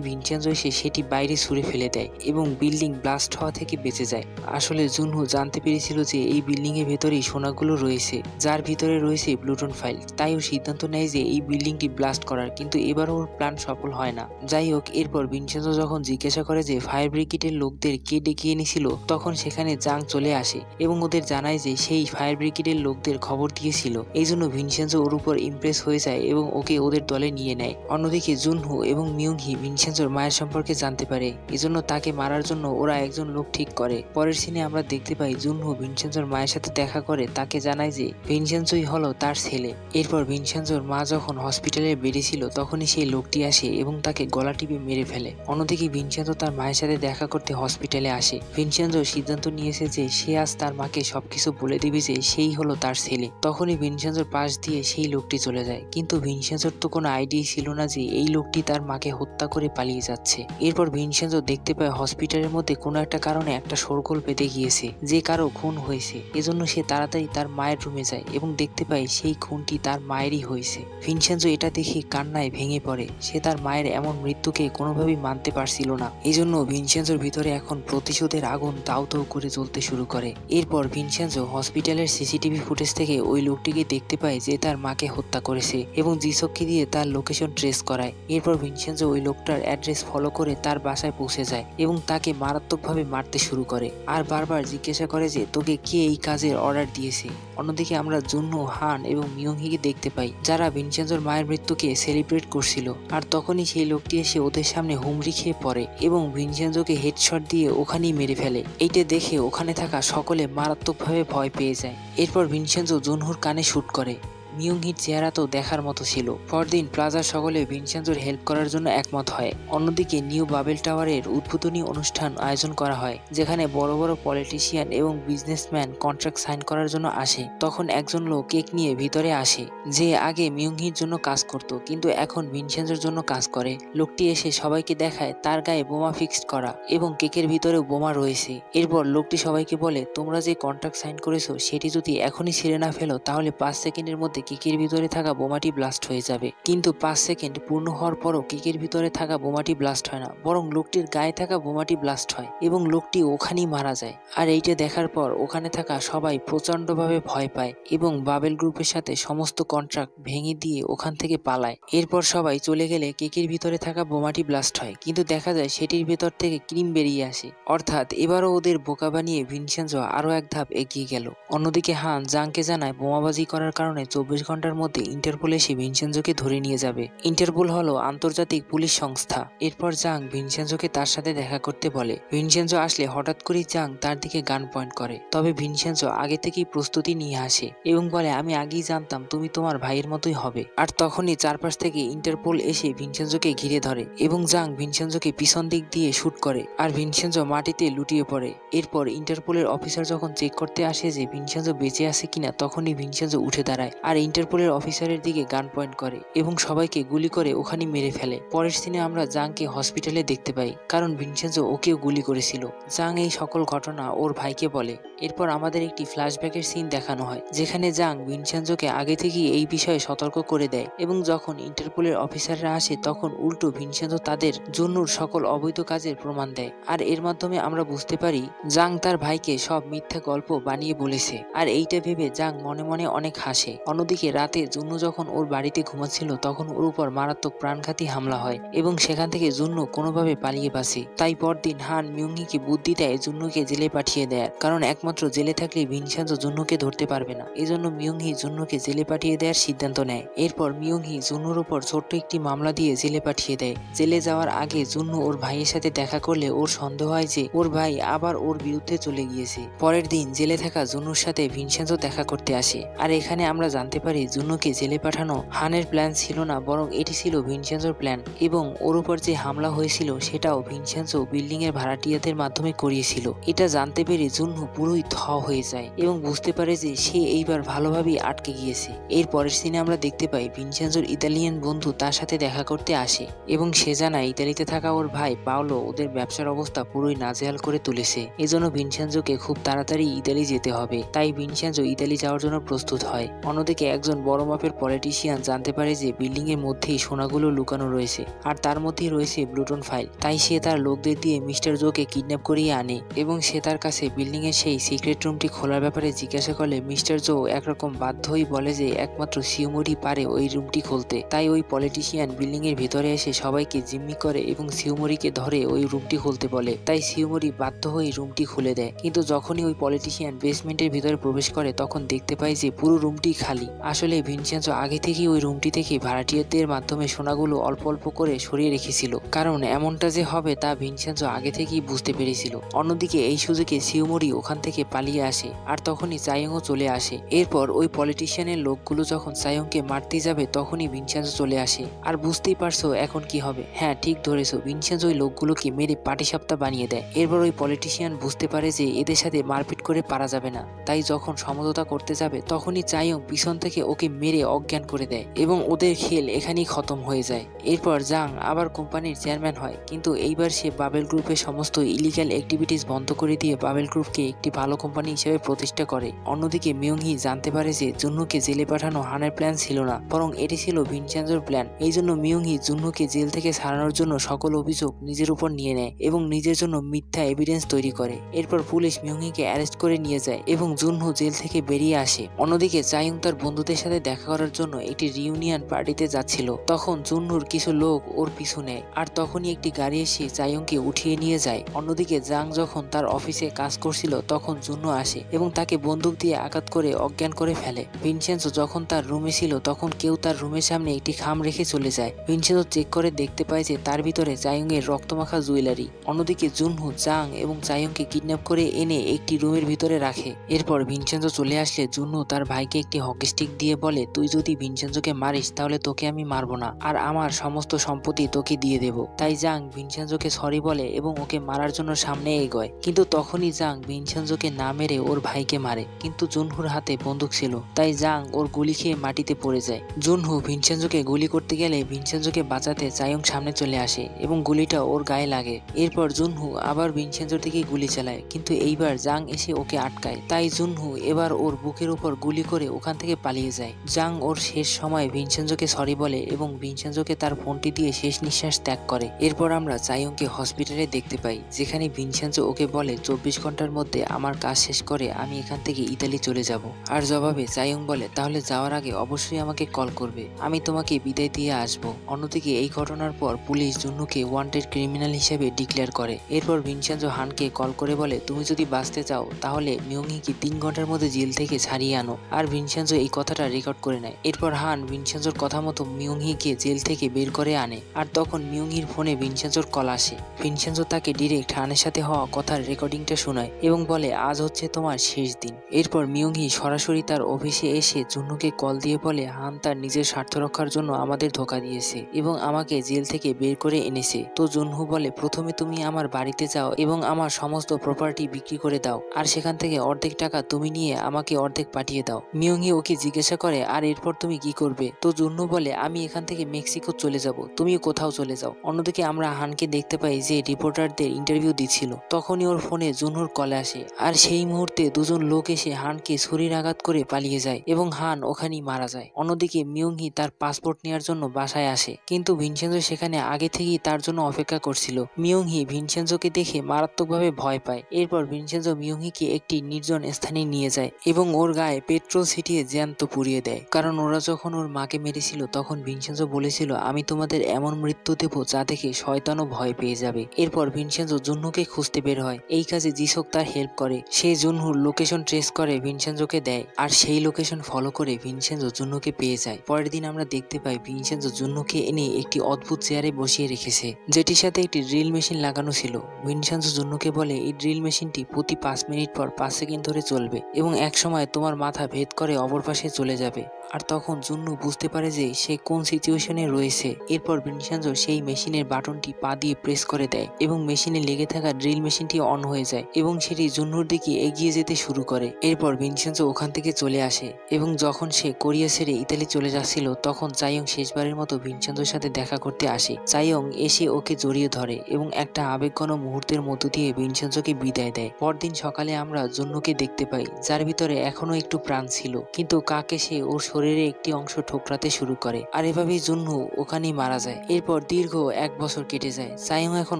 ভিনসেনজো এসে সেটি বাইরে ছুঁড়ে ফেলে দেয় এবং বিল্ডিং ব্লাস্ট হওয়া থেকে বেঁচে যায়। আসলে জুনহো জানতে পেরেছিল যে এই বিল্ডিং এর ভেতরেই সোনাগুলো রয়েছে, যার ভিতরে রয়েছে ব্লুটন ফাইল। তাই ও সিদ্ধান্ত নেয় যে এই বিল্ডিংটি ব্লাস্ট করার, কিন্তু এবারও ওর প্ল্যান সফল হয় না। যাই হোক, এরপর ভিনসেনজো যখন জিজ্ঞাসা করে যে ফায়ার ব্রিগেডের লোকদের কে ডেকে এনেছিল, তখন সেখানে জাং চলে আসে এবং ওদের জানায় যে সেই ফায়ার ব্রিগেডের লোকদের খবর দিয়েছিল। এই জন্য ভিনসেনজো ওর উপর ইমপ্রেস হয়ে যায় এবং ওকে ওদের দলে নিয়ে নেয়। অন্যদিকে জুনহো এবং মিয়ংহি ভিনসেনজোর মায়ের সম্পর্কে জানতে পারে, এজন্য তাকে মারার জন্য ওরা একজন লোক ঠিক করে। পরের সিনে আমরা দেখতে পাই জুনহো ভিনসেনজোর মায়ের সাথে দেখা করে তাকে জানায় যে ভিনসেনজোই হলো তার ছেলে। এরপর ভিনসেনজোর মা যখন হসপিটালে বেডে ছিল তখনই সেই লোকটি আসে এবং তাকে গলা টিপে মেরে ফেলে। অন্যদিকে ভিনসেনজো তার মায়ের সাথে দেখা করতে হসপিটালে আসে। ভিনসেনজো সিদ্ধান্ত নিয়েছে যে সে আজ তার মাকে সবকিছু বলে দিবে যে সেই হলো তার ছেলে। তখনই ভিনসেনজোর পাশ দিয়ে সেই লোকটি চলে যায়, কিন্তু ভিনসেনজোর তো কোনো আইডিয়াই ছিল না যে এই লোকটি তার মাকে হত্যা করে পালিয়ে যাচ্ছে। এরপর ভিনসেনজো দেখতে পায় হসপিটালের মধ্যে কোনো একটা কারণে একটা শোরগোল বেঁধে গিয়েছে, যে কারো খুন হয়েছে। এজন্য সে তাড়াতাড়ি তার মায়ের রুমে যায় এবং দেখতে পায় সেই খুনটি তার মায়েরই হয়েছে। ভিনসেনজো এটা দেখে কান্নায় ভেঙে পড়ে। সে তার মায়ের এমন মৃত্যুকে কোনোভাবেই মানতে পারছিল না। এই জন্য ভিনসেনজোর ভিতরে এখন প্রতিশোধের আগুন দাউ দাউ করে জ্বলতে শুরু করে। এরপর ভিনসেনজো হসপিটালের সিসিটিভি ফুটেজ থেকে ওই লোকটিকে দেখতে পায় যে তার মাকে হত্যা করেছে এবং জিসককে দিয়ে তার লোকেশন ট্রেস করায়। এরপর ভিনসেনজো ওই লোকটার অ্যাড্রেস ফলো করে তার বাসায় পৌঁছে যায় এবং তাকে মারাত্মকভাবে মারতে শুরু করে আর বারবার জিজ্ঞাসা করে যে তোকে কে এই কাজের অর্ডার দিয়েছে। অন্যদিকে আমরা জুনহো, হান এবং মিয়ংহিকে দেখতে পাই যারা ভিনসেনজোর মায়ের মৃত্যুকে সেলিব্রেট করছিল। আর তখনই সেই লোকটি এসে ওদের সামনে হুমড়ি খেয়ে পড়ে এবং ভিনসেনজোকে হেডশট দিয়ে ওখানেই মেরে ফেলে। এইটা দেখে ওখানে থাকা সকলে মারাত্মকভাবে ভয় পেয়ে যায়। এরপর ভিনসেনজো জুনহোর কানে শুট করে। মিয়ংহির চেহারা তো দেখার মতো ছিল। পরদিন প্লাজার সকলে ভিনসেনজোর হেল্প করার জন্য একমত হয়। অন্যদিকে নিউ বাবেল টাওয়ারের উদ্বোধনী অনুষ্ঠান আয়োজন করা হয়, যেখানে বড় বড় পলিটিশিয়ান এবং বিজনেসম্যান কন্ট্রাক্ট সাইন করার জন্য আসে। তখন একজন লোক কেক নিয়ে ভিতরে আসে, যে আগে মিয়ংহির জন্য কাজ করত কিন্তু এখন ভিনসেনজোর জন্য কাজ করে। লোকটি এসে সবাইকে দেখায় তার গায়ে বোমা ফিক্সড করা এবং কেকের ভিতরেও বোমা রয়েছে। এরপর লোকটি সবাইকে বলে, তোমরা যে কন্ট্রাক্ট সাইন করেছো সেটি যদি এখনই ছেড়ে না ফেলো তাহলে 5 সেকেন্ডের মধ্যে কেকের ভিতরে থাকা বোমাটি ব্লাস্ট হয়ে যাবে। কিন্তু 5 সেকেন্ড পূর্ণ হওয়ার পরও কেকের ভিতরে থাকা বোমাটি ব্লাস্ট হয় না, বরং লোকটির গায়ে থাকা বোমাটি ব্লাস্ট হয় এবং লোকটি ওখানেই মারা যায়। আর এইটা দেখার পর ওখানে থাকা সবাই প্রচন্ডভাবে ভয় পায় এবং বাবেল গ্রুপের সাথে সমস্ত কন্ট্রাক্ট ভেঙে দিয়ে ওখান থেকে পালায়। এরপর সবাই চলে গেলে কেকের ভিতরে থাকা বোমাটি ব্লাস্ট হয়, কিন্তু দেখা যায় সেটির ভেতর থেকে ক্রিম বেরিয়ে আসে। অর্থাৎ এবারও ওদের বোকা বানিয়ে ভিনসেনজো আরো এক ধাপ এগিয়ে গেল। অন্যদিকে হান জাংকে জানায় বোমাবাজি করার কারণে 24 ঘন্টার মধ্যে ইন্টারপোল এসে ভিনসেনজোকে ধরে নিয়ে যাবে। ইন্টারপোল হলো আন্তর্জাতিক পুলিশ সংস্থা। এরপর জাং ভিনসেনজোকে তার সাথে দেখা করতে বলে। ভিনসেনজো আসলে হঠাৎ করেই জাং তার দিকে গান পয়েন্ট করে, তবে ভিনসেনজো আগে থেকেই প্রস্তুতি নিয়ে আসে এবং বলে, আমি আগেই জানতাম তুমি তোমার ভাইয়ের মতোই হবে। আর তখনই চারপাশ থেকে ইন্টারপোল এসে ভিনসেনজোকে ঘিরে ধরে এবং জাং ভিনসেনজোকে পিছন দিক দিয়ে শুট করে আর ভিনসেনজো মাটিতে লুটিয়ে পড়ে। এরপর ইন্টারপোলের অফিসার যখন চেক করতে আসে যে ভিনসেনজো বেঁচে আছে কিনা, তখনই ভিনসেনজো উঠে দাঁড়ায় আর ইন্টারপোলের অফিসারের দিকে গান পয়েন্ট করে এবং সবাইকে গুলি করে ওখানে মেরে ফেলে। পরের সিনে আমরা জাংকে হসপিটালে দেখতে পাই, কারণ ভিনসেন্জো ওকেও গুলি করেছিল। জাং এই সকল ঘটনা ওর ভাইকে বলে। এরপর আমাদের একটি ফ্ল্যাশব্যাকের সিন দেখানো হয়, যেখানে জাং ভিনসেন্জোকে আগে থেকেই এই বিষয়ে সতর্ক করে দেয় এবং যখন ইন্টারপোলের অফিসাররা আসে তখন উল্টো ভিনসেন্জো তাদের জুন্নুর সকল অবৈধ কাজের প্রমাণ দেয়। আর এর মাধ্যমে আমরা বুঝতে পারি জাং তার ভাইকে সব মিথ্যা গল্প বানিয়ে বলেছে। আর এইটা ভেবে জাং মনে মনে অনেক হাসে। অন্যদিকে রাতে জুন্নু যখন ওর বাড়িতে ঘুমাচ্ছিল তখন ওর উপর মারাত্মক প্রাণঘাতী হামলা হয় এবং সেখান থেকে জুন্নু কোনোভাবে পালিয়ে বাঁচে। তাই পরদিন হান মিউংহিকে বুদ্ধি দেয় জুন্নুকে জেলে পাঠিয়ে দেয়, কারণ একমাত্র জেলে থাকলে ভিনসেন্জো জুন্নুকে ধরতে পারবে না। এজন্য মিউংহি জুন্নুকে জেলে পাঠিয়ে দেওয়ার সিদ্ধান্ত নেয়। এরপর মিউংহি জুন্নুর উপর ছোট্ট একটি মামলা দিয়ে জেলে পাঠিয়ে দেয়। জেলে যাওয়ার আগে জুন্নু ওর ভাইয়ের সাথে দেখা করলে ওর সন্দেহ হয় যে ওর ভাই আবার ওর বিরুদ্ধে চলে গিয়েছে। পরের দিন জেলে থাকা জুন্নুর সাথে ভিনসেন্জো দেখা করতে আসে। আর এখানে আমরা জানতে পারি জুন্নুকে জেলে পাঠানো হানের প্ল্যান ছিল না, বরং এটি ছিল ভিনসেন্জোর প্ল্যান এবং ওর উপর যে হামলা হয়েছিল সেটাও ভিনসেন্জো বিল্ডিং এর ভাড়াটিয়াদের মাধ্যমে করিয়েছিল। এটা জানতে পেরে জুন্নু পুরোই থ হয়ে যায় এবং বুঝতে পারে যে সে এইবার ভালোভাবেই আটকে গিয়েছে। এর পরের সিনে আমরা দেখতে পাই ভিনসেন্জোর ইতালিয়ান বন্ধু তার সাথে দেখা করতে আসে এবং সে জানায় ইতালিতে থাকা ওর ভাই পাওলো ওদের ব্যবসার অবস্থা পুরোই নাজেহাল করে তুলেছে। এজন্য ভিনসেন্জোকে খুব তাড়াতাড়ি ইতালি যেতে হবে। তাই ভিনসেন্জো ইতালি যাওয়ার জন্য প্রস্তুত হয়। অন্যদিকে একজন বড় মাপের পলিটিশিয়ান জানতে পারে যে বিল্ডিং এর মধ্যেই সোনাগুলো লুকানো রয়েছে আর তার মধ্যেই রয়েছে ব্লুটন ফাইল। তাই সে তার লোকদের দিয়ে মিস্টার জোকে কিডন্যাপ করিয়ে আনে এবং সে তার কাছে বিল্ডিং এর সেই সিক্রেট রুমটি খোলার ব্যাপারে জিজ্ঞাসা করলে মিস্টার জো একরকম বাধ্য হয়ে বলে যে একমাত্র সিউমরি পারে ওই রুমটি খুলতে। তাই ওই পলিটিশিয়ান বিল্ডিং এর ভিতরে এসে সবাইকে জিম্মি করে এবং সিউমরিকে ধরে ওই রুমটি খুলতে বলে। তাই সিউমরি বাধ্য হয়ে রুমটি খুলে দেয়, কিন্তু যখনই ওই পলিটিশিয়ান বেসমেন্টের ভিতরে প্রবেশ করে তখন দেখতে পায় যে পুরো রুমটি খালি। আসলে ভিনসেন্জো আগে থেকেই ওই রুমটি থেকে ভাড়াটিয়াদের মাধ্যমে সোনাগুলো অল্প অল্প করে সরিয়ে রেখেছিল, কারণ এমনটা যে হবে তা ভিনসেন্জো আগে থেকেই বুঝতে পেরেছিল। অন্যদিকে এই সুযোগে সিউমরি ওখান থেকে পালিয়ে আসে আর তখনই চাইয়ংও চলে আসে। এরপর ওই পলিটিশিয়ানের লোকগুলো যখন চাইয়ংকে মারতে যাবে তখনই ভিনসেন্জো চলে আসে। আর বুঝতেই পারছো এখন কি হবে। হ্যাঁ, ঠিক ধরেছো, ভিনসেন্জো ওই লোকগুলোকে মেরে পাটিসাপটা বানিয়ে দেয়। এরপর ওই পলিটিশিয়ান বুঝতে পারে যে এদের সাথে মারপিট করে পারা যাবে না, তাই যখন সমঝোতা করতে যাবে তখনই চাইয়ং পিছন থেকে ওকে মেরে অজ্ঞান করে দেয় এবং ওদের খেল এখানেই খতম হয়ে যায়। এরপর জাং আবার কোম্পানির চেয়ারম্যান হয়, কিন্তু এইবার সে বাবেল গ্রুপের সমস্ত ইলিগাল অ্যাক্টিভিটিস বন্ধ করে দিয়ে বাবেল গ্রুপকে একটি ভালো কোম্পানি হিসেবে প্রতিষ্ঠা করে। অন্যদিকে মিউংহি জানতে পারে যে জুন্নুকে জেলে পাঠানো হানের প্ল্যান ছিল না, বরং এটি ছিল ভিনসেন্জোর প্ল্যান। এই জন্য মিউংহি জুন্নুকে জেল থেকে ছাড়ানোর জন্য সকল অভিযোগ নিজের উপর নিয়ে নেয় এবং নিজের জন্য মিথ্যা এভিডেন্স তৈরি করে। এরপর পুলিশ মিউংহিকে অ্যারেস্ট করে নিয়ে যায় এবং জুনহু জেল থেকে বেরিয়ে আসে। অন্যদিকে চাইয়ং তার বন্ধুদের সাথে দেখা করার জন্য একটি রিউনিয়ন পার্টিতে যাচ্ছিল, তখন জুনহুর কিছু লোক ওর পিছু নেয় আর তখনই একটি গাড়ি এসে চাইয়ংকে উঠিয়ে নিয়ে যায়। অন্যদিকে জাং যখন তার অফিসে কাজ করছিল তখন জুনহু আসে এবং তাকে বন্দুক দিয়ে আঘাত করে অজ্ঞান করে ফেলে। ভিনসেন্জো যখন তার রুমে ছিল তখন কেউ তার রুমের সামনে একটি খাম রেখে চলে যায়। ভিনসেন্জো চেক করে দেখতে পায় যে তার ভিতরে চাইয়ং এর রক্তমাখা জুয়েলারি। অন্যদিকে জুনহু জাং এবং চাইয়ংকে কিডন্যাপ করে এনে একটি রুমের ভিতরে রাখে। এরপর ভিনসেন্জো চলে আসলে জুনহু তার ভাইকে একটি হকি স্টিক দিয়ে বলে, তুই যদি ভিনসেন্জোকে মারিস তাহলে তোকে আমি মারবো না আর আমার সমস্ত সম্পত্তি তোকে দিয়ে দেব। তাই জাং ভিনসেন্জোকে সরি বলে এবং ওকে মারার জন্য সামনে এগোয়, কিন্তু তখনই জাং ভিনসেন্জোকে না মেরে ওর ভাইকে মারে, কিন্তু জুনহুর হাতে বন্দুক ছিল তাই জাং ওর গুলি খেয়ে মাটিতে পড়ে যায়। জুনহু ভিনসেন্জোকে গুলি করতে গেলে ভিনসেন্জোকে বাঁচাতে চাইয়ং সামনে চলে আসে এবং গুলিটা ওর গায়ে লাগে। এরপর জুনহু আবার ভিনসেন্জোর দিকে গুলি চালায়, কিন্তু এইবার জাং এসে ওকে আটকায়। তাই জুনহু এবার ওর বুকের উপর গুলি করে ওখান থেকে পালিয়ে যায়। জাং ওর শেষ সময় ভিনসেন্জোকে সরি বলে এবং ভিনসেন্জোকে তার ফোনটি দিয়ে শেষ নিঃশ্বাস ত্যাগ করে। এরপর আমরা চাইয়ংকে হসপিটালে দেখতে পাই, যেখানে ভিনসেন্জো ওকে বলে 24 ঘন্টার মধ্যে আমার কাজ শেষ করে আমি এখান থেকে ইতালি চলে যাব। আর জবাবে চাইয়ং বলে, তাহলে যাওয়ার আগে অবশ্যই আমাকে কল করবে, আমি তোমাকে বিদায় দিয়ে আসবো। অন্যদিকে এই ঘটনার পর পুলিশ জুনহুকে ওয়ান্টেড ক্রিমিনাল হিসেবে ডিক্লেয়ার করে। এরপর ভিনসেন্জো হানকে কল করে বলে, তুমি যদি বাঁচতে চাও তাহলে মিউংহিকে 3 ঘন্টার মধ্যে জেল থেকে ছাড়িয়ে আনো। আর ভিনসেন্জো এই কথাটা রেকর্ড করে নেয়। এরপর হান ভিনসেন্জোর কথা মতো মিউংহিকে জেল থেকে বের করে আনে আর তখন মিউংহির ফোনে ভিনসেন্জোর কল আসে। ভিনসেন্জো তাকে ডিরেক্ট হানের সাথে হওয়া কথার রেকর্ডিংটা শোনায় এবং বলে, আজ হচ্ছে তোমার শেষ দিন। এরপর মিউংহি সরাসরি তার অফিসে এসে জুনহুকে কল দিয়ে বলে, হান তার নিজের স্বার্থ রক্ষার জন্য আমাদের ধোঁকা দিয়েছে এবং আমাকে জেল থেকে বের করে এনেছে। তো জুনহু বলে, প্রথমে তুমি আমার বাড়িতে যাও এবং আমার সমস্ত প্রপার্টি বিক্রি করে দাও আর সেখান থেকে অর্ধেক টাকা তুমি নিয়ে আমাকে অর্ধেক পাঠিয়ে দাও। মিউংহি ওকে জিজ্ঞেস জিজ্ঞাসা করে, আর এরপর তুমি কি করবে? তো জুনহো বলে, আমি এখান থেকে মেক্সিকো চলে যাব, তুমিও কোথাও চলে যাও। অন্যদিকে আমরা হানকে দেখতে পাই যে রিপোর্টারদের ইন্টারভিউ দিচ্ছিল। তখনই ওর ফোনে জুনহোর কলে আসে, আর সেই মুহূর্তে দুজন লোক এসে হানকে ছুরির আঘাত করে পালিয়ে যায় এবং হান ওখানেই মারা যায়। অন্যদিকে মিয়ংহি তার পাসপোর্ট নেওয়ার জন্য বাসায় আসে, কিন্তু ভিনসেনজো সেখানে আগে থেকেই তার জন্য অপেক্ষা করছিল। মিয়ংহি ভিনসেনজোকে দেখে মারাত্মকভাবে ভয় পায়। এরপর ভিনসেনজো মিয়ংহিকে একটি নির্জন স্থানে নিয়ে যায় এবং ওর গায়ে পেট্রোল ছিটিয়ে জ্যান্ত পুড়িয়ে দেয়। কারণ ওরা যখন ওর মাকে মেরেছিল তখন ভিনসেনজো বলেছিল, আমি তোমাদের এমন মৃত্যু দেব যা দেখে শয়তানও ভয় পেয়ে যাবে। এরপর ভিনসেনজো জুনহোকে খুঁজতে বের হয়। এই কাজে জিসক তার হেল্প করে। সে জুনহোর লোকেশন ট্রেস করে ভিনসেনজোকে দেয়, আর সেই লোকেশন ফলো করে ভিনসেনজো জুনহোকে পেয়ে যায়। পরের দিন আমরা দেখতে পাই ভিনসেনজো জুনহোকে এনে একটি অদ্ভুত চেয়ারে বসিয়ে রেখেছে, যেটির সাথে একটি ড্রিল মেশিন লাগানো ছিল। ভিনসেনজো জুনহোকে বলে, এই ড্রিল মেশিনটি প্রতি 5 মিনিট পর 5 সেকেন্ড ধরে চলবে এবং এক সময় তোমার মাথা ভেদ করে অপর পাশে চলে যাবে। আর তখন জুনহো বুঝতে পারে যে সে কোন সিচুয়েশনে রয়েছে। এরপর ভিনসেনজো সেই মেশিনের বাটনটি পা দিয়ে প্রেস করে দেয় এবং মেশিনে লেগে থাকা ড্রিল মেশিনটি অন হয়ে যায় এবং সেটি জুনহোর দিকে এগিয়ে যেতে শুরু করে। এরপর ভিনসেনজো ওখান থেকে চলে আসে এবং যখন সে কোরিয়া ছেড়ে ইতালি চলে যাচ্ছিল তখন চাইয়ং শেষবারের মতো ভিনসেনজোর সাথে দেখা করতে আসে। চাইয়ং এসে ওকে জড়িয়ে ধরে এবং একটা আবেগঘন মুহূর্তের মধ্য দিয়ে ভিনসেনজোকে বিদায় দেয়। পরদিন সকালে আমরা জুনহোকে দেখতে পাই, যার ভিতরে এখনো একটু প্রাণ ছিল, কিন্তু কাকে সে ওর শরীরে একটি অংশ ঠোকরাতে শুরু করে। আর এভাবেই জুনহো ওখানেই মারা যায়। এরপর দীর্ঘ 1 বছর কেটে যায়। চাইয়ং এখন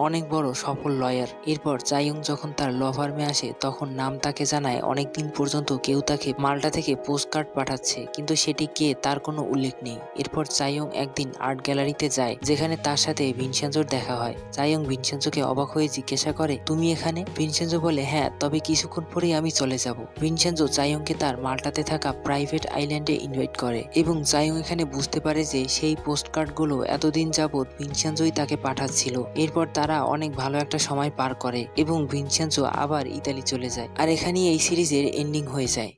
অনেক বড় সফল লয়ার। এরপর চাইয়ং যখন তার ল ফার্মে আসে তখন নাম তাকে জানায় অনেকদিন পর্যন্ত কেউ তাকে মাল্টা থেকে পোস্টকার্ড পাঠাচ্ছে, কিন্তু সেটি কে তার কোনো উল্লেখ নেই। এরপর চাইয়ং একদিন আর্ট গ্যালারিতে যায়, যেখানে তার সাথে ভিনসেনজোর দেখা হয়। চাইয়ং ভিনসেনজোকে অবাক হয়ে জিজ্ঞাসা করে, তুমি এখানে? ভিনসেনজো বলে, হ্যাঁ, তবে কিছুক্ষণ পরেই আমি চলে যাব। ভিনসেনজো চাইয়ংকে তার মাল্টাতে থাকা প্রাইভেট আইল্যান্ডে ইনভাইট করে এবং চাইয়ং এখানে বুঝতে পারে যে সেই পোস্টকার্ডগুলো এতদিন যাবৎ ভিনসেনজোই তাকে পাঠাচ্ছিল। এরপর তারা অনেক ভালো একটা সময় পার করে এবং ভিনসেনজো আবার ইতালি চলে যায়। আর এখানেই এই সিরিজের এন্ডিং হয়ে যায়।